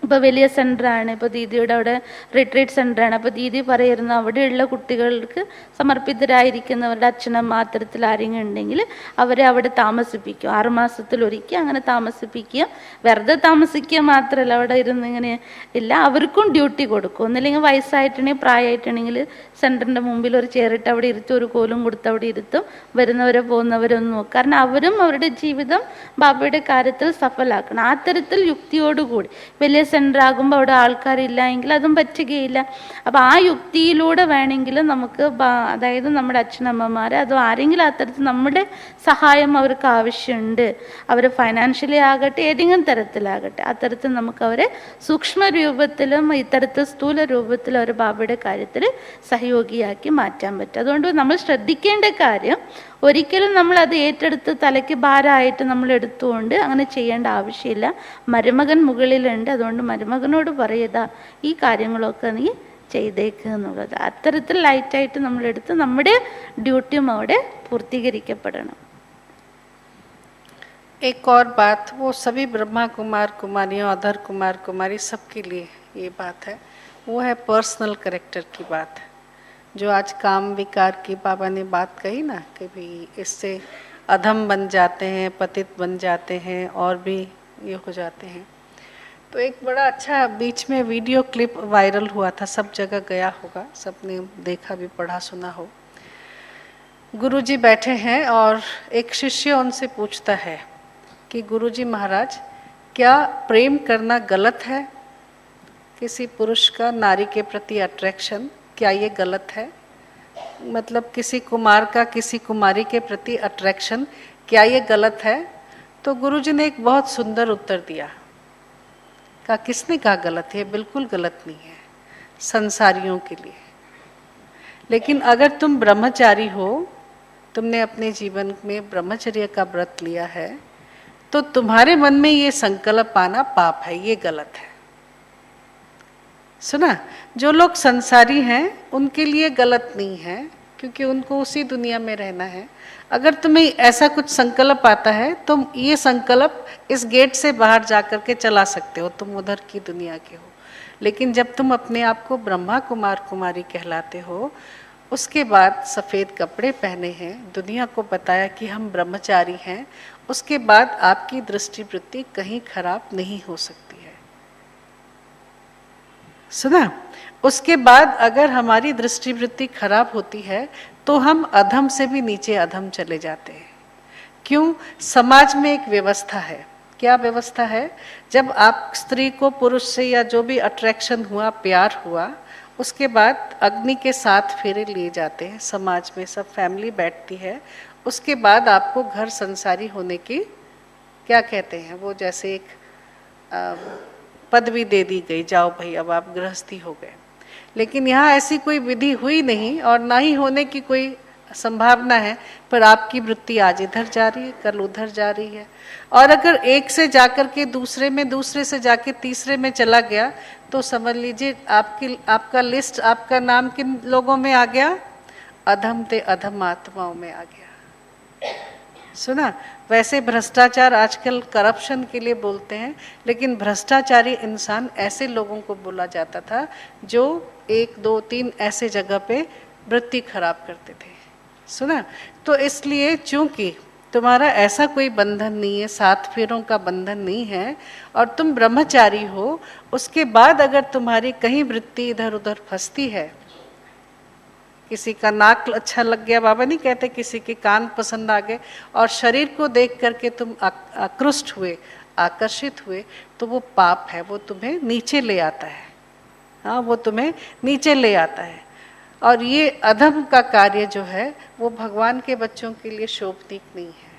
ഇപ്പോൾ വലിയ സെൻ്ററാണ്, ഇപ്പോൾ ദീദിയുടെ അവിടെ റിട്രീറ്റ് സെൻ്ററാണ്. അപ്പോൾ ദീദി പറയുന്നു അവിടെയുള്ള കുട്ടികൾക്ക് സമർപ്പിതരായിരിക്കുന്നവരുടെ അച്ഛനമ്മ അത്തരത്തിൽ ആരെങ്കിലും ഉണ്ടെങ്കിൽ അവരെ അവിടെ താമസിപ്പിക്കും, 6 മാസത്തിലൊരിക്കൽ അങ്ങനെ താമസിപ്പിക്കുക. വെറുതെ താമസിക്കുക മാത്രമല്ല, അവിടെ ഇരുന്ന് ഇങ്ങനെ ഇല്ല, അവർക്കും ഡ്യൂട്ടി കൊടുക്കും. ഒന്നില്ലെങ്കിൽ വയസ്സായിട്ടുണ്ടെങ്കിൽ പ്രായമായിട്ടുണ്ടെങ്കിൽ സെൻ്ററിൻ്റെ മുമ്പിൽ ഒരു ചെയറിട്ട് അവിടെ ഇരുത്തും, ഒരു കോലും കൊടുത്ത് അവിടെ ഇരുത്തും, വരുന്നവരെ പോകുന്നവരൊന്നും നോക്കും. കാരണം അവരും അവരുടെ ജീവിതം ബാബയുടെ കാര്യത്തിൽ സഫലാക്കണം. ആ തരത്തിൽ യുക്തിയോടുകൂടി വലിയ സെൻ്റർ ആകുമ്പോൾ അവിടെ ആൾക്കാരില്ല എങ്കിൽ അതും പറ്റുകയില്ല. അപ്പോൾ ആ യുക്തിയിലൂടെ വേണമെങ്കിൽ നമുക്ക് അതായത് നമ്മുടെ അച്ഛനമ്മമാരെ അതോ ആരെങ്കിലും അത്തരത്തിൽ നമ്മുടെ സഹായം അവർക്ക് ആവശ്യമുണ്ട്, അവർ ഫൈനാൻഷ്യലി ആകട്ടെ ഏതെങ്കിലും തരത്തിലാകട്ടെ, അത്തരത്തിൽ നമുക്ക് അവരെ സൂക്ഷ്മ രൂപത്തിലും ഇത്തരത്തിൽ സ്ഥൂല രൂപത്തിലും അവർ ബാബയുടെ കാര്യത്തിൽ സഹയോഗിയാക്കി മാറ്റാൻ പറ്റും. അതുകൊണ്ട് നമ്മൾ ശ്രദ്ധിക്കേണ്ട കാര്യം, ഒരിക്കലും നമ്മൾ അത് ഏറ്റെടുത്ത് തലയ്ക്ക് ഭാരമായിട്ട് നമ്മൾ എടുത്തുകൊണ്ട് അങ്ങനെ ചെയ്യേണ്ട ആവശ്യമില്ല. മരുമകൻ മുകളിലുണ്ട്, അതുകൊണ്ട് മരുമകനോട് പറയുക ഈ കാര്യങ്ങളൊക്കെ നീ ചെയ്തേക്കുക എന്നുള്ളത്. അത്തരത്തിൽ ലൈറ്റായിട്ട് നമ്മളെടുത്ത് നമ്മുടെ ഡ്യൂട്ടിയും അവിടെ പൂർത്തീകരിക്കപ്പെടണം. एक और बात, वो सभी ब्रह्मा कुमार कुमारियों, अधर कुमार कुमारी सबके लिए ये बात है, वो है पर्सनल करेक्टर की बात, जो आज काम विकार की बाबा ने बात कही ना कि भाई इससे अधम बन जाते हैं, पतित बन जाते हैं और भी ये हो जाते हैं। तो एक बड़ा अच्छा बीच में वीडियो क्लिप वायरल हुआ था, सब जगह गया होगा, सबने देखा भी, पढ़ा सुना हो। गुरुजी बैठे हैं और एक शिष्य उनसे पूछता है कि गुरुजी महाराज, क्या प्रेम करना गलत है? किसी पुरुष का नारी के प्रति अट्रैक्शन, क्या ये गलत है? मतलब किसी कुमार का किसी कुमारी के प्रति अट्रैक्शन, क्या ये गलत है? तो गुरुजी ने एक बहुत सुंदर उत्तर दिया। कहा, किसने कहा गलत है? बिल्कुल गलत नहीं है संसारियों के लिए। लेकिन अगर तुम ब्रह्मचारी हो, तुमने अपने जीवन में ब्रह्मचर्य का व्रत लिया है, तो तुम्हारे मन में ये संकल्प आना पाप है, ये गलत है। सुना? जो लोग संसारी हैं उनके लिए गलत नहीं है, क्योंकि उनको उसी दुनिया में रहना है। अगर तुम्हें ऐसा कुछ संकल्प आता है, तुम ये संकल्प इस गेट से बाहर जा कर के चला सकते हो, तुम उधर की दुनिया के हो। लेकिन जब तुम अपने आप को ब्रह्मा कुमार कुमारी कहलाते हो, उसके बाद सफ़ेद कपड़े पहने हैं, दुनिया को बताया कि हम ब्रह्मचारी हैं, उसके बाद आपकी दृष्टिवृत्ति कहीं खराब नहीं हो सकती है। सुना? उसके बाद अगर हमारी दृष्टिवृत्ति खराब होती है तो हम अधम से भी नीचे अधम चले जाते हैं। क्यों? समाज में एक व्यवस्था है। क्या व्यवस्था है? जब आप स्त्री को पुरुष से या जो भी अट्रैक्शन हुआ, प्यार हुआ, उसके बाद अग्नि के 7 फेरे लिए जाते हैं, समाज में सब फैमिली बैठती है। उसके बाद आपको घर संसारी होने की क्या कहते हैं, वो जैसे एक पदवी दे दी गई, जाओ भाई अब आप गृहस्थी हो गए। लेकिन यहाँ ऐसी कोई विधि हुई नहीं और ना ही होने की कोई संभावना है, पर आपकी वृत्ति आज इधर जा रही है, कल उधर जा रही है। और अगर एक से जाकर के दूसरे में, दूसरे से जाके तीसरे में चला गया, तो समझ लीजिए आपका लिस्ट, आपका नाम किन लोगों में आ गया? अधम ते अधम आत्माओं में आ गया। सुना? वैसे भ्रष्टाचार आजकल करप्शन के लिए बोलते हैं, लेकिन भ्रष्टाचारी इंसान ऐसे लोगों को बोला जाता था जो 1, 2, 3 ऐसे जगह पे वृत्ति खराब करते थे। सुना? तो इसलिए चूंकि तुम्हारा ऐसा कोई बंधन नहीं है, 7 फेरों का बंधन नहीं है, और तुम ब्रह्मचारी हो, उसके बाद अगर तुम्हारी कहीं वृत्ति इधर उधर फंसती है, किसी का नाक अच्छा लग गया, बाबा नहीं कहते, किसी के कान पसंद आ गए, और शरीर को देख करके तुम आकृष्ट हुए, आकर्षित हुए, तो वो पाप है, वो तुम्हें नीचे ले आता है। हाँ, वो तुम्हें नीचे ले आता है। और ये अधम का कार्य जो है वो भगवान के बच्चों के लिए शोभनीक नहीं है।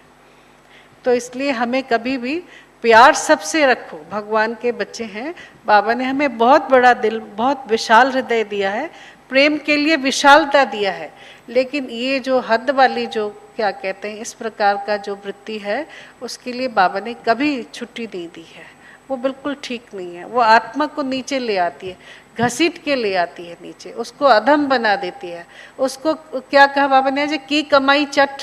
तो इसलिए हमें कभी भी प्यार सबसे रखो, भगवान के बच्चे हैं, बाबा ने हमें बहुत बड़ा दिल, बहुत विशाल हृदय दिया है, प्रेम के लिए विशालता दिया है। लेकिन ये जो हद वाली, जो क्या कहते हैं, इस प्रकार का जो वृत्ति है, उसके लिए बाबा ने कभी छुट्टी नहीं दी है। वो बिल्कुल ठीक नहीं है। वो आत्मा को नीचे ले आती है, घसीट के ले आती है नीचे, उसको अधम बना देती है। उसको क्या कहा बाबा ने, आज की कमाई चट,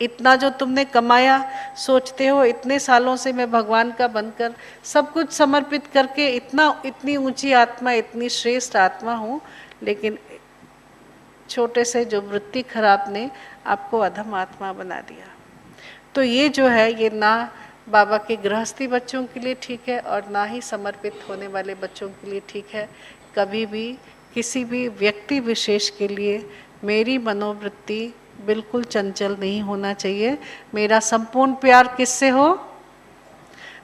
इतना जो तुमने कमाया, सोचते हो इतने सालों से मैं भगवान का बनकर सब कुछ समर्पित करके इतनी ऊंची आत्मा, इतनी श्रेष्ठ आत्मा हूँ, लेकिन छोटे से जो वृत्ति खराब ने आपको अधम आत्मा बना दिया। तो ये जो है, ये ना बाबा के गृहस्थी बच्चों के लिए ठीक है और ना ही समर्पित होने वाले बच्चों के लिए ठीक है। कभी भी किसी भी व्यक्ति विशेष के लिए मेरी मनोवृत्ति बिल्कुल चंचल नहीं होना चाहिए। मेरा संपूर्ण प्यार किससे हो?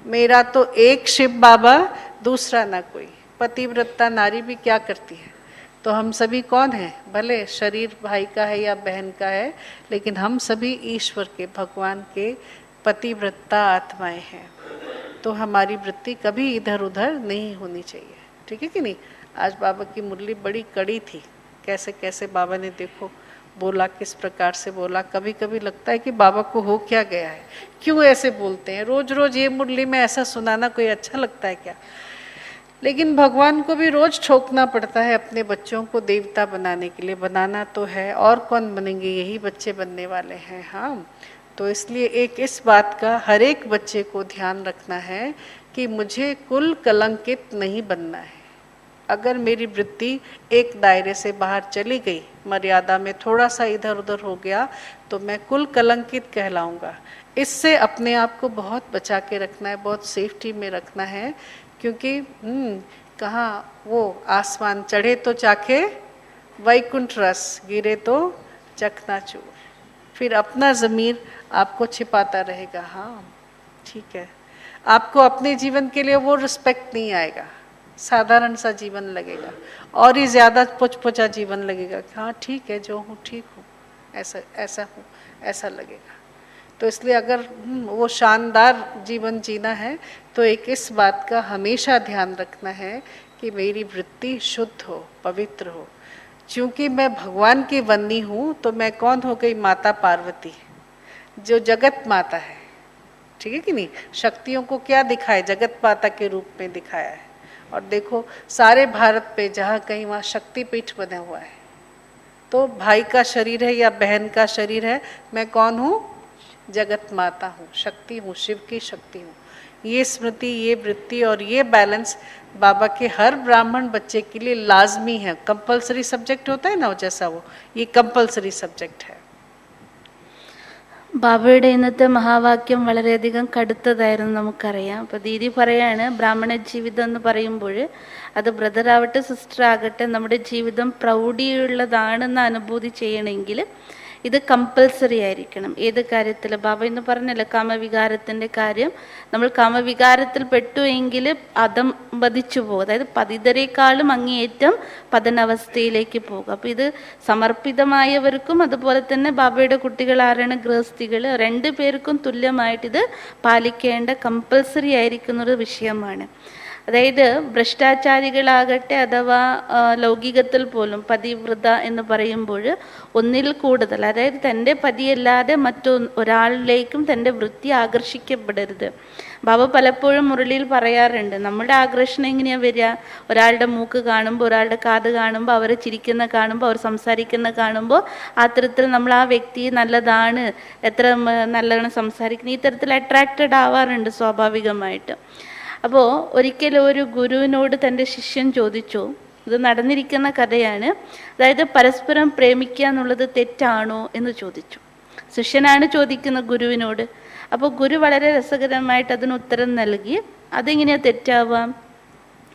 मेरा तो एक शिव बाबा, दूसरा ना कोई। पतिव्रता नारी भी क्या करती है? तो हम सभी कौन हैं? भले शरीर भाई का है या बहन का है, लेकिन हम सभी ईश्वर के, भगवान के पतिव्रता आत्माएं हैं। तो हमारी वृत्ति कभी इधर उधर नहीं होनी चाहिए, ठीक है कि नहीं? आज बाबा की मुरली बड़ी कड़ी थी, कैसे कैसे बाबा ने देखो बोला, किस प्रकार से बोला। कभी कभी लगता है कि बाबा को हो क्या गया है, क्यों ऐसे बोलते हैं? रोज रोज ये मुरली में ऐसा सुनाना कोई अच्छा लगता है क्या? लेकिन भगवान को भी रोज ठोकना पड़ता है अपने बच्चों को देवता बनाने के लिए। बनाना तो है, और कौन बनेंगे? यही बच्चे बनने वाले हैं। हाँ, तो इसलिए एक इस बात का हर एक बच्चे को ध्यान रखना है कि मुझे कुल कलंकित नहीं बनना है। अगर मेरी वृत्ति एक दायरे से बाहर चली गई, मर्यादा में थोड़ा सा इधर उधर हो गया, तो मैं कुल कलंकित कहलाऊंगा। इससे अपने आप को बहुत बचा के रखना है, बहुत सेफ्टी में रखना है क्योंकि कहाँ वो आसमान चढ़े तो चाखे वैकुंठ रस, गिरे तो चकनाचूर। फिर अपना ज़मीर आपको छिपाता रहेगा, हाँ ठीक है। आपको अपने जीवन के लिए वो रिस्पेक्ट नहीं आएगा, साधारण सा जीवन लगेगा और ही ज़्यादा पुचपुचा जीवन लगेगा। हाँ ठीक है, जो हूँ ठीक हूँ, ऐसा ऐसा हूँ, ऐसा लगेगा। तो इसलिए अगर वो शानदार जीवन जीना है तो एक इस बात का हमेशा ध्यान रखना है कि मेरी वृत्ति शुद्ध हो, पवित्र हो। चूँकि मैं भगवान की वन्नी हूँ तो मैं कौन हो गई? माता पार्वती, जो जगत माता है, ठीक है कि नहीं। शक्तियों को क्या दिखाए? जगत माता के रूप में दिखाया है। और देखो सारे भारत पे जहाँ कहीं वहाँ शक्तिपीठ बना हुआ है, तो भाई का शरीर है या बहन का शरीर है, मैं कौन हूँ? जगत माता हूँ, शक्ति हूँ, शिव की शक्ति हूँ। ये स्मृति, ये वृत्ति और ये बैलेंस बाबा के हर ब्राह्मण बच्चे के लिए लाजमी है। कंपलसरी सब्जेक्ट होता है ना, जैसा वो, ये कंपलसरी सब्जेक्ट है। ബാബയുടെ ഇന്നത്തെ മഹാവാക്യം വളരെയധികം കടുത്തതായിരുന്നു, നമുക്കറിയാം. അപ്പോൾ ദീദി പറയാണ്, ബ്രാഹ്മണ ജീവിതം എന്ന് പറയുമ്പോൾ അത് ബ്രദർ ആവട്ടെ സിസ്റ്റർ ആകട്ടെ നമ്മുടെ ജീവിതം പ്രൗഢിയുള്ളതാണെന്ന് അനുഭൂതി ചെയ്യണമെങ്കിൽ ഇത് കമ്പൽസറി ആയിരിക്കണം. ഏത് കാര്യത്തിൽ? ബാബ എന്ന് പറഞ്ഞല്ലോ കാമവികാരത്തിൻ്റെ കാര്യം. നമ്മൾ കാമവികാരത്തിൽ പെട്ടു എങ്കിൽ അതം പതിച്ചു പോകും, അതായത് പതിതരെക്കാളും അങ്ങേയറ്റം പതനാവസ്ഥയിലേക്ക് പോകും. അപ്പോൾ ഇത് സമർപ്പിതമായവർക്കും അതുപോലെ തന്നെ ബാബയുടെ കുട്ടികൾ ആരാണ്? ഗൃഹസ്ഥികൾ, രണ്ടു പേർക്കും തുല്യമായിട്ടിത് പാലിക്കേണ്ട കമ്പൽസറി ആയിരിക്കുന്നൊരു വിഷയമാണ്. അതായത് ഭ്രഷ്ടാചാരികളാകട്ടെ അഥവാ ലൗകികത്തിൽ പോലും പതിവ്രത എന്ന് പറയുമ്പോൾ ഒന്നിൽ കൂടുതൽ, അതായത് തൻ്റെ പതിയല്ലാതെ ഒരാളിലേക്കും തൻ്റെ വൃത്തി ആകർഷിക്കപ്പെടരുത്. ബാബ പലപ്പോഴും മുരളിയിൽ പറയാറുണ്ട്, നമ്മുടെ ആകർഷണം എങ്ങനെയാണ് വരിക? ഒരാളുടെ മൂക്ക് കാണുമ്പോൾ, ഒരാളുടെ കാത് കാണുമ്പോൾ, അവരെ ചിരിക്കുന്ന കാണുമ്പോൾ, അവർ സംസാരിക്കുന്ന കാണുമ്പോൾ ആ തരത്തിൽ നമ്മൾ ആ വ്യക്തി നല്ലതാണ്, എത്ര നല്ലോണം സംസാരിക്കുന്നത്, ഈ തരത്തിൽ അട്രാക്റ്റഡ് ആവാറുണ്ട് സ്വാഭാവികമായിട്ട്. അപ്പോൾ ഒരിക്കലും ഒരു ഗുരുവിനോട് തൻ്റെ ശിഷ്യൻ ചോദിച്ചു, ഇത് നടന്നിരിക്കുന്ന കഥയാണ്, അതായത് പരസ്പരം പ്രേമിക്കുക എന്നുള്ളത് തെറ്റാണോ എന്ന് ചോദിച്ചു. ശിഷ്യനാണ് ചോദിക്കുന്നത് ഗുരുവിനോട്. അപ്പോൾ ഗുരു വളരെ രസകരമായിട്ട് അതിന് ഉത്തരം നൽകി. അതെങ്ങനെയാണ് തെറ്റാവാം?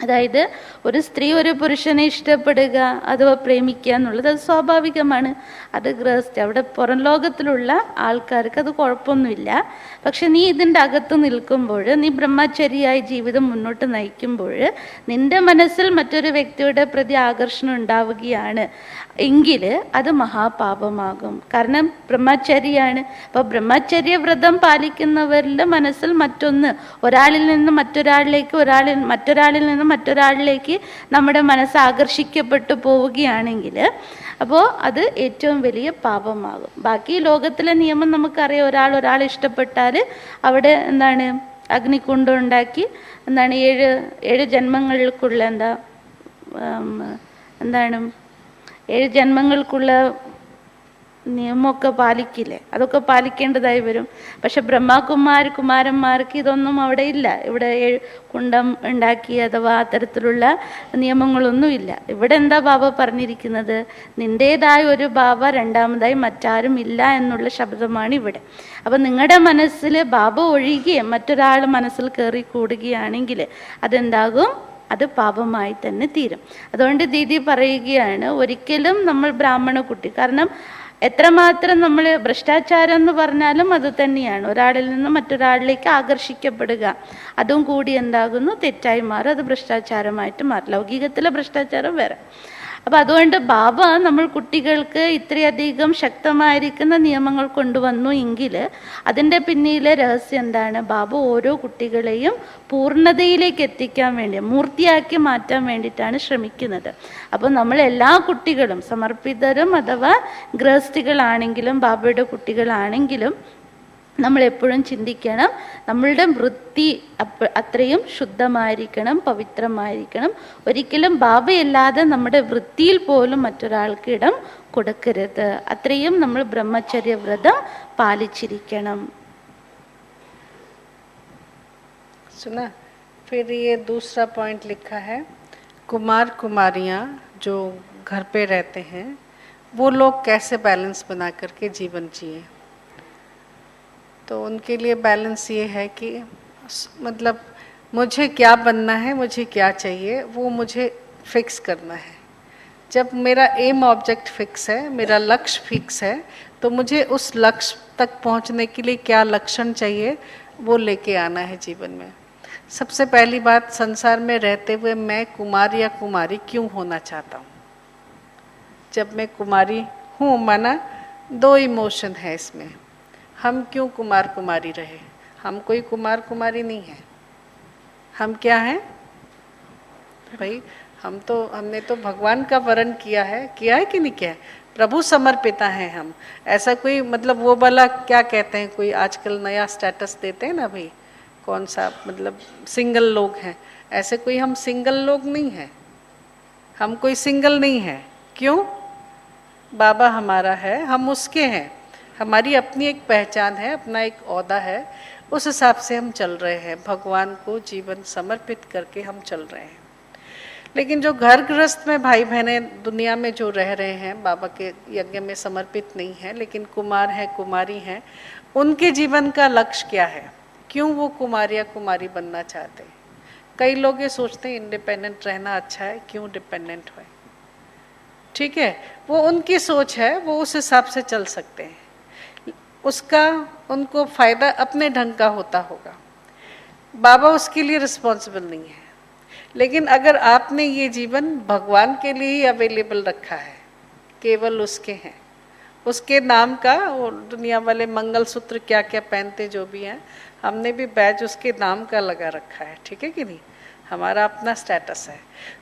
അതായത് ഒരു സ്ത്രീ ഒരു പുരുഷനെ ഇഷ്ടപ്പെടുക അഥവാ പ്രേമിക്കുക എന്നുള്ളത് അത് സ്വാഭാവികമാണ്. അത് ഗൃഹസ്ഥ, അവിടെ പുറം ലോകത്തിലുള്ള ആൾക്കാർക്ക് അത് കുഴപ്പമൊന്നുമില്ല. പക്ഷെ നീ ഇതിൻ്റെ അകത്ത് നിൽക്കുമ്പോൾ, നീ ബ്രഹ്മചര്യയായി ജീവിതം മുന്നോട്ട് നയിക്കുമ്പോൾ നിന്റെ മനസ്സിൽ മറ്റൊരു വ്യക്തിയുടെ പ്രതി ആകർഷണം ഉണ്ടാവുകയാണ് എങ്കിൽ അത് മഹാപാപമാകും. കാരണം ബ്രഹ്മചര്യയാണ്. അപ്പോൾ ബ്രഹ്മചര്യ വ്രതം പാലിക്കുന്നവരുടെ മനസ്സിൽ ഒരാളിൽ നിന്ന് മറ്റൊരാളിലേക്ക്, മറ്റൊരാളിൽ നിന്ന് മറ്റൊരാളിലേക്ക് നമ്മുടെ മനസ്സ് ആകർഷിക്കപ്പെട്ടു പോവുകയാണെങ്കിൽ അപ്പോൾ അത് ഏറ്റവും വലിയ പാപമാകും. ബാക്കി ലോകത്തിലെ നിയമം നമുക്കറിയാം. ഒരാളെ ഇഷ്ടപ്പെട്ടാൽ അവിടെ എന്താണ്? അഗ്നികുണ്ഡം ഉണ്ടാക്കി ഏഴ് ജന്മങ്ങൾക്കുള്ള എന്താണ് 7 ജന്മങ്ങൾക്കുള്ള നിയമമൊക്കെ പാലിക്കില്ലേ, അതൊക്കെ പാലിക്കേണ്ടതായി വരും. പക്ഷെ കുമാരന്മാർക്ക് ഇതൊന്നും അവിടെ ഇല്ല. ഇവിടെ കുണ്ഡം ഉണ്ടാക്കി അഥവാ അത്തരത്തിലുള്ള നിയമങ്ങളൊന്നുമില്ല. ഇവിടെ എന്താ ബാബ പറഞ്ഞിരിക്കുന്നത്? നിൻ്റേതായ ഒരു ബാബ രണ്ടാമതായി മറ്റാരും ഇല്ല എന്നുള്ള ശബ്ദമാണ് ഇവിടെ. അപ്പം നിങ്ങളുടെ മനസ്സിൽ ബാബ ഒഴികെ മറ്റൊരാൾ മനസ്സിൽ കയറി കൂടുകയാണെങ്കിൽ അതെന്താകും? അത് പാപമായി തന്നെ തീരും. അതുകൊണ്ട് ദീദി പറയുകയാണ്, ഒരിക്കലും നമ്മൾ ബ്രാഹ്മണ കുട്ടി, കാരണം എത്രമാത്രം നമ്മൾ ഭ്രഷ്ടാചാരം എന്ന് പറഞ്ഞാലും അത് തന്നെയാണ്, ഒരാളിൽ നിന്ന് മറ്റൊരാളിലേക്ക് ആകർഷിക്കപ്പെടുക. അതും കൂടി എന്താകുന്നു? തെറ്റായി മാറും. അത് ഭ്രഷ്ടാചാരമായിട്ട് മാറും. ലൗകികത്തിലെ ഭ്രഷ്ടാചാരം വേറെ. അപ്പം അതുകൊണ്ട് ബാബ നമ്മൾ കുട്ടികൾക്ക് ഇത്രയധികം ശക്തമായിരിക്കുന്ന നിയമങ്ങൾ കൊണ്ടുവന്നു എങ്കിൽ അതിൻ്റെ പിന്നിലെ രഹസ്യം എന്താണ്? ബാബ ഓരോ കുട്ടികളെയും പൂർണ്ണതയിലേക്ക് എത്തിക്കാൻ വേണ്ടി, മൂർത്തിയാക്കി മാറ്റാൻ വേണ്ടിയിട്ടാണ് ശ്രമിക്കുന്നത്. അപ്പോൾ നമ്മൾ എല്ലാ കുട്ടികളും സമർപ്പിതരും അഥവാ ഗൃഹസ്ഥികളാണെങ്കിലും ബാബയുടെ കുട്ടികളാണെങ്കിലും നമ്മൾ എപ്പോഴും ചിന്തിക്കണം, നമ്മളുടെ വൃത്തി അത്രയും ശുദ്ധമായിരിക്കണം, പവിത്രമായിരിക്കണം. ഒരിക്കലും ബാബയല്ലാതെ നമ്മുടെ വൃത്തിയിൽ പോലും മറ്റൊരാൾക്ക് ഇടം കൊടുക്കരുത്. അത്രയും നമ്മൾ ബ്രഹ്മചര്യ വ്രതം പാലിച്ചിരിക്കണം. सुना? फिर ये दूसरा पॉइंट लिखा है, कुमार कुमारियाँ जो घर पे रहते हैं वो लोग कैसे बैलेंस बना करके जीवन जिए। तो उनके लिए बैलेंस ये है कि मतलब मुझे क्या बनना है, मुझे क्या चाहिए, वो मुझे फिक्स करना है। जब मेरा एम ऑब्जेक्ट फिक्स है, मेरा लक्ष्य फिक्स है, तो मुझे उस लक्ष्य तक पहुंचने के लिए क्या लक्षण चाहिए वो लेके आना है जीवन में। सबसे पहली बात, संसार में रहते हुए मैं कुमार या कुमारी क्यों होना चाहता हूँ। जब मैं कुमारी हूँ, माना दो इमोशन है इसमें, हम क्यों कुमार कुमारी रहे। हम कोई कुमार कुमारी नहीं है, हम क्या हैं भाई, हमने तो भगवान का वरण किया है कि नहीं किया है, प्रभु समर्पिता हैं हम। ऐसा कोई मतलब वो वाला क्या कहते हैं, कोई आजकल नया स्टेटस देते हैं ना भाई, कौन सा मतलब सिंगल लोग हैं, ऐसे कोई हम सिंगल लोग नहीं हैं, हम कोई सिंगल नहीं है। क्यों? बाबा हमारा है, हम उसके हैं, हमारी अपनी एक पहचान है, अपना एक ओहदा है, उस हिसाब से हम चल रहे हैं, भगवान को जीवन समर्पित करके हम चल रहे हैं। लेकिन जो घर गृहस्थ में भाई बहनें दुनिया में जो रह रहे हैं, बाबा के यज्ञ में समर्पित नहीं है, लेकिन कुमार हैं कुमारी हैं, उनके जीवन का लक्ष्य क्या है, क्यों वो कुमार या कुमारी बनना चाहते हैं। कई लोग ये सोचते हैं इंडिपेंडेंट रहना अच्छा है, क्यों डिपेंडेंट हुए। ठीक है, वो उनकी सोच है, वो उस हिसाब से चल सकते हैं, उसका उनको फायदा अपने ढंग का होता होगा, बाबा उसके लिए रिस्पॉन्सिबल नहीं है। लेकिन अगर आपने ये जीवन भगवान के लिए ही अवेलेबल रखा है, केवल उसके हैं, उसके नाम का, और दुनिया वाले मंगलसूत्र क्या क्या पहनते जो भी हैं, हमने भी बैज उसके नाम का लगा रखा है, ठीक है कि नहीं, हमारा अपना स्टेटस है।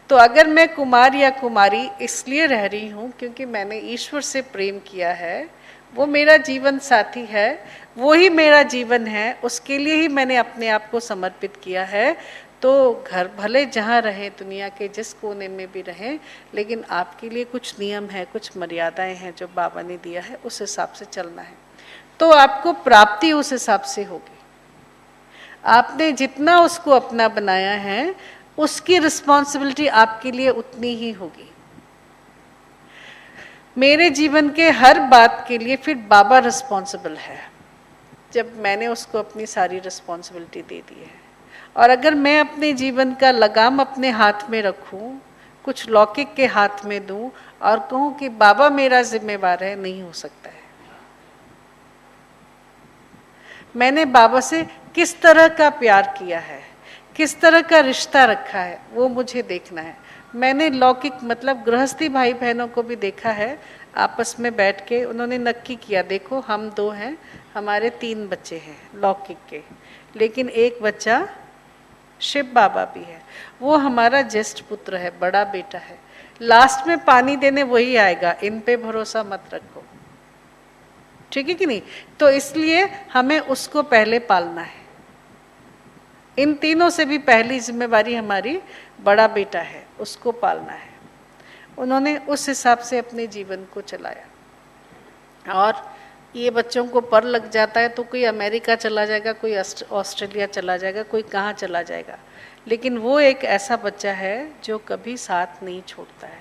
तो अगर मैं कुमार या कुमारी इसलिए रह रही हूँ क्योंकि मैंने ईश्वर से प्रेम किया है, वो मेरा जीवन साथी है, वो ही मेरा जीवन है, उसके लिए ही मैंने अपने आप को समर्पित किया है, तो घर भले जहाँ रहे, दुनिया के जिस कोने में भी रहें, लेकिन आपके लिए कुछ नियम है, कुछ मर्यादाएं हैं जो बाबा ने दिया है, उस हिसाब से चलना है, तो आपको प्राप्ति उस हिसाब से होगी। आपने जितना उसको अपना बनाया है, उसकी रिस्पॉन्सिबिलिटी आपके लिए उतनी ही होगी। मेरे जीवन के हर बात के लिए फिर बाबा रिस्पॉन्सिबल है, जब मैंने उसको अपनी सारी रिस्पॉन्सिबिलिटी दे दी है। और अगर मैं अपने जीवन का लगाम अपने हाथ में रखूं, कुछ लौकिक के हाथ में दूं और कहूं कि बाबा मेरा जिम्मेवार है, नहीं हो सकता है। मैंने बाबा से किस तरह का प्यार किया है, किस तरह का रिश्ता रखा है, वो मुझे देखना है। मैंने लौकिक मतलब गृहस्थी भाई बहनों को भी देखा है, आपस में बैठ के उन्होंने नक्की किया, देखो हम दो हैं, हमारे 3 बच्चे हैं लौकिक के, लेकिन एक बच्चा शिव बाबा भी है, वो हमारा ज्येष्ठ पुत्र है, बड़ा बेटा है, लास्ट में पानी देने वही आएगा, इन पे भरोसा मत रखो, ठीक है कि नहीं। तो इसलिए हमें उसको पहले पालना है। इन तीनों से भी पहली जिम्मेवारी हमारी बड़ा बेटा है, उसको पालना है। उन्होंने उस हिसाब से अपने जीवन को चलाया। और ये बच्चों को पर लग जाता है तो कोई अमेरिका चला जाएगा, कोई ऑस्ट्रेलिया चला जाएगा, कोई कहाँ चला जाएगा, लेकिन वो एक ऐसा बच्चा है जो कभी साथ नहीं छोड़ता है।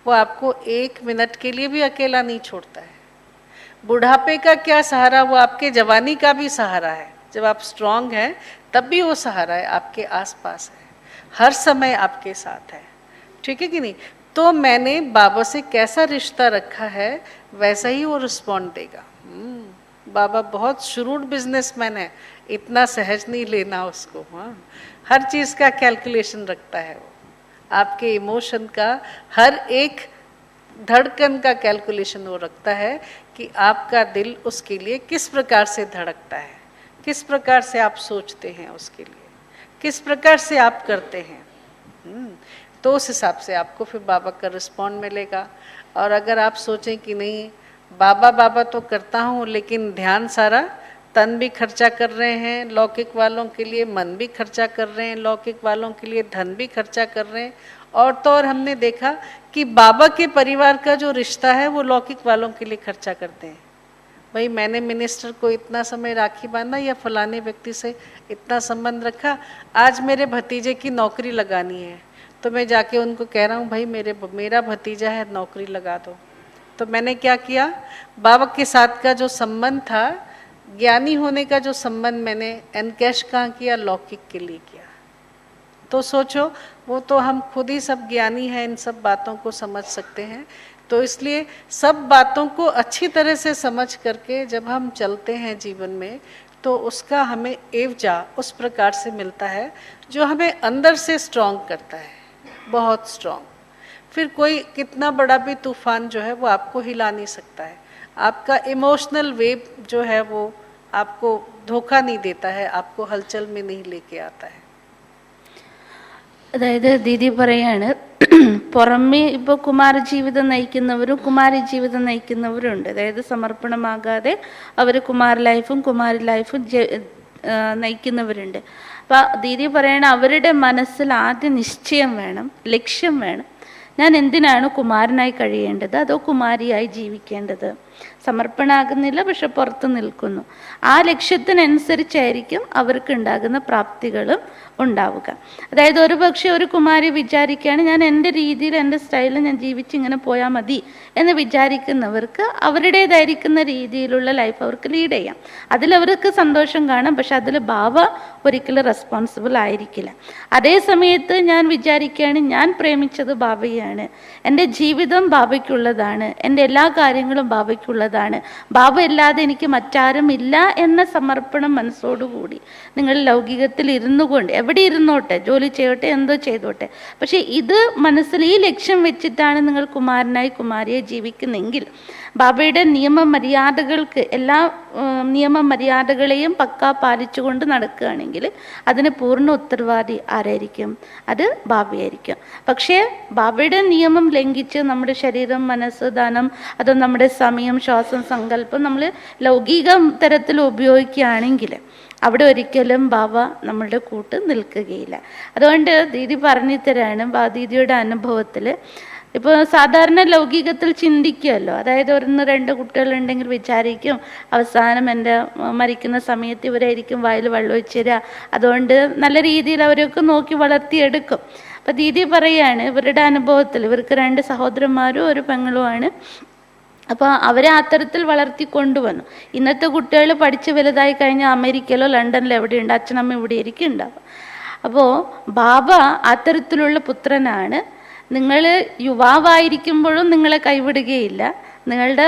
वो आपको 1 मिनट के लिए भी अकेला नहीं छोड़ता है। बुढ़ापे का क्या सहारा, वो आपके जवानी का भी सहारा है। जब आप स्ट्रांग हैं तब भी वो सहारा है, आपके आसपास है, हर समय आपके साथ है, ठीक है कि नहीं। तो मैंने बाबा से कैसा रिश्ता रखा है, वैसा ही वो रिस्पॉन्ड देगा। बाबा बहुत श्रूड बिजनेसमैन है, इतना सहज नहीं लेना उसको। हाँ, हर चीज़ का कैलकुलेशन रखता है वो, आपके इमोशन का हर एक धड़कन का कैलकुलेशन वो रखता है कि आपका दिल उसके लिए किस प्रकार से धड़कता है, किस प्रकार से आप सोचते हैं उसके लिए, किस प्रकार से आप करते हैं। तो उस हिसाब से आपको फिर बाबा का रिस्पॉन्ड मिलेगा। और अगर आप सोचें कि नहीं बाबा बाबा तो करता हूँ, लेकिन ध्यान सारा तन भी खर्चा कर रहे हैं लौकिक वालों के लिए, मन भी खर्चा कर रहे हैं लौकिक वालों के लिए, धन भी खर्चा कर रहे हैं, और तो और हमने देखा कि बाबा के परिवार का जो रिश्ता है वो लौकिक वालों के लिए खर्चा करते हैं। भाई मैंने मिनिस्टर को इतना समय राखी बांधा या फलाने व्यक्ति से इतना संबंध रखा, आज मेरे भतीजे की नौकरी लगानी है तो मैं जाके उनको कह रहा हूँ भाई मेरा भतीजा है, नौकरी लगा दो। तो मैंने क्या किया, बाबा के साथ का जो संबंध था ज्ञानी होने का जो संबंध मैंने एनकैश कहाँ किया, लौकिक के लिए किया। तो सोचो, वो तो हम खुद ही सब ज्ञानी हैं, इन सब बातों को समझ सकते हैं। तो इसलिए सब बातों को अच्छी तरह से समझ करके जब हम चलते हैं जीवन में, तो उसका हमें एवजा उस प्रकार से मिलता है जो हमें अंदर से स्ट्रॉन्ग करता है, बहुत स्ट्रॉन्ग। फिर कोई कितना बड़ा भी तूफान जो है वो आपको हिला नहीं सकता है। आपका इमोशनल वेव जो है वो आपको धोखा नहीं देता है, आपको हलचल में नहीं लेके आता है। അതായത് ദീദി പറയാണ്, പുറമേ ഇപ്പോൾ കുമാരജീവിതം നയിക്കുന്നവരും കുമാരി ജീവിതം നയിക്കുന്നവരുണ്ട്. അതായത് സമർപ്പണമാകാതെ അവർ കുമാര ലൈഫും കുമാരി ലൈഫും നയിക്കുന്നവരുണ്ട്. അപ്പം ദീദി പറയണ അവരുടെ മനസ്സിൽ ആദ്യം നിശ്ചയം വേണം, ലക്ഷ്യം വേണം. ഞാൻ എന്തിനാണ് കുമാരനായി കഴിയേണ്ടത് അതോ കുമാരിയായി ജീവിക്കേണ്ടത്? സമർപ്പണമാകുന്നില്ല, പക്ഷെ പുറത്ത് നിൽക്കുന്നു. ആ ലക്ഷ്യത്തിനനുസരിച്ചായിരിക്കും അവർക്ക് ഉണ്ടാകുന്ന പ്രാപ്തികളും ഉണ്ടാവുക. അതായത് ഒരു പക്ഷേ ഒരു കുമാരി വിചാരിക്കുകയാണ് ഞാൻ എൻ്റെ രീതിയിൽ എൻ്റെ സ്റ്റൈലിൽ ഞാൻ ജീവിച്ചിങ്ങനെ പോയാൽ മതി എന്ന് വിചാരിക്കുന്നവർക്ക് അവരുടേതായിരിക്കുന്ന രീതിയിലുള്ള ലൈഫ് അവർക്ക് ലീഡ് ചെയ്യാം. അതിലവർക്ക് സന്തോഷം കാണാം, പക്ഷെ അതിൽ ബാബ ഒരിക്കലും റെസ്പോൺസിബിൾ ആയിരിക്കില്ല. അതേ സമയത്ത് ഞാൻ വിചാരിക്കുകയാണ് ഞാൻ പ്രേമിച്ചത് ബാബയാണ്, എൻ്റെ ജീവിതം ബാബയ്ക്കുള്ളതാണ്, എൻ്റെ എല്ലാ കാര്യങ്ങളും ബാബയ്ക്കുള്ളതാണ്, ബാബ ഇല്ലാതെ എനിക്ക് മറ്റാരും ഇല്ല എന്ന സമർപ്പണം മനസ്സോടുകൂടി നിങ്ങൾ ലൗകികത്തിൽ ഇരുന്നു കൊണ്ട് എവിടെ ഇരുന്നോട്ടെ, ജോലി ചെയ്യട്ടെ, എന്തോ ചെയ്തോട്ടെ, പക്ഷെ ഇത് മനസ്സിൽ ഈ ലക്ഷ്യം വെച്ചിട്ടാണ് നിങ്ങൾ കുമാരനായി കുമാരിയെ ജീവിക്കുന്നെങ്കിൽ ബാബയുടെ നിയമമര്യാദകൾക്ക് എല്ലാ നിയമമര്യാദകളെയും പക്കാ പാലിച്ചുകൊണ്ട് നടക്കുകയാണെങ്കിൽ അതിന് പൂർണ്ണ ഉത്തരവാദി ആരായിരിക്കും? അത് ബാബയായിരിക്കും. പക്ഷേ ബാബയുടെ നിയമം ലംഘിച്ച് നമ്മുടെ ശരീരം, മനസ്സ്, ധനം, അതോ നമ്മുടെ സമയം, ശ്വാസം, സങ്കല്പം നമ്മൾ ലൗകിക തരത്തിൽ ഉപയോഗിക്കുകയാണെങ്കിൽ അവിടെ ഒരിക്കലും ബാബ നമ്മളുടെ കൂട്ട് നിൽക്കുകയില്ല. അതുകൊണ്ട് ദീദി പറഞ്ഞു തരാണ്, ദീദിയുടെ അനുഭവത്തിൽ ഇപ്പോൾ സാധാരണ ലൗകികത്തിൽ ചിന്തിക്കുമല്ലോ, അതായത് 1-2 കുട്ടികളുണ്ടെങ്കിൽ വിചാരിക്കും അവസാനം എൻ്റെ മരിക്കുന്ന സമയത്ത് ഇവരായിരിക്കും വായിൽ വെള്ളം ഒഴിച്ചുതരിക, അതുകൊണ്ട് നല്ല രീതിയിൽ അവരൊക്കെ നോക്കി വളർത്തിയെടുക്കും. അപ്പം ദീദി പറയാണ് ഇവരുടെ അനുഭവത്തിൽ ഇവർക്ക് 2 സഹോദരന്മാരും 1 പെങ്ങളുമാണ്. അപ്പോൾ അവരെ അത്തരത്തിൽ വളർത്തി കൊണ്ടുവന്നു. ഇന്നത്തെ കുട്ടികൾ പഠിച്ച് വലുതായി കഴിഞ്ഞാൽ അമേരിക്കയിലോ ലണ്ടനിലോ എവിടെയുണ്ട്, അച്ഛനമ്മ ഇവിടെ ആയിരിക്കും ഉണ്ടാവും. അപ്പോൾ ബാബ അത്തരത്തിലുള്ള പുത്രനാണ്. നിങ്ങൾ യുവാവായിരിക്കുമ്പോഴും നിങ്ങളെ കൈവിടുകയില്ല, നിങ്ങളുടെ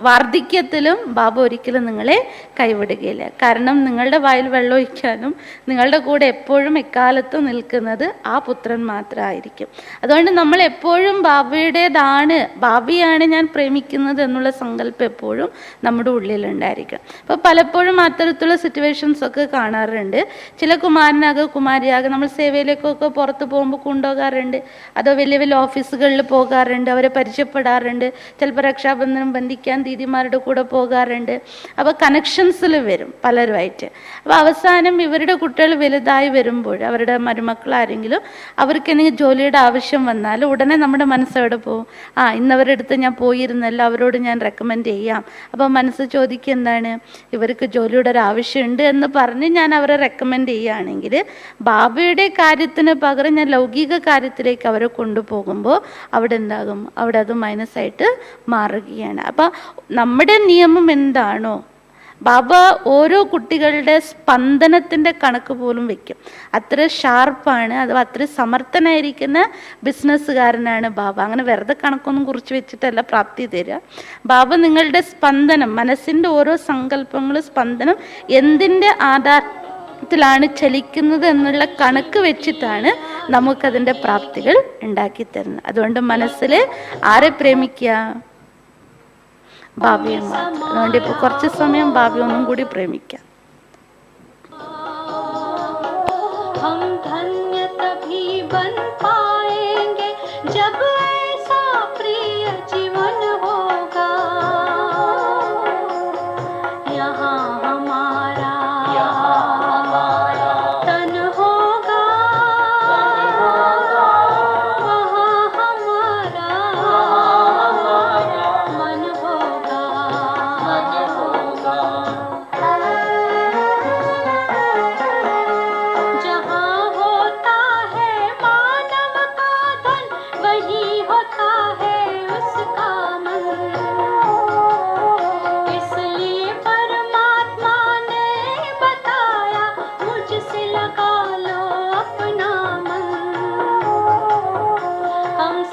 വാർദ്ധക്യത്തിലും ബാബ ഒരിക്കലും നിങ്ങളെ കൈവിടുകയില്ല. കാരണം നിങ്ങളുടെ വായിൽ വെള്ളമൊഴിക്കാനും നിങ്ങളുടെ കൂടെ എപ്പോഴും എക്കാലത്തും നിൽക്കുന്നത് ആ പുത്രൻ മാത്രമായിരിക്കും. അതുകൊണ്ട് നമ്മൾ എപ്പോഴും ബാബയുടേതാണ്, ബാബയാണ് ഞാൻ പ്രേമിക്കുന്നത് എന്നുള്ള സങ്കല്പം എപ്പോഴും നമ്മുടെ ഉള്ളിലുണ്ടായിരിക്കണം. അപ്പോൾ പലപ്പോഴും അത്തരത്തിലുള്ള സിറ്റുവേഷൻസ് ഒക്കെ കാണാറുണ്ട്. ചില കുമാരനാകെ കുമാരിയാകെ നമ്മൾ സേവയിലേക്കൊക്കെ പുറത്ത് പോകുമ്പോൾ കൊണ്ടുപോകാറുണ്ട്, അതോ വലിയ വലിയ ഓഫീസുകളിൽ പോകാറുണ്ട്, അവരെ പരിചയപ്പെടാറുണ്ട്, ചിലപ്പോൾ രക്ഷാബന്ധനം ബന്ധിക്കാൻ ദീദിമാരുടെ കൂടെ പോകാറുണ്ട്. അപ്പോൾ കണക്ഷൻസിൽ വരും പലരുമായിട്ട്. അപ്പോൾ അവസാനം ഇവരുടെ കുട്ടികൾ വലുതായി വരുമ്പോൾ അവരുടെ മരുമക്കളാരെങ്കിലും അവർക്ക് എന്തെങ്കിലും ജോലിയുടെ ആവശ്യം വന്നാൽ ഉടനെ നമ്മുടെ മനസ്സെവിടെ പോകും? ഇന്നവരുടെ അടുത്ത് ഞാൻ പോയിരുന്നല്ലോ, അവരോട് ഞാൻ റെക്കമെൻഡ് ചെയ്യാം. അപ്പോൾ മനസ്സ് ചോദിക്കുക എന്താണ്, ഇവർക്ക് ജോലിയുടെ ഒരു ആവശ്യമുണ്ട് എന്ന് പറഞ്ഞ് ഞാൻ അവരെ റെക്കമെൻഡ് ചെയ്യുകയാണെങ്കിൽ ബാബയുടെ കാര്യത്തിന് പകരം ഞാൻ ലൗകിക കാര്യത്തിലേക്ക് അവരെ കൊണ്ടുപോകുമ്പോൾ അവിടെ എന്താകും? അവിടെ അത് മൈനസായിട്ട് മാറുകയാണ്. അപ്പം നമ്മുടെ നിയമം എന്താണോ, ബാബ ഓരോ കുട്ടികളുടെ സ്പന്ദനത്തിൻ്റെ കണക്ക് പോലും വെക്കും. അത്ര ഷാർപ്പാണ്, അഥവാ അത്ര സമർത്ഥനായിരിക്കുന്ന ബിസിനസ്സുകാരനാണ് ബാബ. അങ്ങനെ വെറുതെ കണക്കൊന്നും കുറിച്ച് വെച്ചിട്ടല്ല പ്രാപ്തി തരിക. ബാബ നിങ്ങളുടെ സ്പന്ദനം, മനസ്സിൻ്റെ ഓരോ സങ്കല്പങ്ങളും സ്പന്ദനം എന്തിൻ്റെ ത്തിലാണ് ചലിക്കുന്നത് എന്നുള്ള കണക്ക് വെച്ചിട്ടാണ് നമുക്കതിൻ്റെ പ്രാപ്തികൾ ഉണ്ടാക്കി തരുന്നത്. അതുകൊണ്ട് മനസ്സിൽ ആരെ പ്രേമിക്കുക? ബാബയെ മാത്രം. അതുകൊണ്ട് ഇപ്പോൾ കുറച്ച് സമയം ബാബയെ ഒന്നും കൂടി പ്രേമിക്കാം.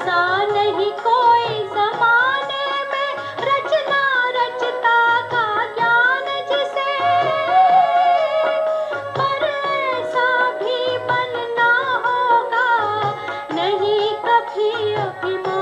ऐसा नहीं कोई ज़माने में रचना रचता का ज्ञान जिसे, पर ऐसा भी बनना होगा नहीं कभी अभिमान